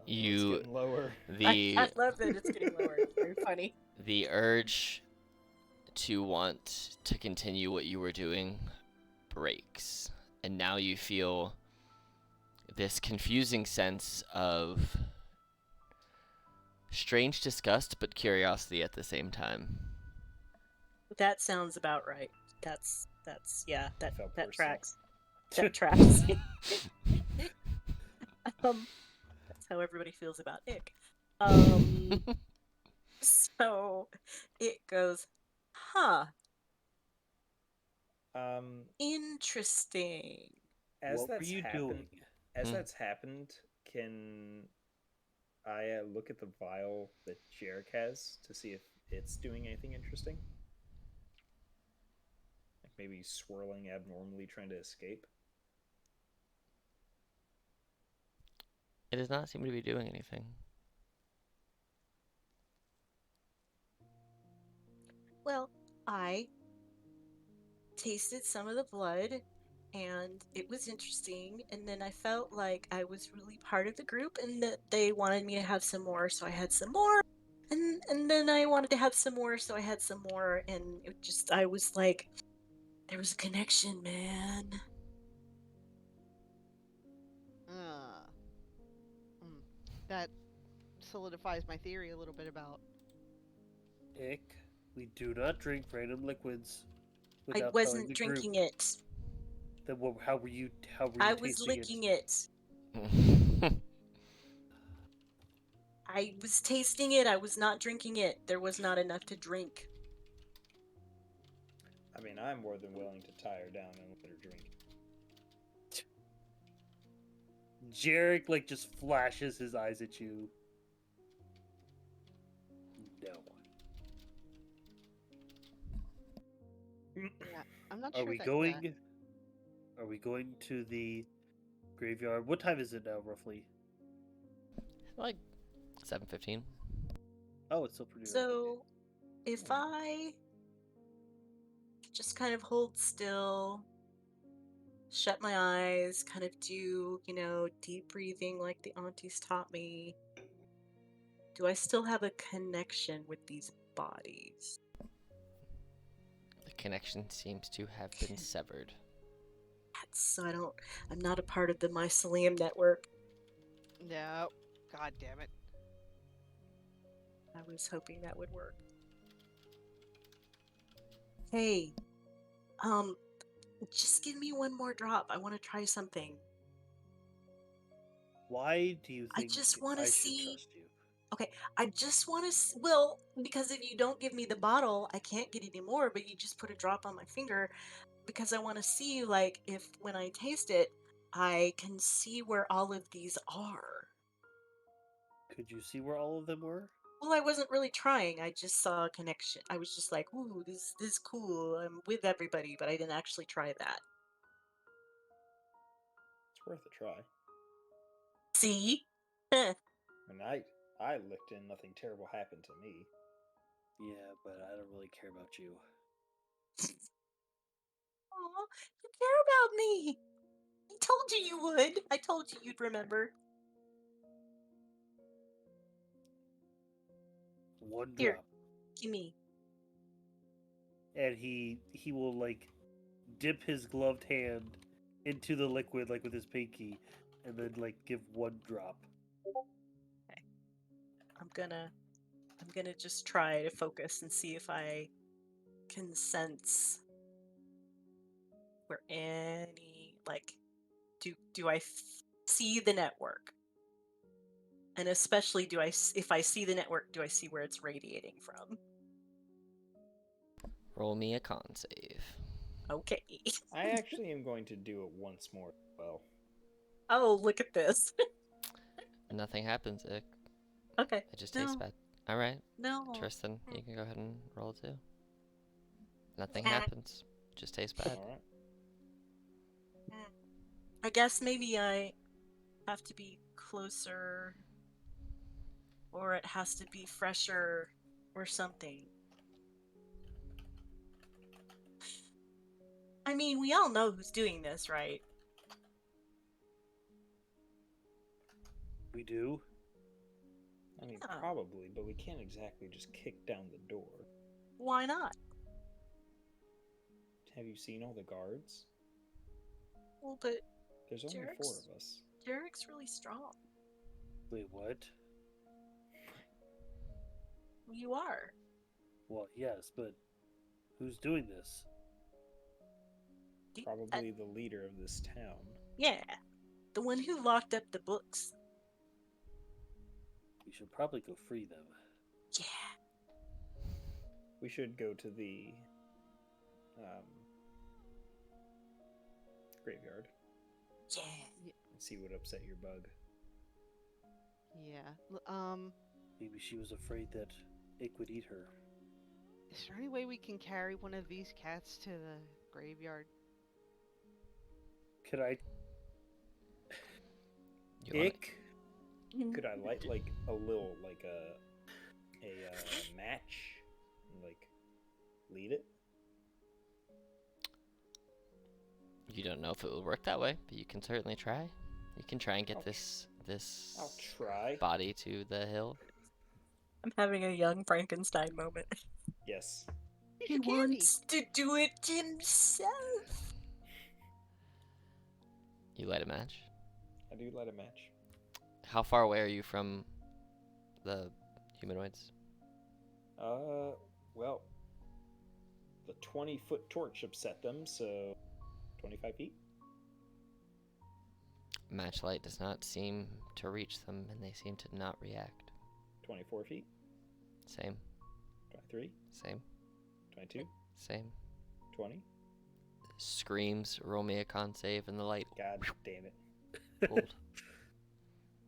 Oh, it's
You-
getting lower.
I love that it's getting lower. It's very funny.
The urge to want to continue what you were doing breaks, and now you feel this confusing sense of strange disgust, but curiosity at the same time.
That sounds about right. Yeah,
Felt
that
personal.
tracks. That tracks. That's how everybody feels about Ick. So it goes, huh, interesting.
As
What were
that's
you
happened,
doing?
as
Hmm.
that's happened, can I look at the vial that Jarek has to see if it's doing anything interesting? Like maybe swirling abnormally, trying to escape.
It does not seem to be doing anything.
Well, I tasted some of the blood and it was interesting. And then I felt like I was really part of the group and that they wanted me to have some more. So I had some more. And then I wanted to have some more. So I had some more. And it just, I was like, there was a connection, man.
Uh, that solidifies my theory a little bit about.
Ick, we do not drink random liquids
I
without telling
wasn't
the group.
drinking it.
Then how were you
I was
tasting
licking it. I was tasting it. I was not drinking it. There was not enough to drink.
I mean, I'm more than willing to tie her down and let her drink.
Jarek like just flashes his eyes at you. No.
Yeah, I'm not
Are
sure
we
that.
going?
Yeah.
Are we going to the graveyard? What time is it now, roughly?
Like 7:15.
Oh, it's still pretty early.
So if I just kind of hold still, shut my eyes, kind of do, deep breathing like the aunties taught me, do I still have a connection with these bodies?
The connection seems to have been severed.
So I'm not a part of the mycelium network.
No. God damn it.
I was hoping that would work. Hey, just give me one more drop. I want to try something.
Why do you
I
think
just want to
I should
see.
trust you?
Okay, I just want to. Well, because if you don't give me the bottle, I can't get any more, but you just put a drop on my finger because I want to see, like, if when I taste it, I can see where all of these are.
Could you see where all of them were?
Well, I wasn't really trying. I just saw a connection. I was just like, ooh, this is cool. I'm with everybody, but I didn't actually try that.
It's worth a try.
See?
And I licked in, nothing terrible happened to me.
Yeah, but I don't really care about you.
Aw, you care about me. I told you you would. I told you you'd remember.
One
Here,
drop,
give me.
and he will like dip his gloved hand into the liquid like with his pinky, and then like give one drop.
Okay. I'm gonna just try to focus and see if I can sense where any like do I see the network, and especially if I see the network, do I see where it's radiating from?
Roll me a con save.
Okay.
I actually am going to do it once more as well.
Oh, look at this.
Nothing happens, Ick.
Okay.
It just tastes
No,
bad. Alright,
no.
Tristan, you can go ahead and roll too. Nothing
Ah.
happens. Just tastes bad.
Alright.
I guess maybe I have to be closer, or it has to be fresher, or something. I mean, we all know who's doing this, right?
We do.
I mean,
Yeah.
probably, but we can't exactly just kick down the door.
Why not?
Have you seen all the guards?
Well, but
There's only 4 of us.
Derek's really strong.
Wait, what?
you are.
Well, yes, but who's doing this?
Probably the leader of this town.
Yeah, the one who locked up the books.
We should probably go free them.
Yeah.
We should go to the graveyard
Yeah.
and see what upset your bug.
Yeah.
Maybe she was afraid that Ick would eat her.
Is there any way we can carry one of these cats to the graveyard?
Could I?
You wanna-
Ick?
Could I light like a little like a match and like lead it?
You don't know if it will work that way, but you can certainly try. You can try and get
I'll
this
I'll try.
body to the hill.
I'm having a young Frankenstein moment.
Yes.
He's
He
a candy.
wants to do it himself.
You light a match.
I do light a match.
How far away are you from the humanoids?
Well, the 20-foot torch upset them, so 25 feet.
Matchlight does not seem to reach them, and they seem to not react.
24 feet.
Same,
23.
same,
22.
same.
20.
Screams, roll me a con save, and the light
God damn it.
pulled.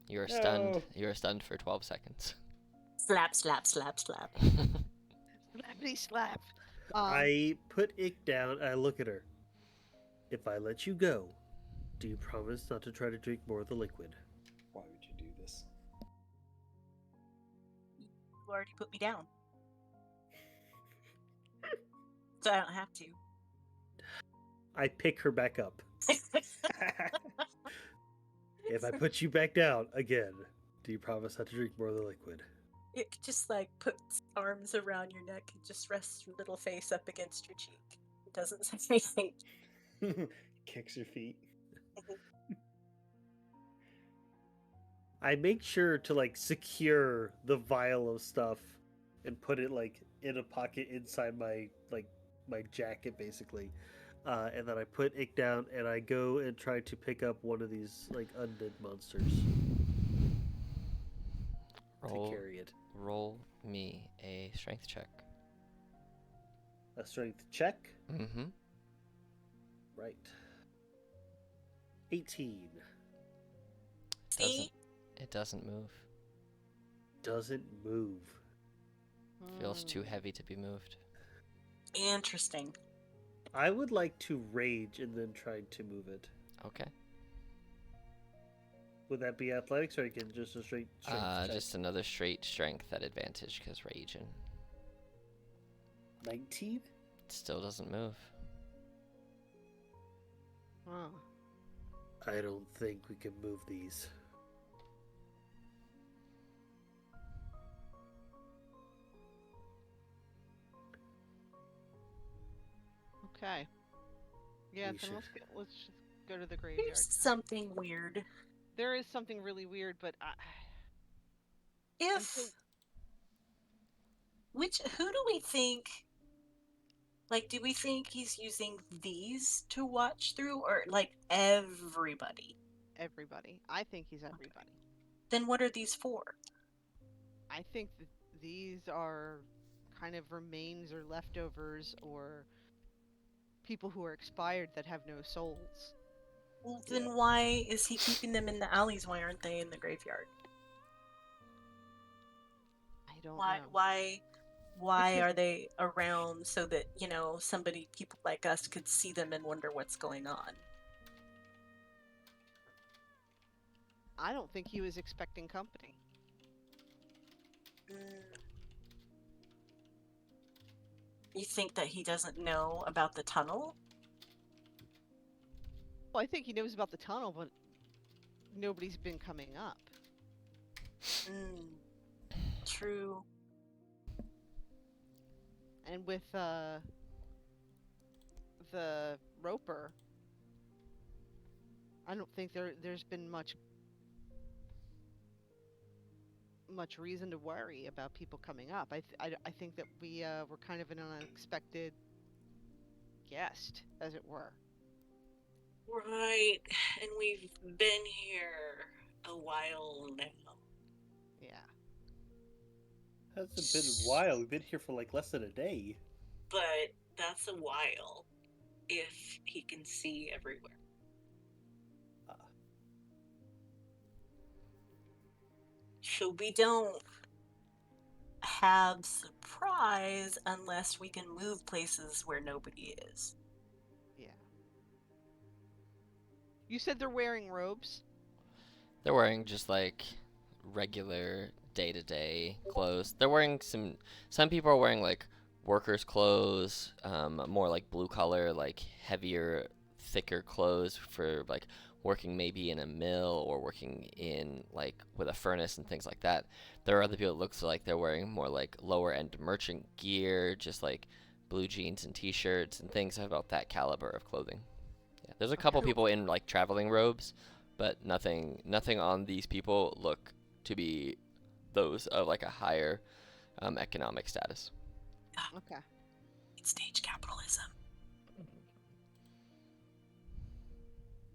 You are stunned.
No.
You are stunned for 12 seconds.
Slap, slap, slap, slap.
Slappity slap.
I put Ick down. I look at her. If I let you go, do you promise not to try to drink more of the liquid?
Why would you do this?
You already put me down. So I don't have to.
I pick her back up. If I put you back down again, do you promise not to drink more of the liquid?
It just like puts arms around your neck and just rests your little face up against your cheek. It doesn't say anything.
Kicks your feet.
I make sure to like secure the vial of stuff and put it like in a pocket inside my my jacket basically. And then I put Ick down and I go and try to pick up one of these like undead monsters to carry it.
Roll me a strength check.
A strength check.
Mm-hmm.
Right. 18.
See?
It doesn't move.
Doesn't move.
Feels too heavy to be moved.
Interesting.
I would like to rage and then try to move it.
Okay.
Would that be athletics or again just a straight strength check?
Just another straight strength at advantage because raging.
19?
It still doesn't move.
Huh.
I don't think we can move these.
Okay. Yeah,
We
then
should-
let's just go to the graveyard.
Here's something weird.
There is something really weird, but
If
Until-
who do we think, like, do we think he's using these to watch through, or like everybody?
everybody. I think he's everybody.
Then what are these for?
I think that these are kind of remains or leftovers or people who are expired that have no souls.
Well, then why is he keeping them in the alleys? Why aren't they in the graveyard?
I don't
Why
know.
why are they around so that, people like us could see them and wonder what's going on?
I don't think he was expecting company.
You think that he doesn't know about the tunnel?
Well, I think he knows about the tunnel, but nobody's been coming up.
True.
And with the roper, I don't think there's been much much reason to worry about people coming up. I think that we were kind of an unexpected guest, as it were.
Right, and we've been here a while now.
Yeah.
Hasn't been a while. We've been here for like less than a day.
But that's a while if he can see everywhere.
Ah.
So we don't have surprise unless we can move places where nobody is.
Yeah. You said they're wearing robes?
They're wearing just like regular day-to-day clothes. They're wearing some people are wearing like workers' clothes, more like blue collar, like heavier, thicker clothes for like working maybe in a mill or working in like with a furnace and things like that. There are other people that looks like they're wearing more like lower end merchant gear, just like blue jeans and t-shirts and things about that caliber of clothing. Yeah, there's a couple
Okay.
people in like traveling robes, but nothing on these people look to be those of like a higher economic status.
Okay.
It's stage capitalism.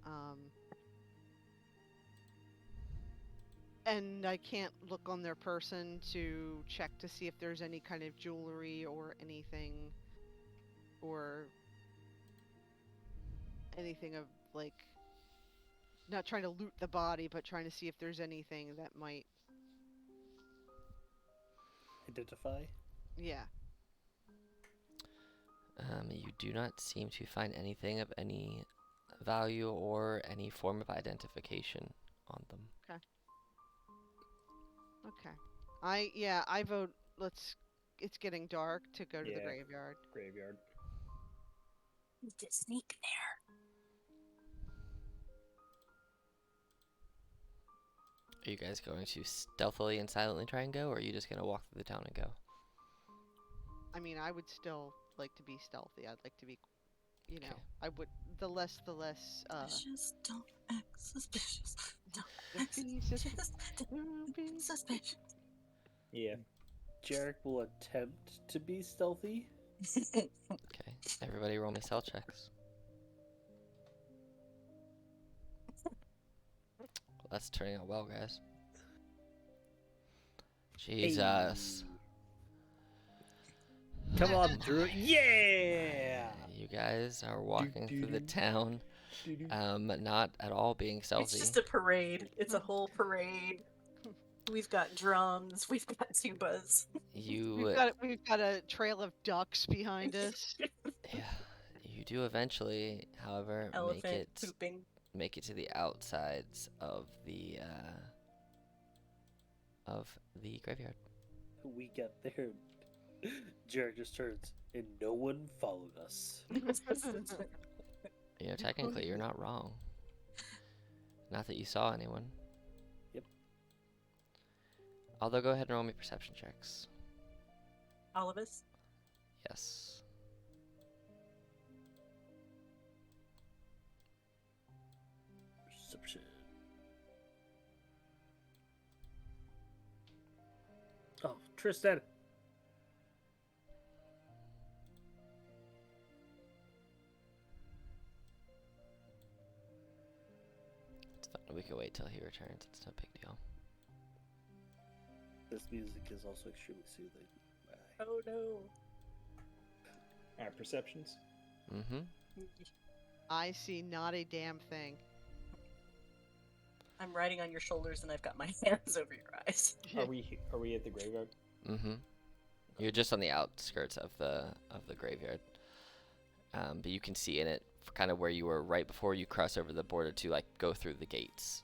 Um, and I can't look on their person to check to see if there's any kind of jewelry or anything, or anything of like, not trying to loot the body, but trying to see if there's anything that might,
Identify.
yeah.
You do not seem to find anything of any value or any form of identification on them.
Okay. I vote it's getting dark to go to the
Yeah.
graveyard.
Graveyard.
We need to sneak there.
Are you guys going to stealthily and silently try and go, or are you just going to walk through the town and go?
I mean, I would still like to be stealthy. I'd like to be,
Okay.
I would, the less,
Suspicious, don't act suspicious. Don't act
be
suspicious. Don't
don't be
act suspicious.
Yeah.
Jarek will attempt to be stealthy.
Okay. Everybody roll me stealth checks. Well, that's turning out well, guys. Jesus.
Hey. Come on through. Yeah.
You guys are walking through the town, not at all being
It's
stealthy.
just a parade. It's a whole parade. We've got drums. We've got tubas.
You,
we've got a trail of ducks behind us.
yeah, you do eventually, however,
Elephant pooping.
make it to the outsides of the graveyard.
We get there. Jarek just turns, and no one followed us.
You know, technically, you're not wrong. Not that you saw anyone.
Yep.
Although, go ahead and roll me perception checks.
All of us.
Yes.
Perception. Oh, Tristan.
It's fine. We can wait till he returns. It's no big deal.
This music is also extremely soothing. Bye.
Oh no.
Alright, perceptions.
Mm-hmm.
I see not a damn thing.
I'm riding on your shoulders and I've got my hands over your eyes.
Are we at the graveyard?
Mm-hmm. You're just on the outskirts of the graveyard. But you can see in it kind of where you were right before you cross over the border to like go through the gates.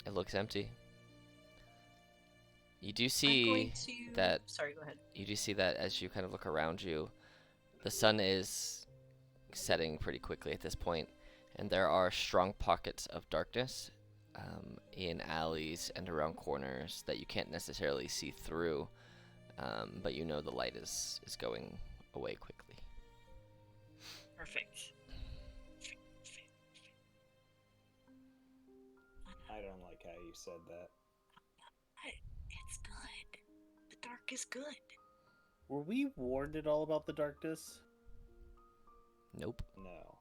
It looks empty. You do
I'm
see
going to...
that
Sorry, go ahead.
you do see that as you kind of look around you, the sun is setting pretty quickly at this point, and there are strong pockets of darkness in alleys and around corners that you can't necessarily see through, but you know the light is going away quickly.
Perfect.
I don't like how you said that.
dark is good.
Were we warned at all about the darkness?
Nope.
No.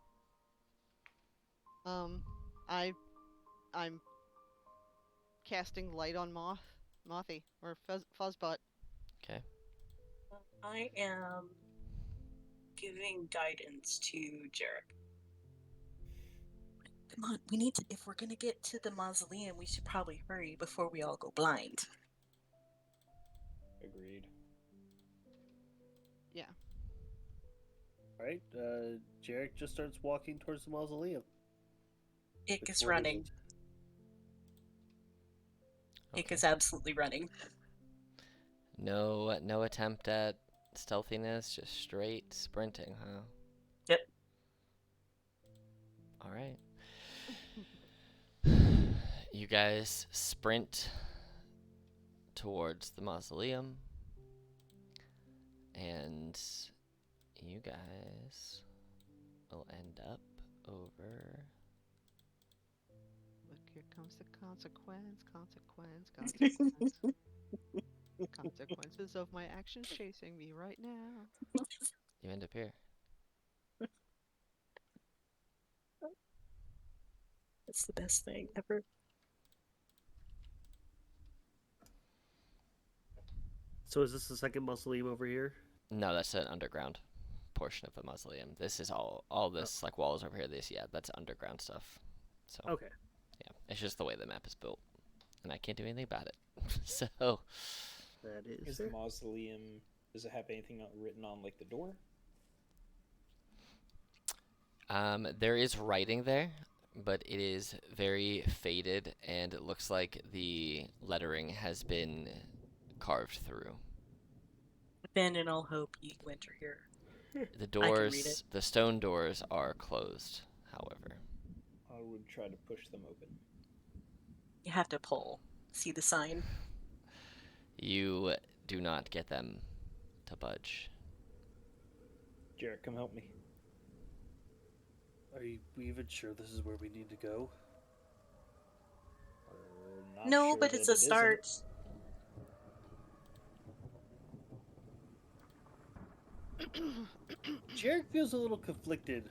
I'm casting light on Mothy, or Fuzzbutt.
Okay.
I am giving guidance to Jarek. Come on, we need to. If we're gonna get to the mausoleum, we should probably hurry before we all go blind.
Agreed.
Yeah.
Alright, Jarek just starts walking towards the mausoleum.
Ick
with
is
quarters.
running. Ick
Okay.
is absolutely running.
No attempt at stealthiness, just straight sprinting, huh?
Yep.
All right. You guys sprint towards the mausoleum, and you guys will end up over.
Look, here comes the consequence. Consequences of my actions chasing me right now.
You end up here.
It's the best thing ever.
So is this the second mausoleum over here?
No, that's an underground portion of the mausoleum. This is all this like walls over here. That's underground stuff. So
Okay.
yeah, it's just the way the map is built, and I can't do anything about it. So
That is
Is the mausoleum? Does it have anything written on like the door?
there is writing there, but it is very faded, and it looks like the lettering has been carved through.
Abandon all hope, ye who enter here.
The
I can read it.
doors, the stone doors, are closed. However,
I would try to push them open.
You have to pull. See the sign?
you do not get them to budge.
Jarek, come help me.
Are you even sure this is where we need to go?
We're not
No,
sure
but
that
it's a
it isn't.
start.
Jarek feels a little conflicted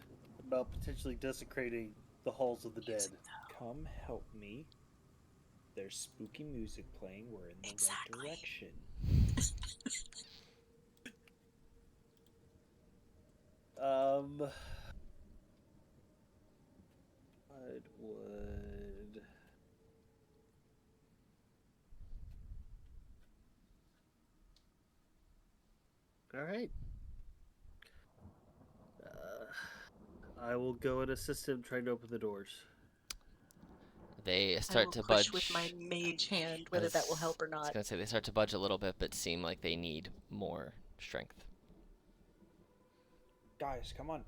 about potentially desecrating the halls of the dead.
Come help me. There's spooky music playing. We're in the
Exactly.
right direction.
I would. All right. I will go and assist him trying to open the doors.
They
I
start
will
to
push
budge.
with my mage hand, whether that will help or
I was
not.
gonna say they start to budge a little bit, but seem like they need more strength.
Guys, come on.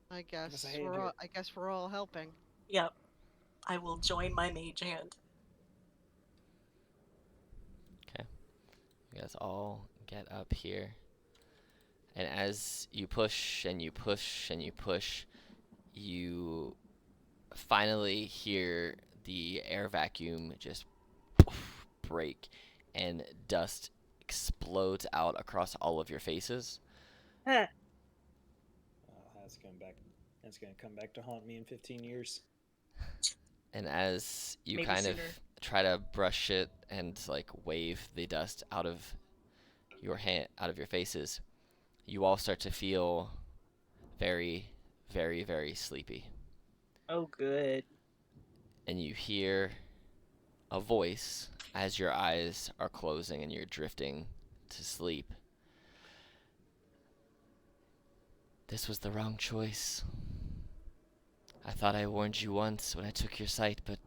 I
us a hand here.
we're all helping.
Yep. I will join my mage hand.
You guys all get up here, and as you push and you push and you push, you finally hear the air vacuum just poof, break, and dust explodes out across all of your faces.
That's gonna come back to haunt me in 15 years.
And as you
Maybe
kind of
sooner.
try to brush it and like wave the dust out of your faces, you all start to feel very, very, very sleepy.
Oh, good.
And you hear a voice as your eyes are closing and you're drifting to sleep. This was the wrong choice. I thought I warned you once when I took your sight, but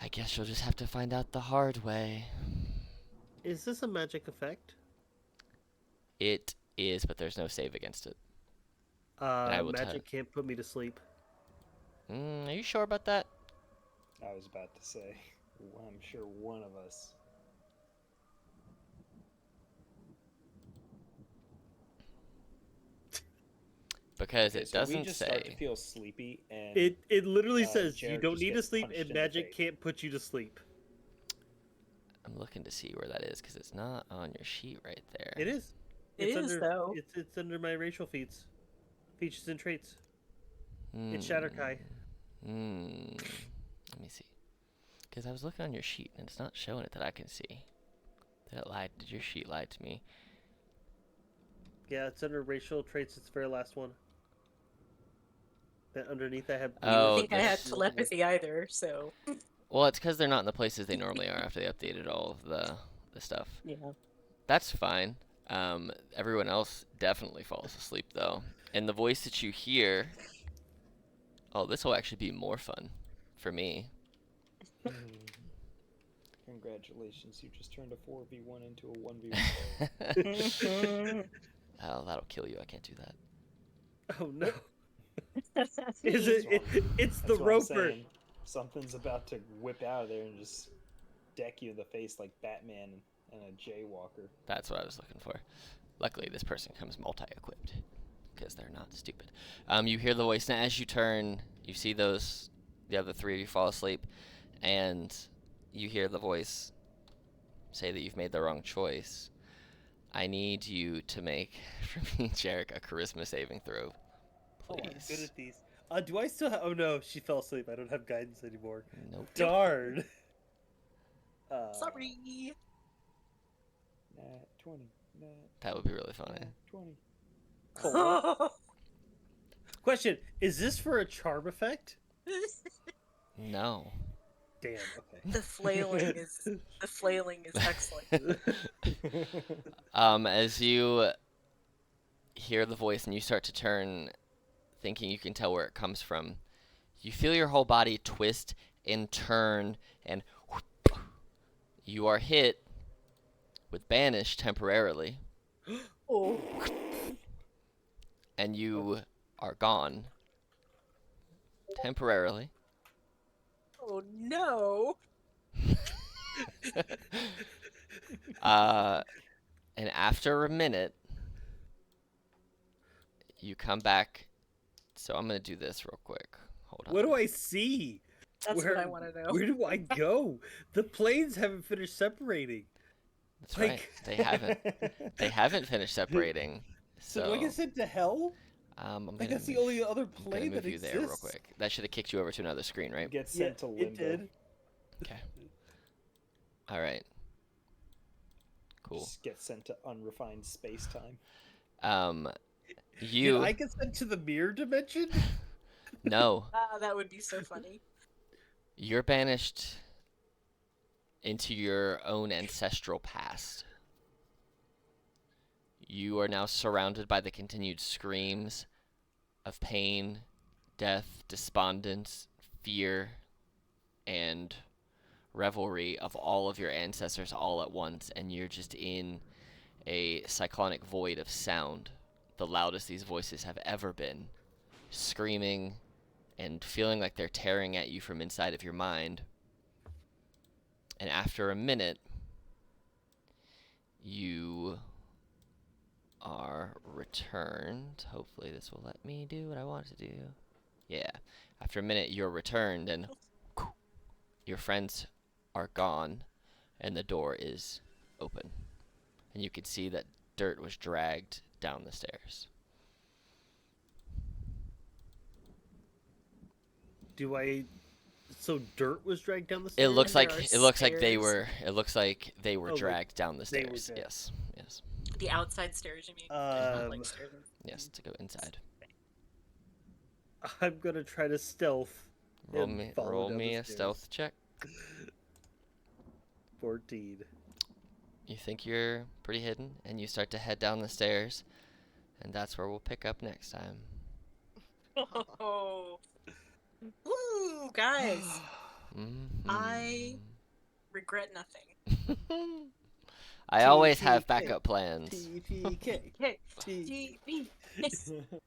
I guess you'll just have to find out the hard way.
Is this a magic effect?
It is, but there's no save against it. I will
Magic can't put me to sleep.
Are you sure about that?
I was about to say, I'm sure one of us.
Because
Okay,
it
so
doesn't
we just
say.
start to feel sleepy, and
It literally says you
Jared
don't
just
need to
gets
sleep
punched
and
in the
magic
face.
can't put you to sleep.
I'm looking to see where that is because it's not on your sheet right there.
It is.
It
It's
is,
under.
though.
It's under my racial features and traits. It's
Hmm.
Shatterkai.
Let me see. Because I was looking on your sheet and it's not showing it that I can see. Did your sheet lie to me?
Yeah, it's under racial traits. It's the very last one. Then underneath, I have.
I didn't
Oh,
think I had
this.
telepathy either, so
Well, it's because they're not in the places they normally are after they updated all of the stuff.
yeah.
That's fine. Everyone else definitely falls asleep though. And the voice that you hear. Oh, this will actually be more fun for me.
Congratulations, you just turned a 4v1 into a 1v1.
Oh, that'll kill you. I can't do that.
Oh no! Is it? It's the
That's what I'm
roper.
saying. Something's about to whip out of there and just deck you in the face like Batman and a jaywalker.
That's what I was looking for. Luckily, this person comes multi-equipped because they're not stupid. You hear the voice, and as you turn, you see the other three of you fall asleep, and you hear the voice say that you've made the wrong choice. I need you to make, for me, Jarek, a charisma saving throw,
Oh, I'm
please.
good at these. Do I still have? Oh no, she fell asleep. I don't have guidance anymore.
Nope.
Darn.
Sorry.
Nat 20. Nat,
That would be really funny.
nat 20.
Four. Question: is this for a charm effect?
No.
Damn. Okay.
The flailing is excellent.
As you hear the voice and you start to turn, thinking you can tell where it comes from, you feel your whole body twist and turn, and you are hit with banish temporarily,
Oh.
and you are gone temporarily.
Oh no.
And after a minute, you come back. So I'm gonna do this real quick. Hold on.
What do I see?
That's what I want to know.
Where do I go? The planes haven't finished separating.
That's
like-
right. They haven't. They haven't finished separating.
So
So
do I get sent to hell?
I'm
Like
gonna
that's the
move-
only other
I'm gonna
plane
move
that
you
exists.
there real quick. That should have kicked you over to another screen, right?
Get sent to limbo.
It did.
Okay. All right. Cool.
Just get sent to unrefined space time.
You
Did I get sent to the mirror dimension?
no.
That would be so funny.
You're banished into your own ancestral past. You are now surrounded by the continued screams of pain, death, despondence, fear, and revelry of all of your ancestors all at once, and you're just in a cyclonic void of sound, the loudest these voices have ever been, screaming and feeling like they're tearing at you from inside of your mind. And after a minute, you are returned. Hopefully this will let me do what I want to do. Yeah. After a minute, you're returned, and your friends are gone, and the door is open. And you can see that dirt was dragged down the stairs.
Do I? So dirt was dragged down the
It
stairs.
looks
there
like
are
it looks like they
stairs.
were it looks like they were
Oh, like,
dragged down the
they were
stairs.
dragged.
Yes. Yes.
The outside stairs, you mean? Not like stairs.
Yes, to go inside.
I'm gonna try to stealth.
Roll
and
me
follow down the
a
stairs.
stealth check.
14.
You think you're pretty hidden, and you start to head down the stairs, and that's where we'll pick up next time.
Oh. Woo, guys. I regret nothing.
I always have
TTK.
backup plans.
TTK.
Okay.
T-
TV.